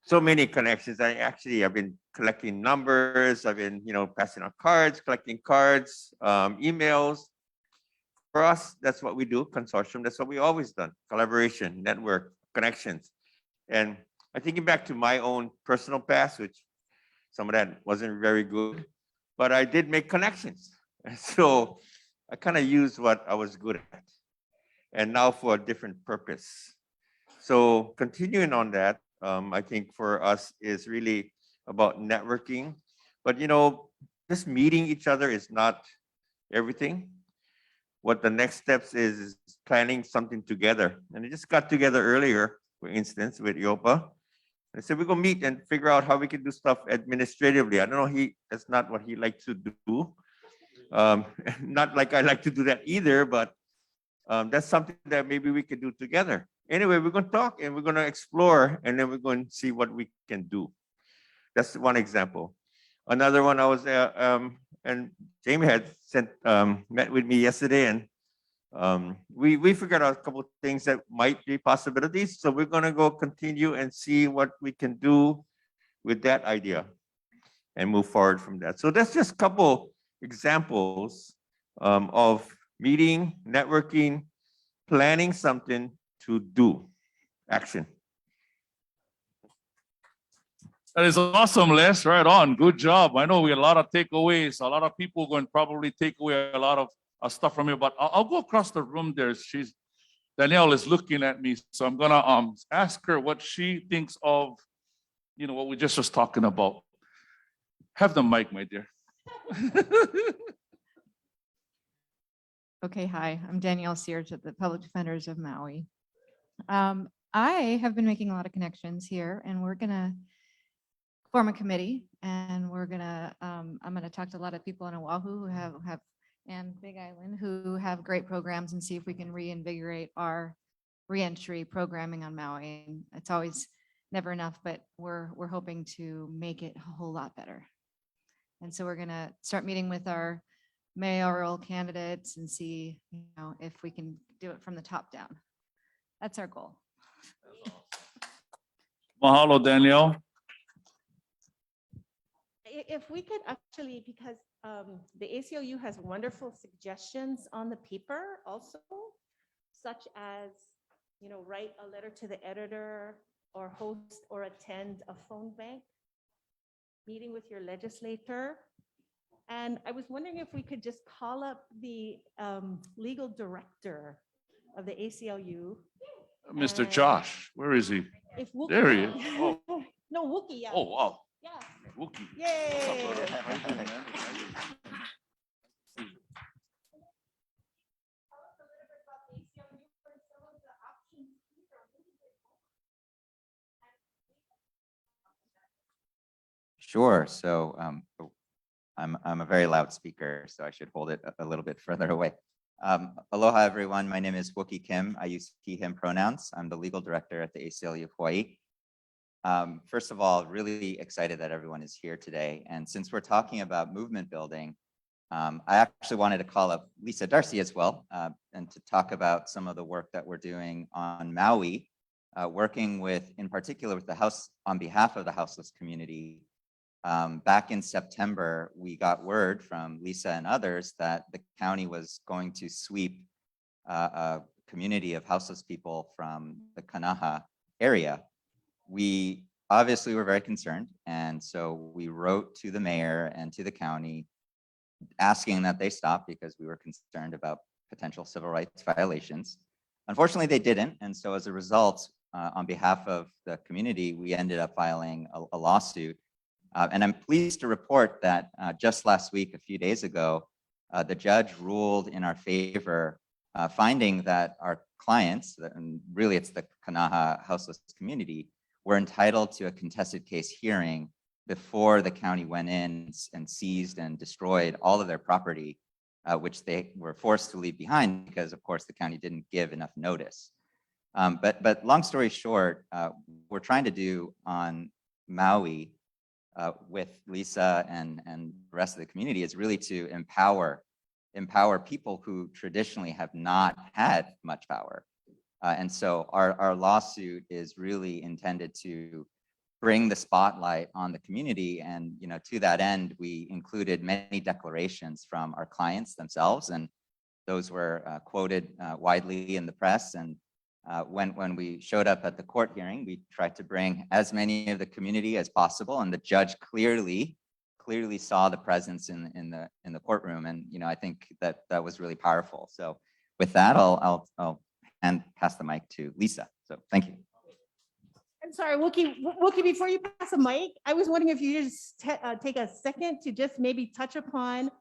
so many connections. I've been collecting numbers. I've been, passing out cards, collecting cards, emails. For us, that's what we do, consortium. That's what we always done. Collaboration, network, connections. And I'm thinking back to my own personal past, which some of that wasn't very good, but I did make connections. So I kind of used what I was good at, and now for a different purpose. So continuing on that, I think for us is really about networking. But just meeting each other is not everything. What the next steps is planning something together. And I just got together earlier, for instance, with Yopa. I said, we're gonna meet and figure out how we can do stuff administratively. I don't know, that's not what he likes to do. Not like I like to do that either, but that's something that maybe we could do together. Anyway, we're going to talk and we're going to explore, and then we're going to see what we can do. That's one example. Another one, I was and Jamie had met with me yesterday, and we figured out a couple of things that might be possibilities. So we're going to go continue and see what we can do with that idea and move forward from that. So that's just a couple examples of meeting, networking, planning something to do, action. That is awesome, Les. Right on. Good job. I know we had a lot of takeaways. A lot of people going to probably take away a lot of stuff from here, but I'll go across the room there. Danielle is looking at me, so I'm gonna ask her what she thinks of, what we just was talking about. Have the mic, my dear. Okay, hi, I'm Danielle Sears at the Public Defenders of Maui. I have been making a lot of connections here, and we're gonna form a committee, and I'm gonna talk to a lot of people in Oahu who have and Big Island who have great programs, and see if we can reinvigorate our reentry programming on Maui. And it's always never enough, but we're hoping to make it a whole lot better. And so we're gonna start meeting with our mayoral candidates and see, if we can do it from the top down. That's our goal. Mahalo, Danielle. If we could actually, because the ACLU has wonderful suggestions on the paper also, such as, write a letter to the editor or host or attend a phone bank meeting with your legislator. And I was wondering if we could just call up the legal director of the ACLU. Mr. And Josh, where is he? If Wookie, There he is. Oh, no, Wookie, yeah. oh wow. Yeah. Wookie. Yay. How you doing, man? Sure. So I'm a very loud speaker, so I should hold it a little bit further away. Aloha, everyone. My name is Wookie Kim. I use he, him pronouns. I'm the legal director at the ACLU of Hawaii. First of all, really excited that everyone is here today. And since we're talking about movement building, I actually wanted to call up Lisa Darcy as well, and to talk about some of the work that we're doing on Maui, working with, in particular, with the House on behalf of the houseless community. Back in September, we got word from Lisa and others that the county was going to sweep a community of houseless people from the Kanaha area. We obviously were very concerned, and so we wrote to the mayor and to the county asking that they stop because we were concerned about potential civil rights violations. Unfortunately, they didn't, and so as a result, on behalf of the community, we ended up filing a lawsuit. And I'm pleased to report that just last week, a few days ago, the judge ruled in our favor, finding that our clients, and really it's the Kanaha houseless community, were entitled to a contested case hearing before the county went in and seized and destroyed all of their property, which they were forced to leave behind because, of course, the county didn't give enough notice. But long story short, we're trying to do on Maui with Lisa and the rest of the community is really to empower people who traditionally have not had much power. And so our lawsuit is really intended to bring the spotlight on the community. And to that end, we included many declarations from our clients themselves, and those were quoted widely in the press. And when we showed up at the court hearing, we tried to bring as many of the community as possible, and the judge clearly saw the presence in the courtroom. And I think that was really powerful. So with that, I'll pass the mic to Lisa. So thank you. I'm sorry, Wookie, before you pass the mic, I was wondering if you just take a second to just maybe touch upon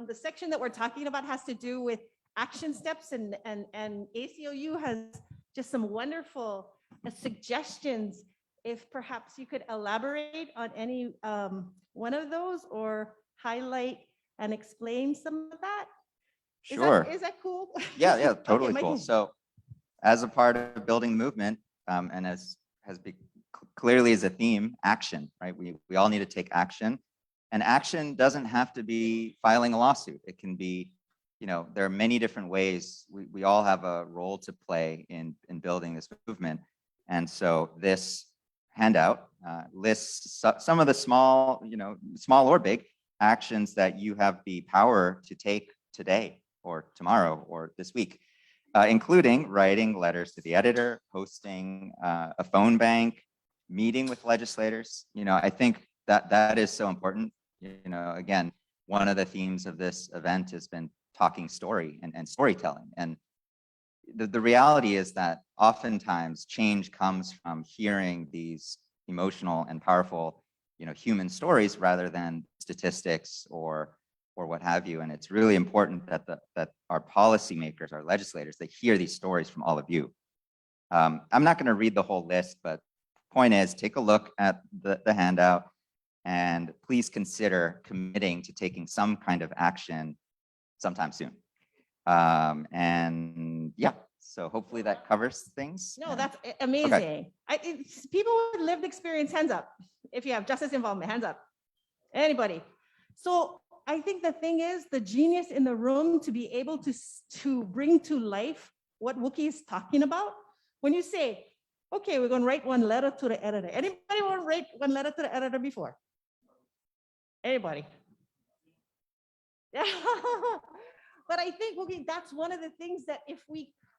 the section that we're talking about has to do with action steps, and ACLU has just some wonderful suggestions. If perhaps you could elaborate on any one of those or highlight and explain some of that. Sure. Is that cool? Yeah, totally Okay, cool. So as a part of building the movement, and as has been clearly is a theme, action, right? We all need to take action, and action doesn't have to be filing a lawsuit. It can be, there are many different ways. We all have a role to play in building this movement. And so this handout lists some of the small, small or big actions that you have the power to take today or tomorrow or this week, including writing letters to the editor, hosting a phone bank, meeting with legislators. I think that is so important. Again, one of the themes of this event has been talking story and storytelling. And the reality is that oftentimes change comes from hearing these emotional and powerful, human stories rather than statistics or what have you. And it's really important that our policymakers, our legislators, they hear these stories from all of you. I'm not going to read the whole list, but point is, take a look at the handout and please consider committing to taking some kind of action sometime soon. And yeah, so hopefully that covers things. No, that's amazing. People with lived experience, hands up. If you have justice involvement, hands up. Anybody. So I think the thing is the genius in the room to be able to bring to life what Wookie is talking about. When you say, okay, we're going to write one letter to the editor. Anybody want to write one letter to the editor before? Anybody? Yeah. But I think, Wookie, that's one of the things that if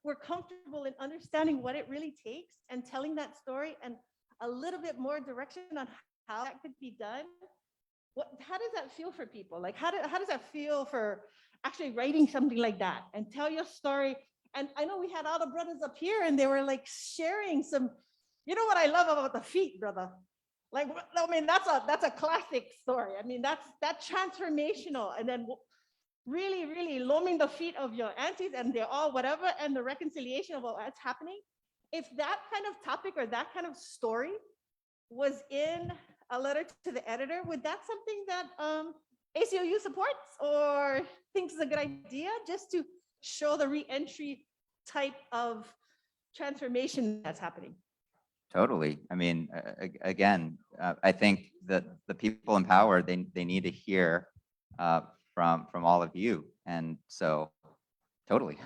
we're comfortable in understanding what it really takes and telling that story and a little bit more direction on how that could be done, how does that feel for people? Like, how does that feel for actually writing something like that and tell your story? And I know we had all the brothers up here and they were like sharing some, what I love about the feet, brother. Like, I mean, that's a classic story. I mean, that's transformational. And then really, really loaming the feet of your aunties and they're all whatever, and the reconciliation of what's happening. If that kind of topic or that kind of story was in a letter to the editor, would that something that ACLU supports or thinks is a good idea, just to show the reentry type of transformation that's happening? Totally. I mean, again, I think that the people in power, they need to hear from all of you. And so totally.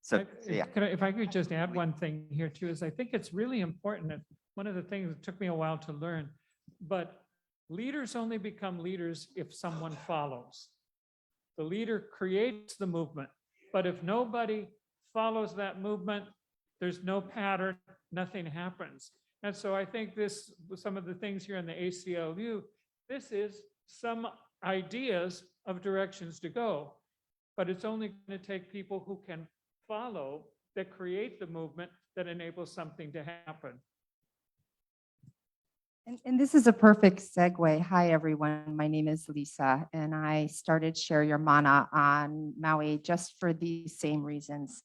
So yeah. If I could just add one thing here too, is I think it's really important. And one of the things that took me a while to learn, but leaders only become leaders if someone follows. The leader creates the movement, but if nobody follows that movement, there's no pattern, nothing happens. And so I think some of the things here in the ACLU, this is some ideas of directions to go, but it's only going to take people who can follow, that create the movement, that enables something to happen. And this is a perfect segue. Hi, everyone. My name is Lisa, and I started Share Your Mana on Maui just for these same reasons.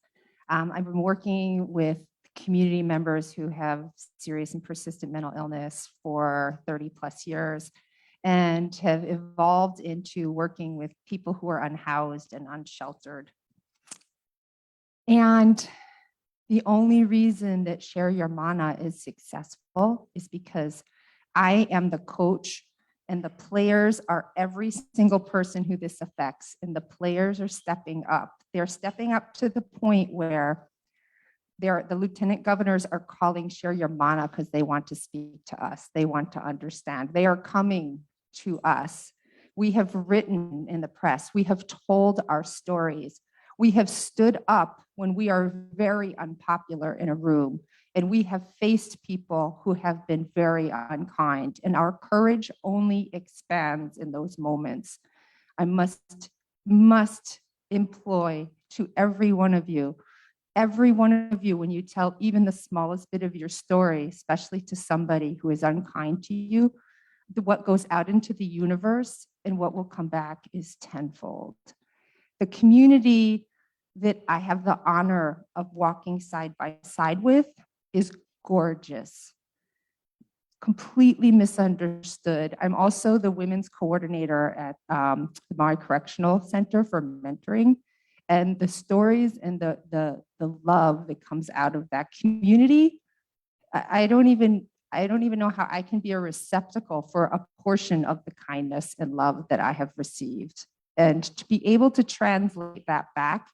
I've been working with community members who have serious and persistent mental illness for 30 plus years and have evolved into working with people who are unhoused and unsheltered. And the only reason that Share Your Mana is successful is because I am the coach and the players are every single person who this affects, and the players are stepping up. They're stepping up to the point where the lieutenant governors are calling Share Your Mana because they want to speak to us. They want to understand. They are coming to us. We have written in the press. We have told our stories. We have stood up when we are very unpopular in a room, and we have faced people who have been very unkind, and our courage only expands in those moments. I must employ to every one of you, when you tell even the smallest bit of your story, especially to somebody who is unkind to you, what goes out into the universe and what will come back is tenfold. The community that I have the honor of walking side by side with is gorgeous, completely misunderstood. I'm also the women's coordinator at the Maui Correctional Center for mentoring. And the stories and the love that comes out of that community, I don't even know how I can be a receptacle for a portion of the kindness and love that I have received. And to be able to translate that back,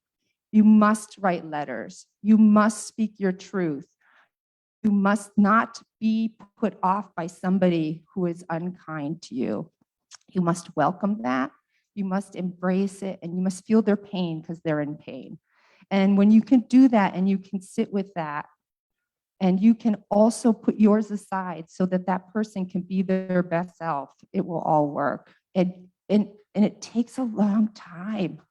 you must write letters. You must speak your truth. You must not be put off by somebody who is unkind to you. You must welcome that. You must embrace it, and you must feel their pain because they're in pain. And when you can do that and you can sit with that, and you can also put yours aside so that that person can be their best self, it will all work. And it takes a long time.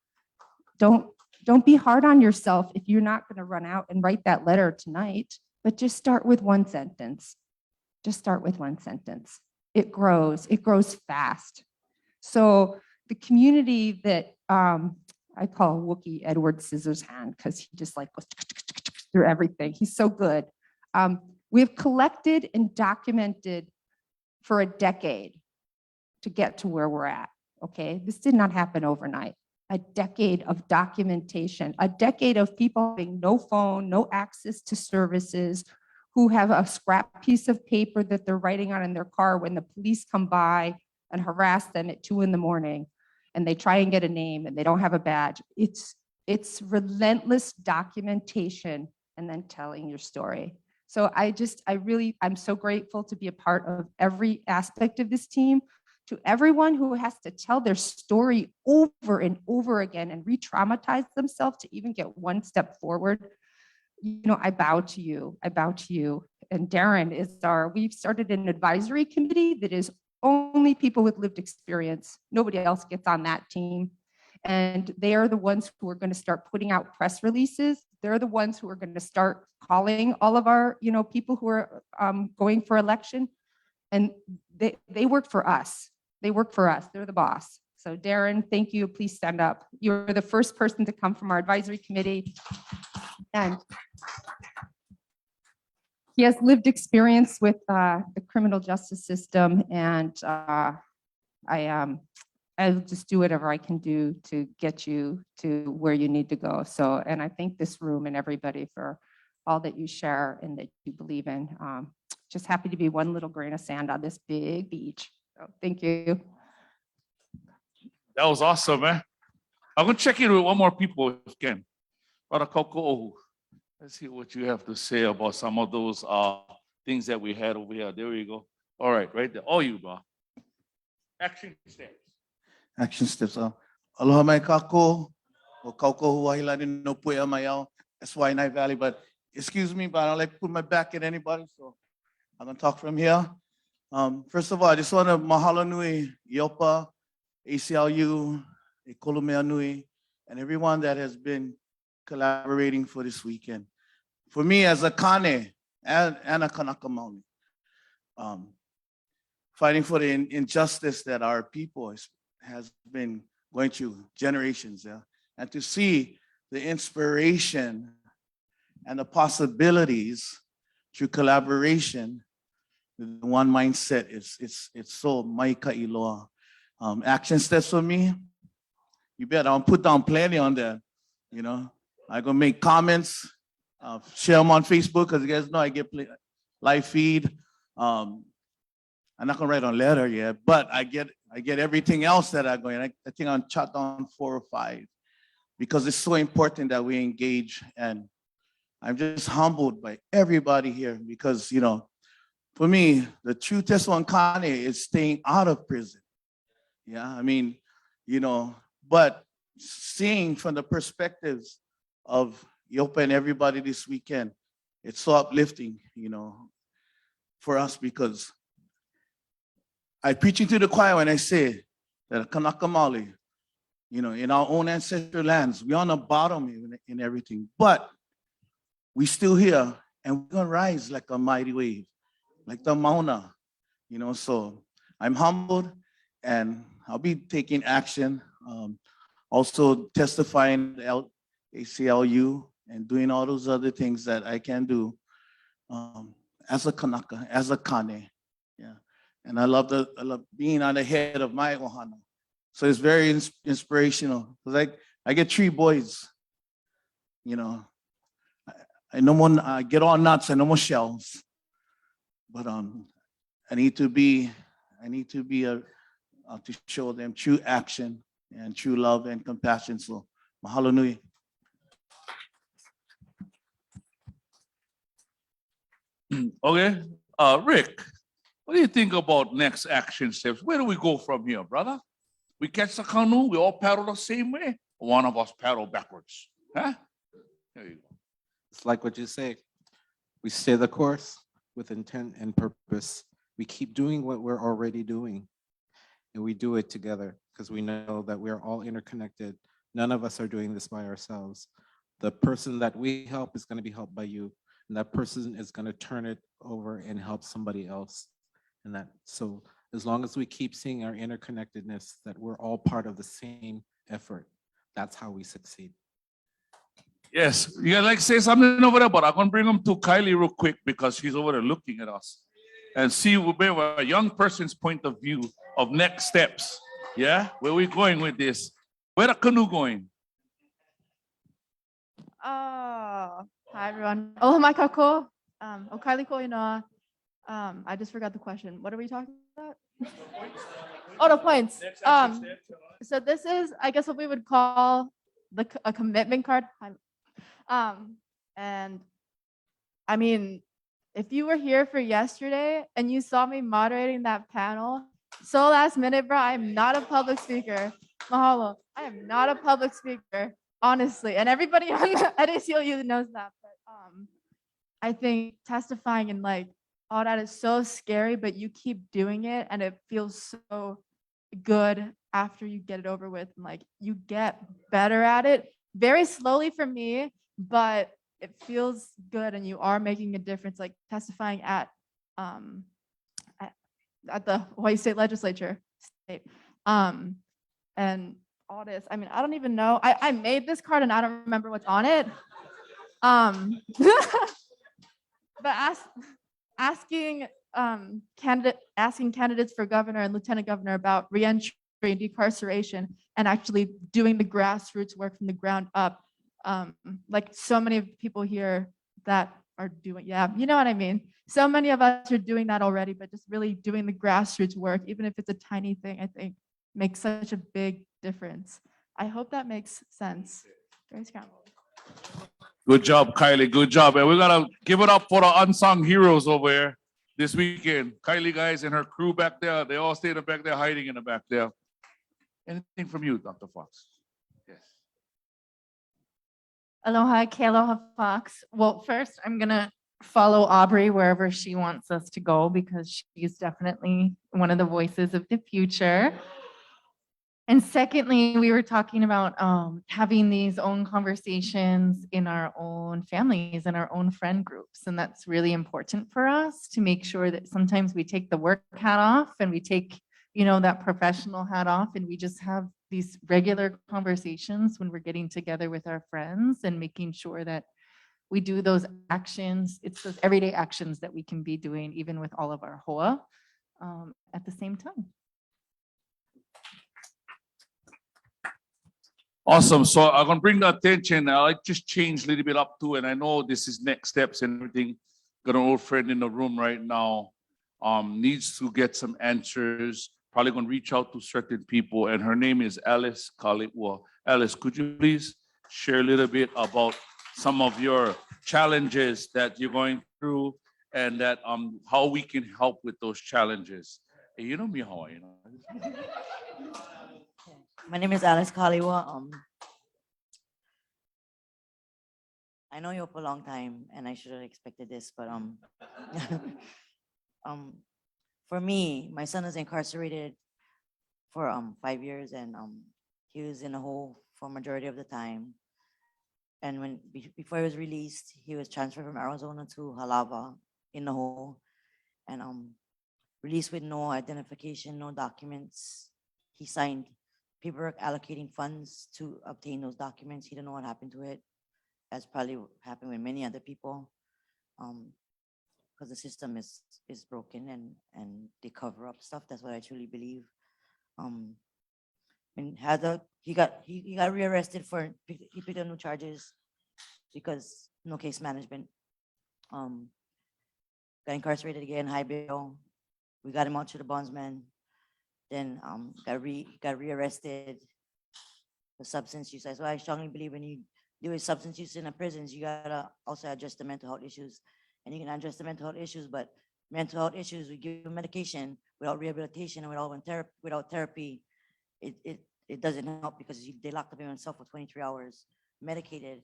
Don't be hard on yourself if you're not going to run out and write that letter tonight, but just start with one sentence. Just start with one sentence. It grows fast. So the community that I call Wookiee Edward Scissorhand, because he just like goes through everything. He's so good. We have collected and documented for a decade to get to where we're at, okay? This did not happen overnight. A decade of documentation, a decade of people having no phone, no access to services, who have a scrap piece of paper that they're writing on in their car when the police come by and harass them at 2 in.the morning, and they try and get a name and they don't have a badge. It's relentless documentation and then telling your story. So I'm so grateful to be a part of every aspect of this team. To everyone who has to tell their story over and over again and re-traumatize themselves to even get one step forward, I bow to you. I bow to you. And Darren we've started an advisory committee that is only people with lived experience. Nobody else gets on that team. And they are the ones who are going to start putting out press releases. They're the ones who are going to start calling all of our, people who are going for election. And they work for us. They work for us. They're the boss. So Darren, thank you. Please stand up. You're the first person to come from our advisory committee. And he has lived experience with the criminal justice system. And I'll just do whatever I can do to get you to where you need to go. So, and I thank this room and everybody for all that you share and that you believe in. Just happy to be one little grain of sand on this big beach. So thank you. That was awesome, man. I'm gonna check in with one more people if you can. Brother Coco, let's hear what you have to say about some of those things that we had over here. There we go. All right, right there. Oh, you, bro. Action steps. Action steps. Aloha mai kako, o kauko huahila ni no puea mai au. That's why Night Valley, but excuse me, but I don't like to put my back at anybody, so I'm gonna talk from here. First of all, I just want to mahalo nui Iopa, ACLU, e Kolomea nui, and everyone that has been collaborating for this weekend. For me as a Kane and a Kanaka Maoli, fighting for the injustice that our people has been going through generations, yeah? And to see the inspiration and the possibilities through collaboration, one mindset, it's so maika iloa. Action steps for me, you bet I'll put down plenty on there, I'm gonna make comments, share them on Facebook, because you guys know I get live feed. I'm not gonna write on letter yet, but I get everything else that I'm going. I think I'll jot down 4 or 5, because it's so important that we engage. And I'm just humbled by everybody here, because for me, the true test on Kane is staying out of prison. Yeah, I mean, but seeing from the perspectives of Yopa and everybody this weekend, it's so uplifting, for us, because I preach into the choir when I say that Kanaka Maoli, in our own ancestral lands, we're on the bottom in everything, but we still here, and we're gonna rise like a mighty wave, like the Mauna, so I'm humbled, and I'll be taking action, also testifying at ACLU and doing all those other things that I can do as a Kanaka, as a Kane, yeah. And I love being on the head of my ohana. So it's very inspirational, because I get 3 boys you know, I no more get all nuts and no more shells. But I need to be to show them true action and true love and compassion. So mahalo nui. Okay, Rick, what do you think about next action steps? Where do we go from here, brother? We catch the canoe, we all paddle the same way, or one of us paddle backwards, huh? There you go. It's like what you say. We stay the course with intent and purpose. We keep doing what we're already doing. And we do it together because we know that we're all interconnected. None of us are doing this by ourselves. The person that we help is going to be helped by you. And that person is going to turn it over and help somebody else. And that, so as long as we keep seeing our interconnectedness, that we're all part of the same effort, that's how we succeed. Yes, you guys like say something over there, but I'm gonna bring him to Kylie real quick because she's over there looking at us and see a young person's point of view of next steps. Yeah, where we going with this? Where the canoe going? Hi everyone. Aloha mai kako. O Kylie Koina. I just forgot the question. What are we talking about? Oh, the points. So this is, I guess, what we would call a commitment card. And I mean, if you were here for yesterday and you saw me moderating that panel, so last minute, bro, I'm not a public speaker. Mahalo. I am not a public speaker, honestly. And everybody on the ACLU knows that. But I think testifying and like all that is so scary, but you keep doing it and it feels so good after you get it over with. And like you get better at it very slowly for me, but it feels good and you are making a difference, like testifying at the Hawaii State Legislature. And all this. I mean, I don't even know. I made this card and I don't remember what's on it. But asking candidates for governor and lieutenant governor about reentry and decarceration and actually doing the grassroots work from the ground up. Like so many people here that are doing, yeah, you know what I mean? So many of us are doing that already, but just really doing the grassroots work, even if it's a tiny thing, I think makes such a big difference. I hope that makes sense. Grace Crown. Good job, Kylie. Good job. And we're gonna give it up for the unsung heroes over here this weekend. Kylie guys and her crew back there, they all stay in the back there, hiding in the back there. Anything from you, Dr. Fox? Yes. Aloha, Kealoha Fox. Well, first, I'm going to follow Aubrey wherever she wants us to go because she's definitely one of the voices of the future. And secondly, we were talking about having these own conversations in our own families and our own friend groups. And that's really important for us to make sure that sometimes we take the work hat off and we take, you know, that professional hat off and we just have these regular conversations when we're getting together with our friends and making sure that we do those actions. It's those everyday actions that we can be doing even with all of our hoa at the same time. Awesome. So I'm gonna bring the attention. I just changed a little bit up too, and I know this is next steps and everything. Got an old friend in the room right now, needs to get some answers. Probably gonna reach out to certain people, and her name is Alice Kaliwa. Alice, could you please share a little bit about some of your challenges that you're going through, and that how we can help with those challenges? Hey, you know me, Hawaii, you know. My name is Alice Kaliwa. I know you for a long time, and I should have expected this, but for me, my son is incarcerated for 5 years, and he was in a hole for majority of the time. And when before he was released, he was transferred from Arizona to Halava in the hole, and released with no identification, no documents. He signed paperwork allocating funds to obtain those documents. He didn't know what happened to it. That's probably happened with many other people, because the system is broken and they cover up stuff. That's what I truly believe. And he got rearrested he picked up new charges. because no case management. Got incarcerated again, high bail. We got him out to the bondsman. Then got rearrested for substance use. So I strongly believe when you do with substance use in the prisons, you gotta also address the mental health issues. And you can address the mental health issues, but mental health issues, we give them medication without rehabilitation and without therapy, it doesn't help because they locked up himself for 23 hours, medicated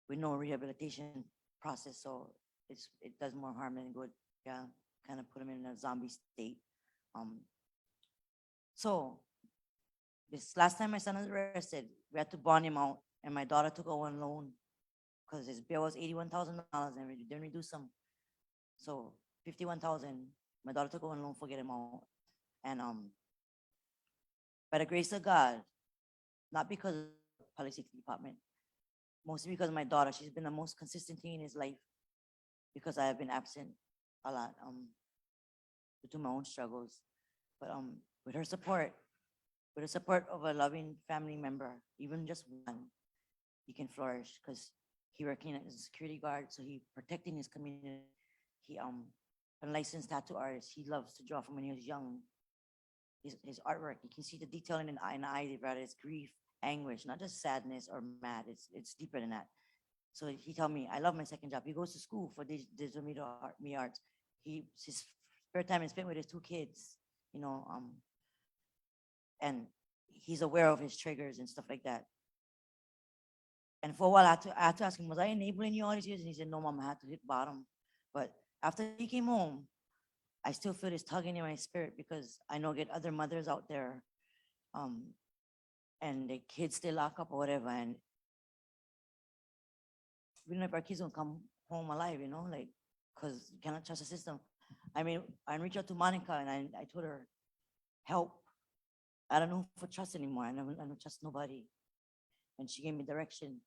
with no rehabilitation process. So it does more harm than good. Yeah, kind of put him in a zombie state. So this last time my son was arrested, we had to bond him out, and my daughter took over a loan because his bill was $81,000 and we didn't reduce him. So 51,000. My daughter took over a loan for getting him out, and by the grace of God, not because of the public safety department, mostly because of my daughter. She's been the most consistent thing in his life because I have been absent a lot due to my own struggles. But with her support, with the support of a loving family member, even just one, he can flourish because he working as a security guard, so he protecting his community. He a licensed tattoo artist. He loves to draw from when he was young. His artwork, you can see the detail in the eye, rather it's grief, anguish, not just sadness or mad. It's deeper than that. So he told me, I love my second job. He goes to school for digital media arts. His spare time is spent with his 2 kids, and he's aware of his triggers and stuff like that. And for a while, I had to ask him, was I enabling you all these years? And he said, no, Mom, I had to hit bottom. But after he came home, I still feel this tugging in my spirit because I know get other mothers out there, and the kids still lock up or whatever, and we don't know if our kids will come home alive, like, because you cannot trust the system. I mean, I reached out to Monica and I told her, help. I don't know if I trust anymore. I don't trust nobody. And she gave me direction.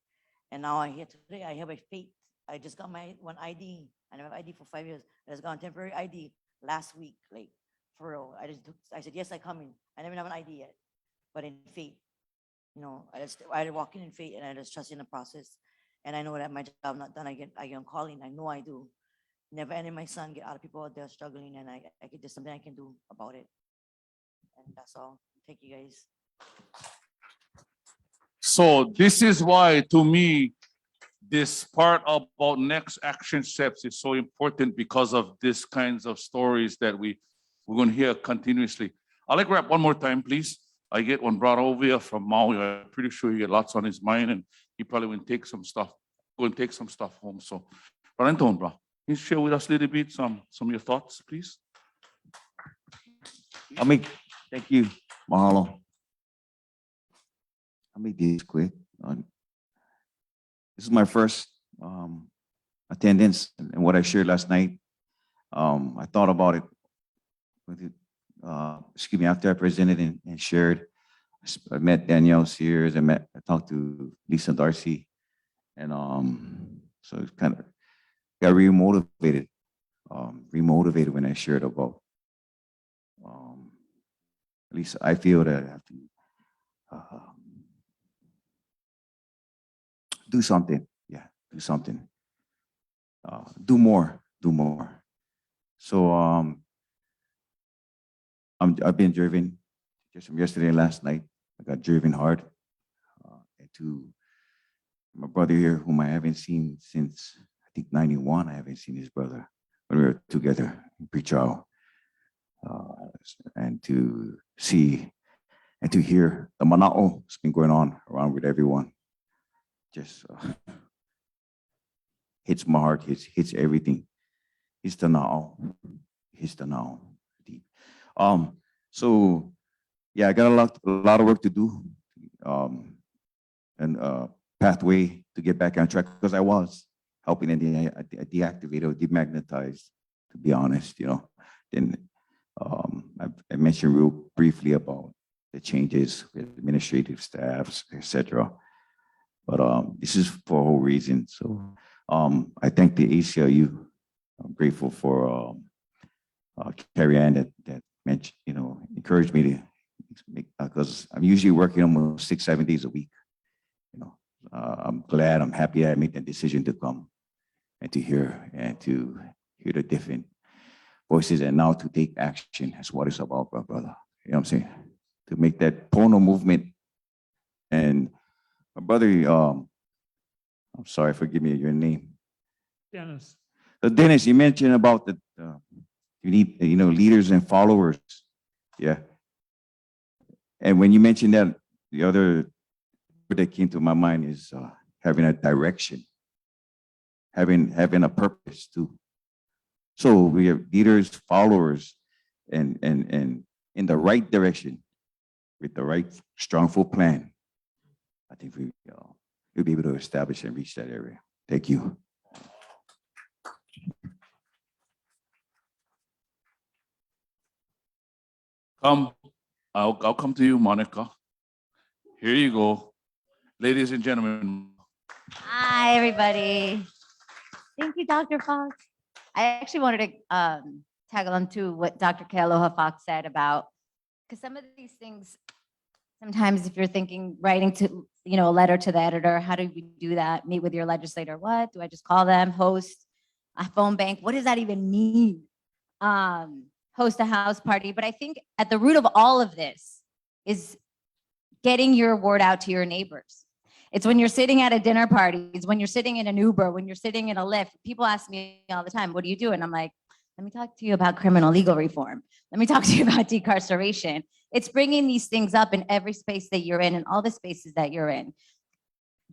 And now today I have a fate. I just got my one ID. I never have ID for 5 years. I just got on temporary ID last week, like, for real. I said, yes, I come in. I never have an ID yet, but in faith, I walk in faith and I just trust in the process. And I know that my job not done. I get on calling. I know I do. Never ending my son, get other people out there struggling, and there's something I can do about it. And that's all. Thank you guys. So this is why, to me, this part about next action steps is so important because of this kinds of stories that we're going to hear continuously. I'd like to wrap one more time, please. I get one brought over here from Maui. I'm pretty sure he got lots on his mind, and he probably will take some stuff, go and take some stuff home. So, Brother Anton, bro, can you share with us a little bit some of your thoughts, please? Thank you, mahalo. I'll make this quick. This is my first attendance, and what I shared last night. I thought about it after I presented and shared. I met Danielle Sears. I talked to Lisa Darcy, and so it kind of got remotivated when I shared about. At least I feel that I have to do something. Yeah, do something. Do more. So I've been driven just from yesterday and last night. I got driven hard and to my brother here, whom I haven't seen since I think '91. I haven't seen his brother when we were together in pre-trial, and to see and to hear the mana'o that's been going on around with everyone. Just hits my heart, hits everything. Hits the now deep. So yeah, I got a lot of work to do, and pathway to get back on track, because I was helping in deactivate or demagnetize, to be honest, Then I mentioned real briefly about the changes with administrative staffs, etc. But this is for a whole reason. So I thank the ACLU. I'm grateful for Carrie Ann that mentioned, encouraged me to make, because I'm usually working almost 6-7 days a week. I'm glad, I'm happy I made the decision to come and to hear the different voices and now to take action. That's what it's about, brother. You know what I'm saying? To make that Pono movement. And my brother, I'm sorry, forgive me, your name. Dennis. So Dennis, you mentioned about the you need, leaders and followers. Yeah. And when you mentioned that, the other word that came to my mind is having a direction, having a purpose too. So we have leaders, followers, and in the right direction, with the right strong full plan. I think we'll be able to establish and reach that area. Thank you. I'll come to you, Monica. Here you go. Ladies and gentlemen. Hi, everybody. Thank you, Dr. Fox. I actually wanted to tag on to what Dr. Kealoha Fox said about, because some of these things, sometimes if you're thinking, writing to, a letter to the editor, how do we do that? Meet with your legislator? What? Do I just call them, host a phone bank? What does that even mean? Host a house party. But I think at the root of all of this is getting your word out to your neighbors. It's when you're sitting at a dinner party, it's when you're sitting in an Uber, when you're sitting in a Lyft. People ask me all the time, what do you do? And I'm like, let me talk to you about criminal legal reform. Let me talk to you about decarceration. It's bringing these things up in every space that you're in and all the spaces that you're in.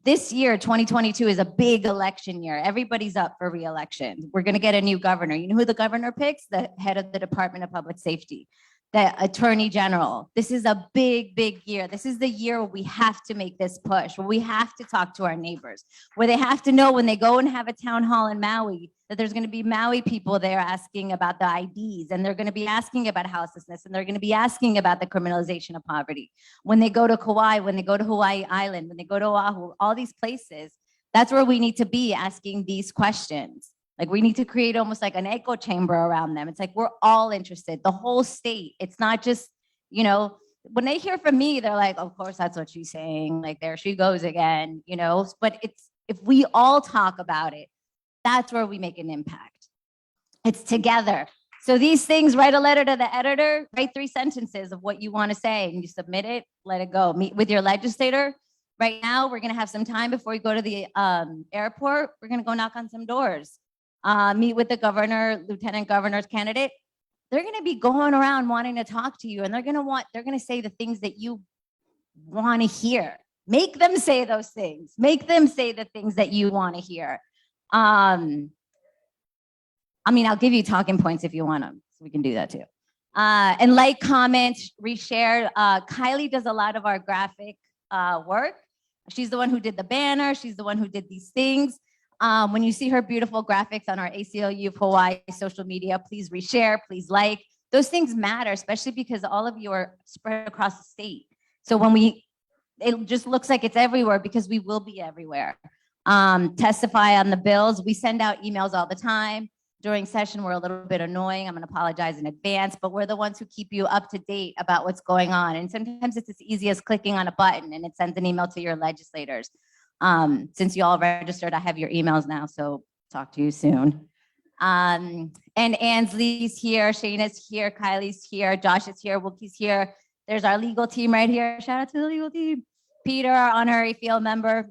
This year, 2022, is a big election year. Everybody's up for re-election. We're going to get a new governor. You know who the governor picks? The head of the Department of Public Safety, the attorney general. This is a big, big year. This is the year where we have to make this push, where we have to talk to our neighbors, where they have to know when they go and have a town hall in Maui that there's going to be Maui people there asking about the IDs, and they're going to be asking about houselessness, and they're going to be asking about the criminalization of poverty. When they go to Kauai, when they go to Hawaii Island, when they go to Oahu, all these places, that's where we need to be asking these questions. Like we need to create almost like an echo chamber around them. It's like we're all interested, the whole state. It's not just, when they hear from me, they're like, of course, that's what she's saying. Like there she goes again, but it's, if we all talk about it, that's where we make an impact. It's together. So these things, write a letter to the editor, write 3 sentences of what you want to say and you submit it, let it go. Meet with your legislator. Right now, we're going to have some time before you go to the airport. We're going to go knock on some doors. Meet with the governor, lieutenant governor's candidate. They're going to be going around wanting to talk to you, and they're going to say the things that you want to hear. Make them say those things. Make them say the things that you want to hear. I'll give you talking points if you want them, so we can do that too. And like, comment, reshare. Kylie does a lot of our graphic work. She's the one who did the banner. She's the one who did these things. When you see her beautiful graphics on our ACLU of Hawaii social media, please reshare, please like. Those things matter, especially because all of you are spread across the state. So it just looks like it's everywhere because we will be everywhere. Testify on the bills. We send out emails all the time. During session, we're a little bit annoying. I'm going to apologize in advance, but we're the ones who keep you up to date about what's going on. And sometimes it's as easy as clicking on a button and it sends an email to your legislators. Since you all registered, I have your emails now, so talk to you soon. And Ansley's here, Shayna's here, Kylie's here, Josh is here, Wookie's here. There's our legal team right here. Shout out to the legal team. Peter, our honorary field member.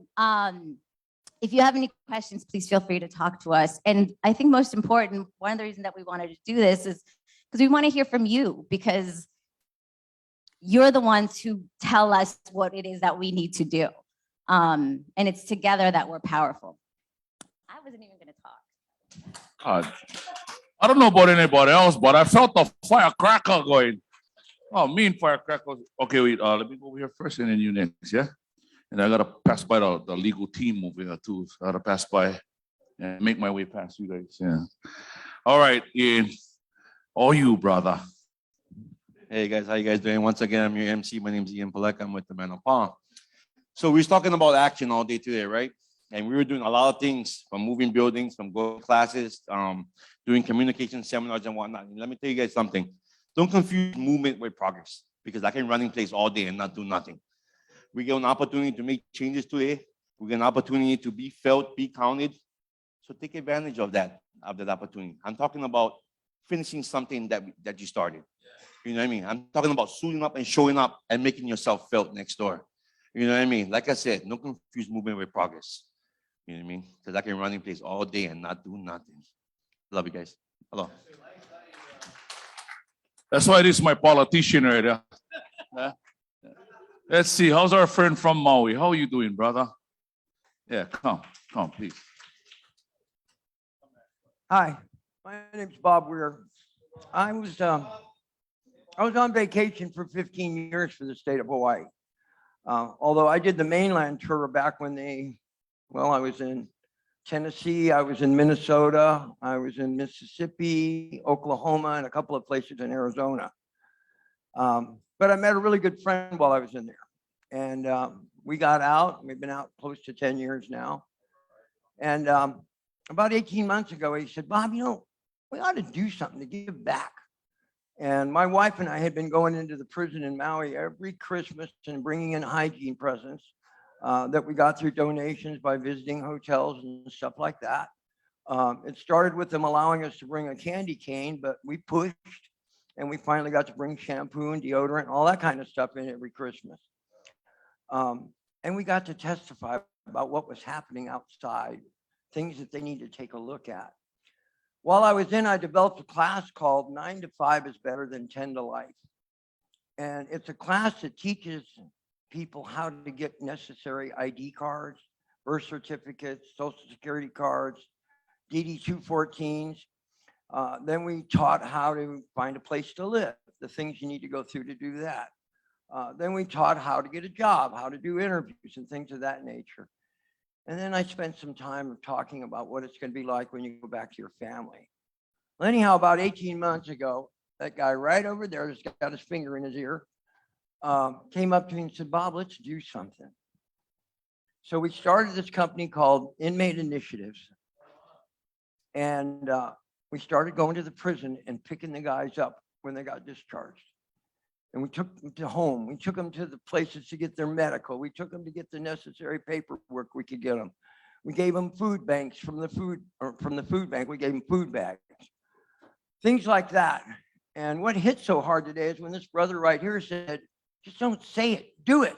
If you have any questions, please feel free to talk to us. And I think most important, one of the reasons that we wanted to do this is because we want to hear from you, because you're the ones who tell us what it is that we need to do. And it's together that we're powerful. I wasn't even going to talk. I don't know about anybody else, but I felt a firecracker going. Oh, mean firecracker. Okay, wait, let me go over here first and then you next, yeah? And I got to pass by the legal team over here too. So I got to pass by and make my way past you guys, yeah. All right, Ian. All you, brother. Hey guys, how you guys doing? Once again, I'm your MC. My name is Ian Palek. I'm with the Man of Palm. So we was talking about action all day today, right? And we were doing a lot of things, from moving buildings, from going to classes, doing communication seminars and whatnot. And let me tell you guys something. Don't confuse movement with progress, because I can run in place all day and not do nothing. We get an opportunity to make changes today. We get an opportunity to be felt, be counted. So take advantage of that opportunity. I'm talking about finishing something that you started. You know what I mean? I'm talking about suiting up and showing up and making yourself felt next door. You know what I mean? Like I said, no confuse movement with progress. You know what I mean? Because I can run in place all day and not do nothing. Love you guys. Hello. That's why this is my politician right there. Huh? Let's see, how's our friend from Maui? How are you doing, brother? Yeah, come, please. Hi, my name's Bob Weir. I was on vacation for 15 years for the state of Hawaii. Although I did the mainland tour back when I was in Tennessee, I was in Minnesota, I was in Mississippi, Oklahoma, and a couple of places in Arizona. But I met a really good friend while I was in there. And we got out, we've been out close to 10 years now. And about 18 months ago, he said, Bob, we ought to do something to give back. And my wife and I had been going into the prison in Maui every Christmas and bringing in hygiene presents that we got through donations by visiting hotels and stuff like that. It started with them allowing us to bring a candy cane, but we pushed and we finally got to bring shampoo and deodorant, all that kind of stuff in every Christmas. And we got to testify about what was happening outside, things that they need to take a look at. While I was in, I developed a class called 9 to 5 is Better Than 10 to Life. And it's a class that teaches people how to get necessary ID cards, birth certificates, social security cards, DD 214s. Then we taught how to find a place to live, the things you need to go through to do that. Then we taught how to get a job, how to do interviews and things of that nature. And then I spent some time talking about what it's going to be like when you go back to your family. Well, anyhow, about 18 months ago, that guy right over there that's got his finger in his ear came up to me and said, Bob, let's do something. So we started this company called Inmate Initiatives. And we started going to the prison and picking the guys up when they got discharged. And we took them to home. We took them to the places to get their medical. We took them to get the necessary paperwork we could get them. We gave them food banks from the food bank. We gave them food bags, things like that. And what hit so hard today is when this brother right here said, just don't say it, do it.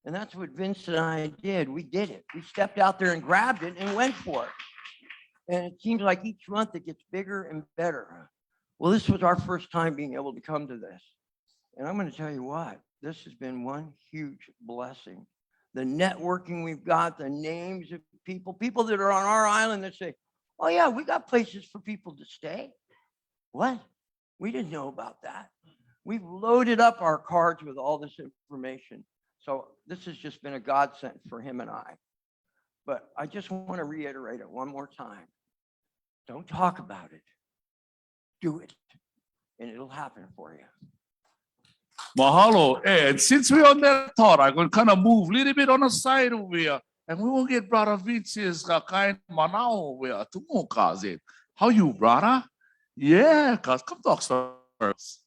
And that's what Vince and I did. We did it. We stepped out there and grabbed it and went for it. And it seems like each month it gets bigger and better. Well, this was our first time being able to come to this. And I'm going to tell you what, this has been one huge blessing. The networking we've got, the names of people that are on our island that say, oh yeah, we got places for people to stay. What? We didn't know about that. We've loaded up our cards with all this information. So this has just been a godsend for him and I. But I just want to reiterate it one more time. Don't talk about it. Do it. And it'll happen for you. Mahalo. And since we're on that thought, I'm going to kind of move a little bit on the side over here. And we will get Brother Vince's kind of manao over here. Tumokaze. How you, brother? Yeah, cause come talk first.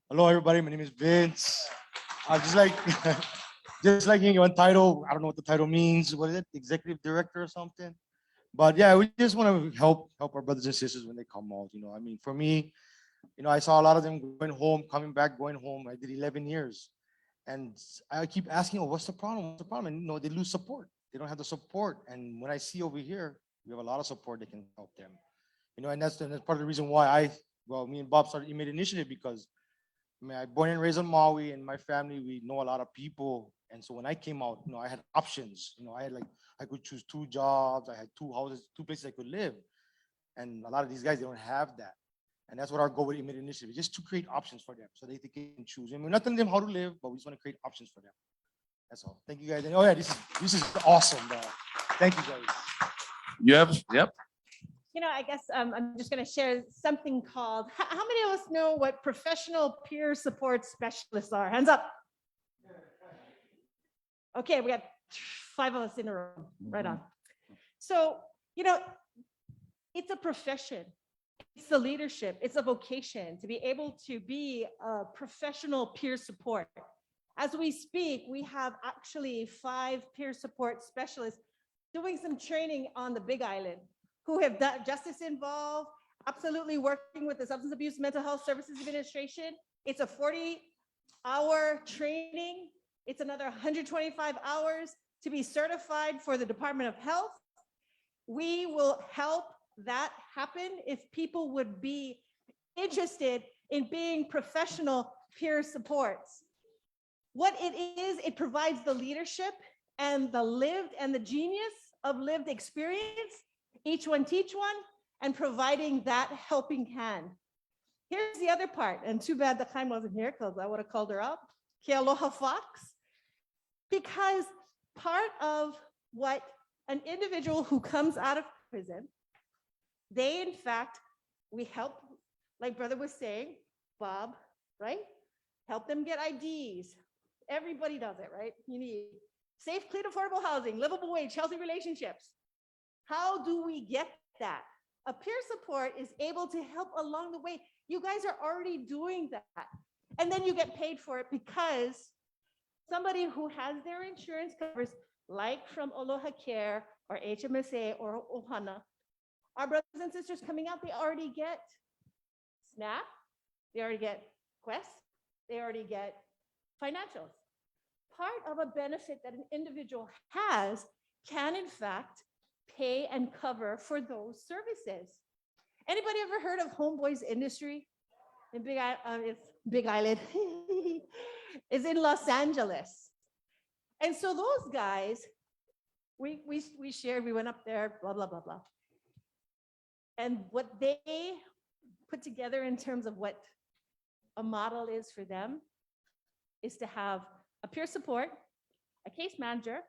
Hello, everybody. My name is Vince. Just like you on title, I don't know what the title means. What is it? Executive director or something? But yeah, we just want to help our brothers and sisters when they come out. I mean, for me, I saw a lot of them going home, coming back, going home. I did 11 years. And I keep asking, what's the problem? What's the problem? And they lose support. They don't have the support. And when I see over here, we have a lot of support that can help them. And that's part of the reason why me and Bob started Inmate Initiative, because I born and raised on Maui, and my family, we know a lot of people. And so when I came out, I had options. I could choose 2 jobs. I had 2 houses, 2 places I could live. And a lot of these guys, they don't have that. And that's what our goal with Inmate Initiative is, just to create options for them so they can choose. And we're not telling them how to live, but we just want to create options for them. That's all. Thank you guys. And, oh yeah, this is awesome, bro. Thank you guys. Yep. I guess I'm just going to share something called, how many of us know what professional peer support specialists are? Hands up. Okay, we got 5 of us in a room. Right on. So, it's a profession. It's a leadership. It's a vocation to be able to be a professional peer support. As we speak, we have actually 5 peer support specialists doing some training on the Big Island, who have done justice involved, absolutely working with the Substance Abuse Mental Health Services Administration. It's a 40-hour training. It's another 125 hours to be certified for the Department of Health. We will help that happen if people would be interested in being professional peer supports. What it is, it provides the leadership and the lived and the genius of lived experience, each one teach one, and providing that helping hand. Here's the other part, and too bad the Chaim wasn't here because I would have called her up, Ke Aloha Fox, because part of what an individual who comes out of prison, they in fact, we help, like brother was saying, Bob, right? Help them get IDs. Everybody does it, right? You need safe, clean, affordable housing, livable wage, healthy relationships. How do we get that? A peer support is able to help along the way. You guys are already doing that. And then you get paid for it because somebody who has their insurance covers, like from Aloha Care or HMSA or Ohana, our brothers and sisters coming out, they already get SNAP, they already get Quest, they already get financials. Part of a benefit that an individual has can in fact pay and cover for those services. Anybody ever heard of Homeboys Industry? In it's Big Island. It's in Los Angeles. And so those guys, we shared, we went up there, blah, blah, blah, blah. And what they put together in terms of what a model is for them is to have a peer support, a case manager,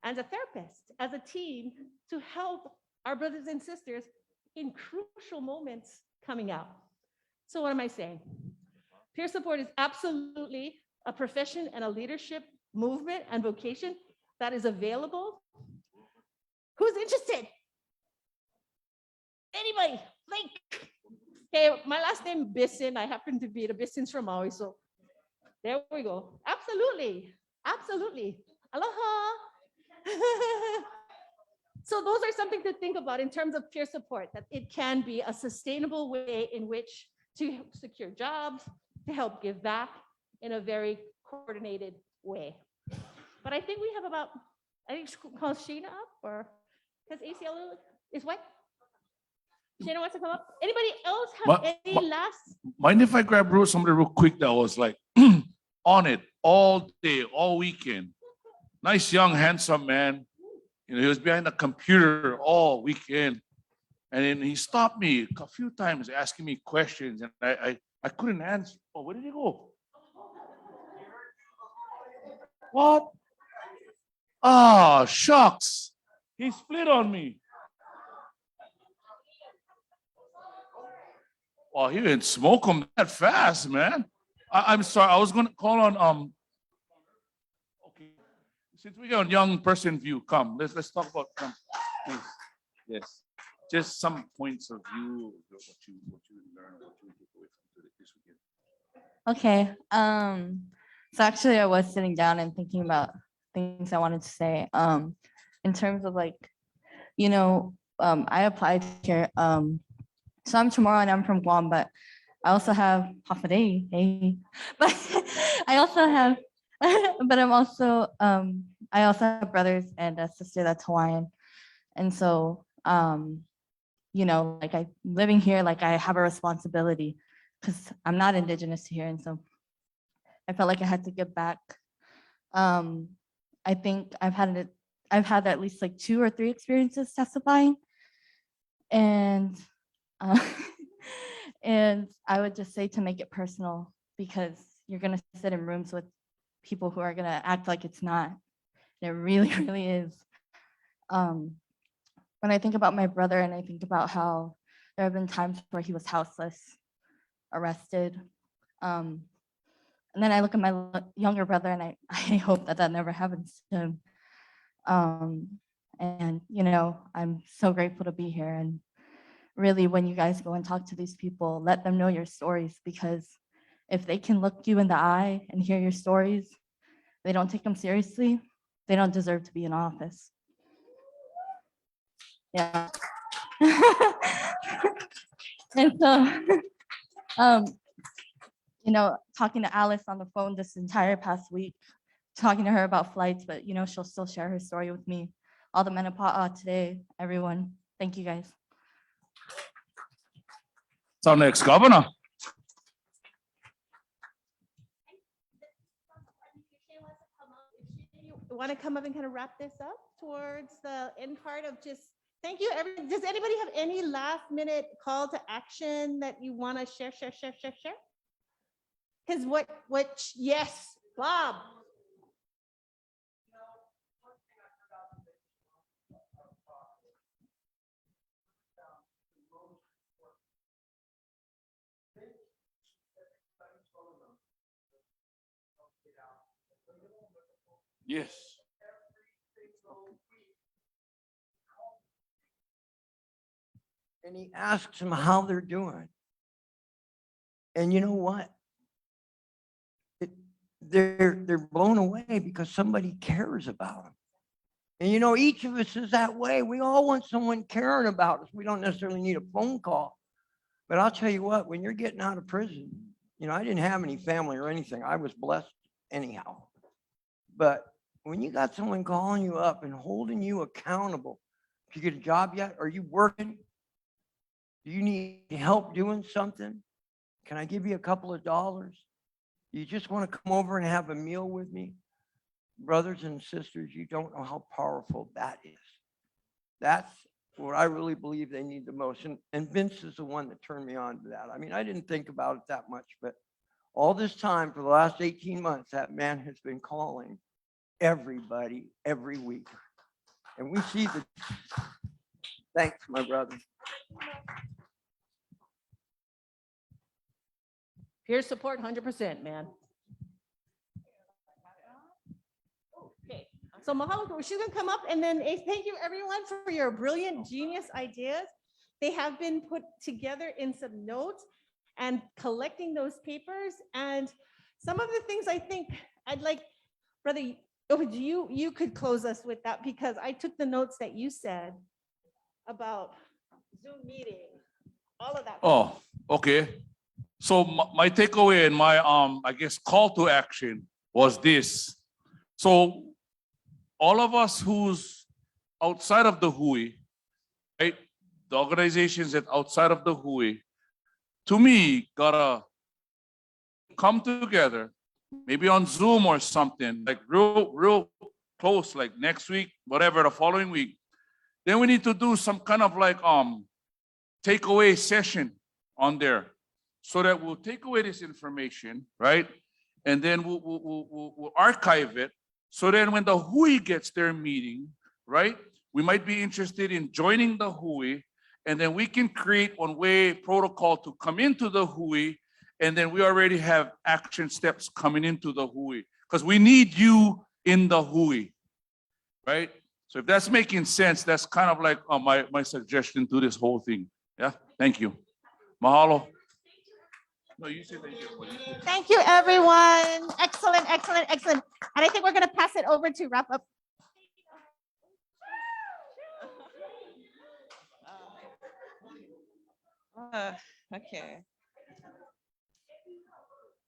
and a therapist as a team to help our brothers and sisters in crucial moments coming out. So what am I saying? Peer support is absolutely a profession and a leadership movement and vocation that is available. Who's interested? Anybody? Like, okay, my last name Bisson. I happen to be the Bissons from Maui, so there we go. Absolutely, absolutely. Aloha. So those are something to think about in terms of peer support, that it can be a sustainable way in which to secure jobs, to help give back in a very coordinated way. But I think we have about, I think call Sheena up, or has ACL is what? Sheena wants to come up. Anybody else have any last? Mind if I grab somebody real quick that was like on it all day, all weekend? Nice, young, handsome man. You know, he was behind the computer all weekend. And then he stopped me a few times asking me questions, and I couldn't answer. Oh, where did he go? What? Ah, shucks. He split on me. Well, he didn't smoke him that fast, man. I'm sorry. I was going to call on okay. Since we got a young person view, come. Let's talk about please. Yes. Just some points of view, what you learned, what you take away from this weekend. Okay. So actually I was sitting down and thinking about things I wanted to say. In terms of like, you know, I applied here. So I'm Chamorro and I'm from Guam, but I also have Hafadei, hey. But I also have, but I'm also, I also have brothers and a sister that's Hawaiian. And so, you know, like I living here, like I have a responsibility because I'm not indigenous here. And so I felt like I had to give back. I think I've had at least like 2 or 3 experiences testifying. And and I would just say to make it personal, because you're gonna sit in rooms with people who are gonna act like it's not. And it really, really is. When I think about my brother and I think about how there have been times where he was houseless, arrested, and then I look at my younger brother and I hope that that never happens to him. And, you know, I'm so grateful to be here. And really, when you guys go and talk to these people, let them know your stories, because if they can look you in the eye and hear your stories, they don't take them seriously, they don't deserve to be in office. Yeah. And so, you know, talking to Alice on the phone this entire past week, talking to her about flights, but you know, she'll still share her story with me. All the menopause today, everyone. Thank you guys. So next, Governor. You want to come up and kind of wrap this up towards the end part of just, thank you, everyone. Does anybody have any last minute call to action that you want to share? Because yes, Bob. Yes. And he asks them how they're doing. And you know what? They're blown away because somebody cares about them. And you know, each of us is that way. We all want someone caring about us. We don't necessarily need a phone call. But I'll tell you what, when you're getting out of prison, you know, I didn't have any family or anything. I was blessed anyhow. But when you got someone calling you up and holding you accountable, did you get a job yet? Are you working? Do you need help doing something? Can I give you a couple of dollars? You just want to come over and have a meal with me? Brothers and sisters, you don't know how powerful that is. That's what I really believe they need the most. And Vince is the one that turned me on to that. I mean, I didn't think about it that much, but all this time for the last 18 months, that man has been calling everybody every week. And we see the, thanks, my brother. Peer support, 100%, man. Okay, so mahalo, she's gonna come up and then thank you everyone for your brilliant genius ideas. They have been put together in some notes and collecting those papers. And some of the things I think I'd like, brother, you could close us with that because I took the notes that you said about Zoom meeting, all of that. Oh, okay. So my takeaway and my I guess call to action was this. So all of us who's outside of the Hui, right? The organizations that outside of the Hui, to me, gotta come together, maybe on Zoom or something, like real close, like next week, whatever, the following week. Then we need to do some kind of like takeaway session on there, so that we'll take away this information, right? And then we'll archive it. So then when the Hui gets their meeting, right? We might be interested in joining the Hui, and then we can create one-way protocol to come into the Hui, and then we already have action steps coming into the Hui, because we need you in the Hui, right? So if that's making sense, that's kind of like my suggestion to this whole thing. Yeah, thank you. Mahalo. No, you say thank you. Thank you, everyone. Excellent, excellent, excellent. And I think we're going to pass it over to wrap up. Okay.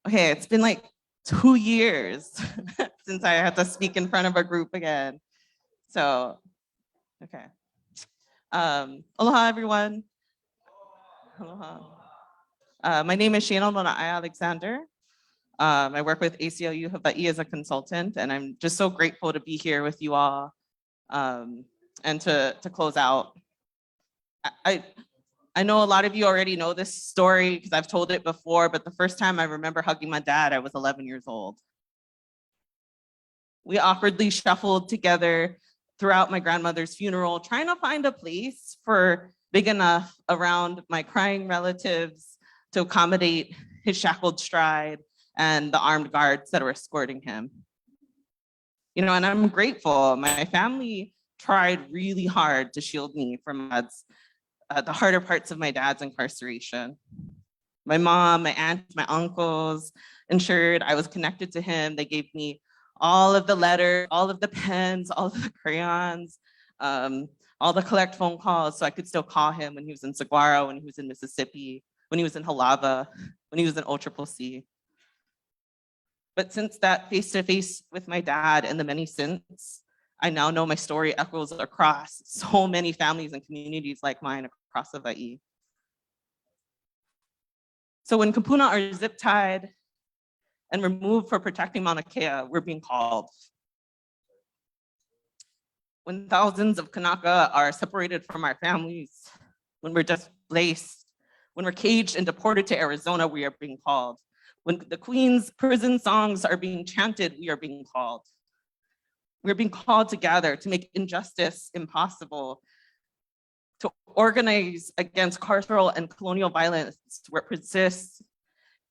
Okay, it's been like 2 years since I had to speak in front of a group again. So, okay. Aloha, everyone. Aloha. My name is Shana Lona'ai Alexander. I work with ACLU Hawaii as a consultant, and I'm just so grateful to be here with you all and to close out. I know a lot of you already know this story because I've told it before, but the first time I remember hugging my dad, I was 11 years old. We awkwardly shuffled together throughout my grandmother's funeral, trying to find a place for big enough around my crying relatives to accommodate his shackled stride and the armed guards that were escorting him. You know, and I'm grateful. My family tried really hard to shield me from the harder parts of my dad's incarceration. My mom, my aunt, my uncles ensured I was connected to him. They gave me all of the letters, all of the pens, all of the crayons, all the collect phone calls so I could still call him when he was in Saguaro, when he was in Mississippi, when he was in Halava, when he was in OCCC. But since that face-to-face with my dad and the many since, I now know my story echoes across so many families and communities like mine across Hawaii. So when Kapuna are zip-tied and removed for protecting Mauna Kea, we're being called. When thousands of Kanaka are separated from our families, when we're displaced, when we're caged and deported to Arizona, we are being called. When the Queen's prison songs are being chanted, we are being called. We're being called to gather, to make injustice impossible, to organize against carceral and colonial violence where it persists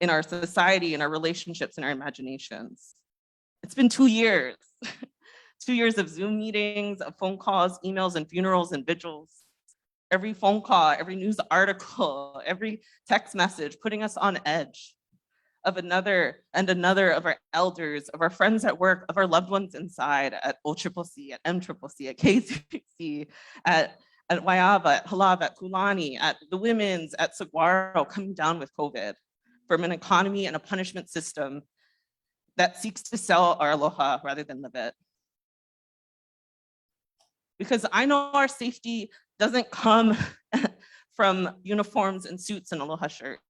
in our society, in our relationships, in our imaginations. It's been 2 years. 2 years of Zoom meetings, of phone calls, emails, and funerals and vigils. Every phone call, every news article, every text message putting us on edge of another and another of our elders, of our friends at work, of our loved ones inside at OCCC, at MCCC, at KCC, at Waiava, at Halava, at Kulani, at the women's, at Saguaro, coming down with COVID from an economy and a punishment system that seeks to sell our aloha rather than live it. Because I know our safety doesn't come from uniforms and suits and aloha shirts.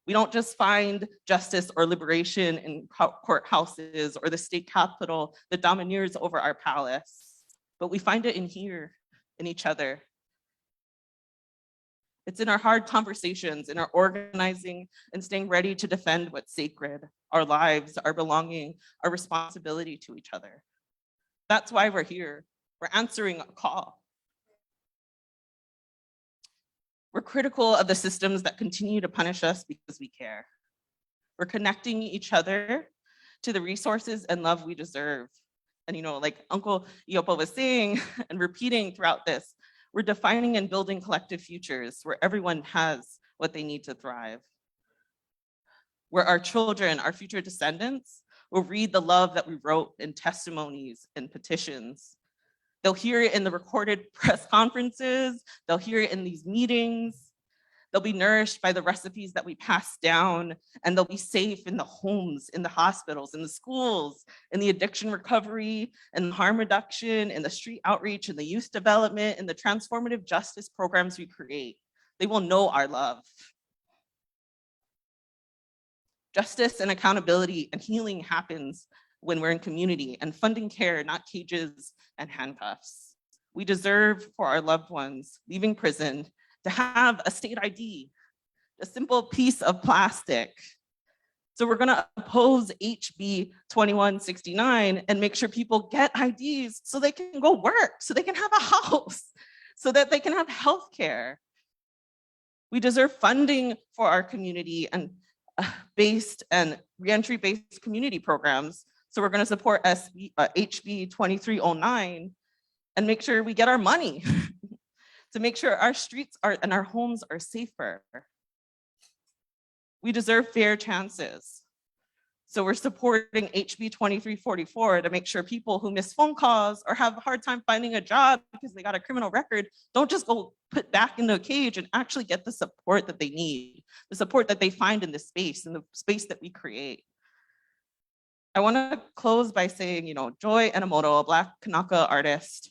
We don't just find justice or liberation in courthouses or the state capitol that domineers over our palace, but we find it in here, in each other. It's in our hard conversations, in our organizing and staying ready to defend what's sacred, our lives, our belonging, our responsibility to each other. That's why we're here. We're answering a call. We're critical of the systems that continue to punish us because we care. We're connecting each other to the resources and love we deserve. And like Uncle Iopo was saying and repeating throughout this, we're defining and building collective futures where everyone has what they need to thrive. Where our children, our future descendants, will read the love that we wrote in testimonies and petitions. They'll hear it in the recorded press conferences. They'll hear it in these meetings. They'll be nourished by the recipes that we pass down, and they'll be safe in the homes, in the hospitals, in the schools, in the addiction recovery, and the harm reduction, in the street outreach, in the youth development, in the transformative justice programs we create. They will know our love. Justice and accountability and healing happens when we're in community and funding care, not cages and handcuffs. We deserve for our loved ones leaving prison to have a state ID, a simple piece of plastic. So we're gonna oppose HB 2169 and make sure people get IDs so they can go work, so they can have a house, so that they can have healthcare. We deserve funding for our community and based and reentry-based community programs. So we're going to support HB 2309 and make sure we get our money to make sure our streets and our homes are safer. We deserve fair chances. So we're supporting HB 2344 to make sure people who miss phone calls or have a hard time finding a job because they got a criminal record don't just go put back in the cage and actually get the support that they need, the support that they find in the space that we create. I want to close by saying, Joy Enomoto, a Black Kanaka artist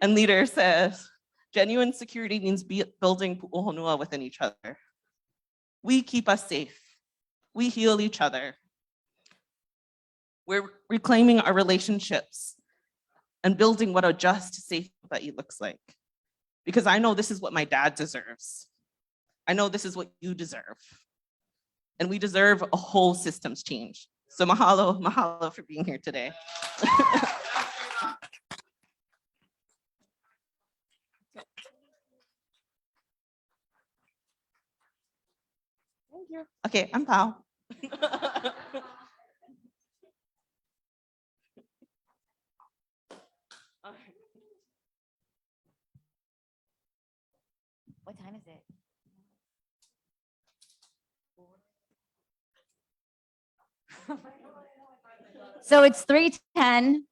and leader, says, genuine security means building pu'uhonua within each other. We keep us safe. We heal each other. We're reclaiming our relationships and building what a just, safe Hawaii looks like. Because I know this is what my dad deserves. I know this is what you deserve. And we deserve a whole systems change. So mahalo for being here today. Thank you. Okay, I'm Pao. What time is it? So it's 3:10.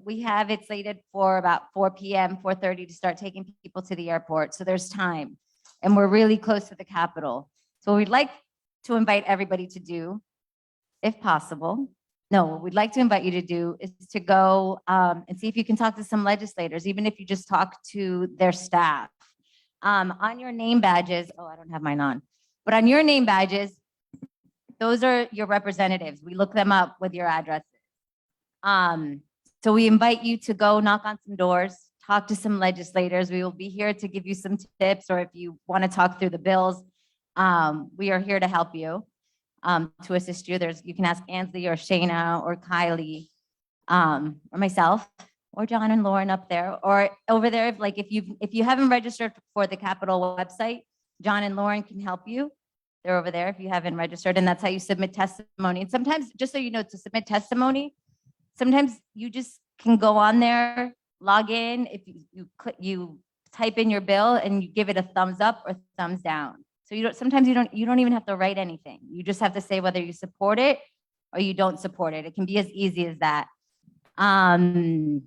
We have it slated for about 4 p.m., 4:30 to start taking people to the airport. So there's time. And we're really close to the Capitol. So we'd like to invite everybody to do, if possible. No, what we'd like to invite you to do is to go and see if you can talk to some legislators, even if you just talk to their staff. On your name badges, oh, I don't have mine on, but on your name badges, those are your representatives. We look them up with your addresses. So we invite you to go knock on some doors, talk to some legislators. We will be here to give you some tips, or if you want to talk through the bills, we are here to help you, to assist you. You can ask Ansley or Shayna or Kylie, or myself, or John and Lauren up there, or over there. If you haven't registered for the Capitol website, John and Lauren can help you. They're over there if you haven't registered, and that's how you submit testimony. And sometimes, just so you know, to submit testimony, sometimes you just can go on there, log in. If you type in your bill and you give it a thumbs up or thumbs down. So sometimes you don't even have to write anything. You just have to say whether you support it or you don't support it. It can be as easy as that. And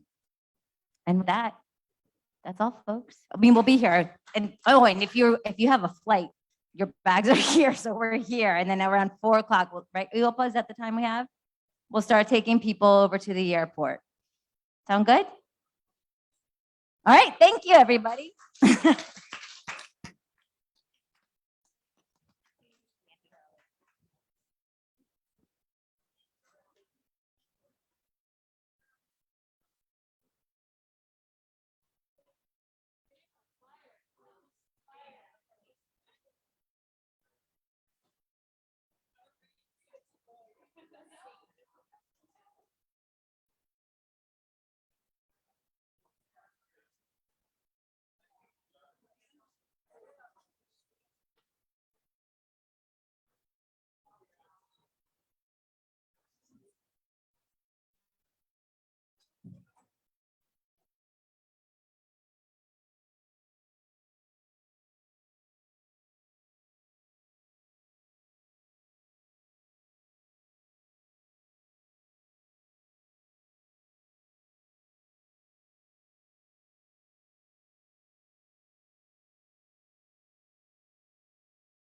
with that, that's all, folks. I mean, we'll be here. And if you have a flight, your bags are here, so we're here. And then around 4 o'clock, right? Is that the time we have? We'll start taking people over to the airport. Sound good? All right, thank you, everybody.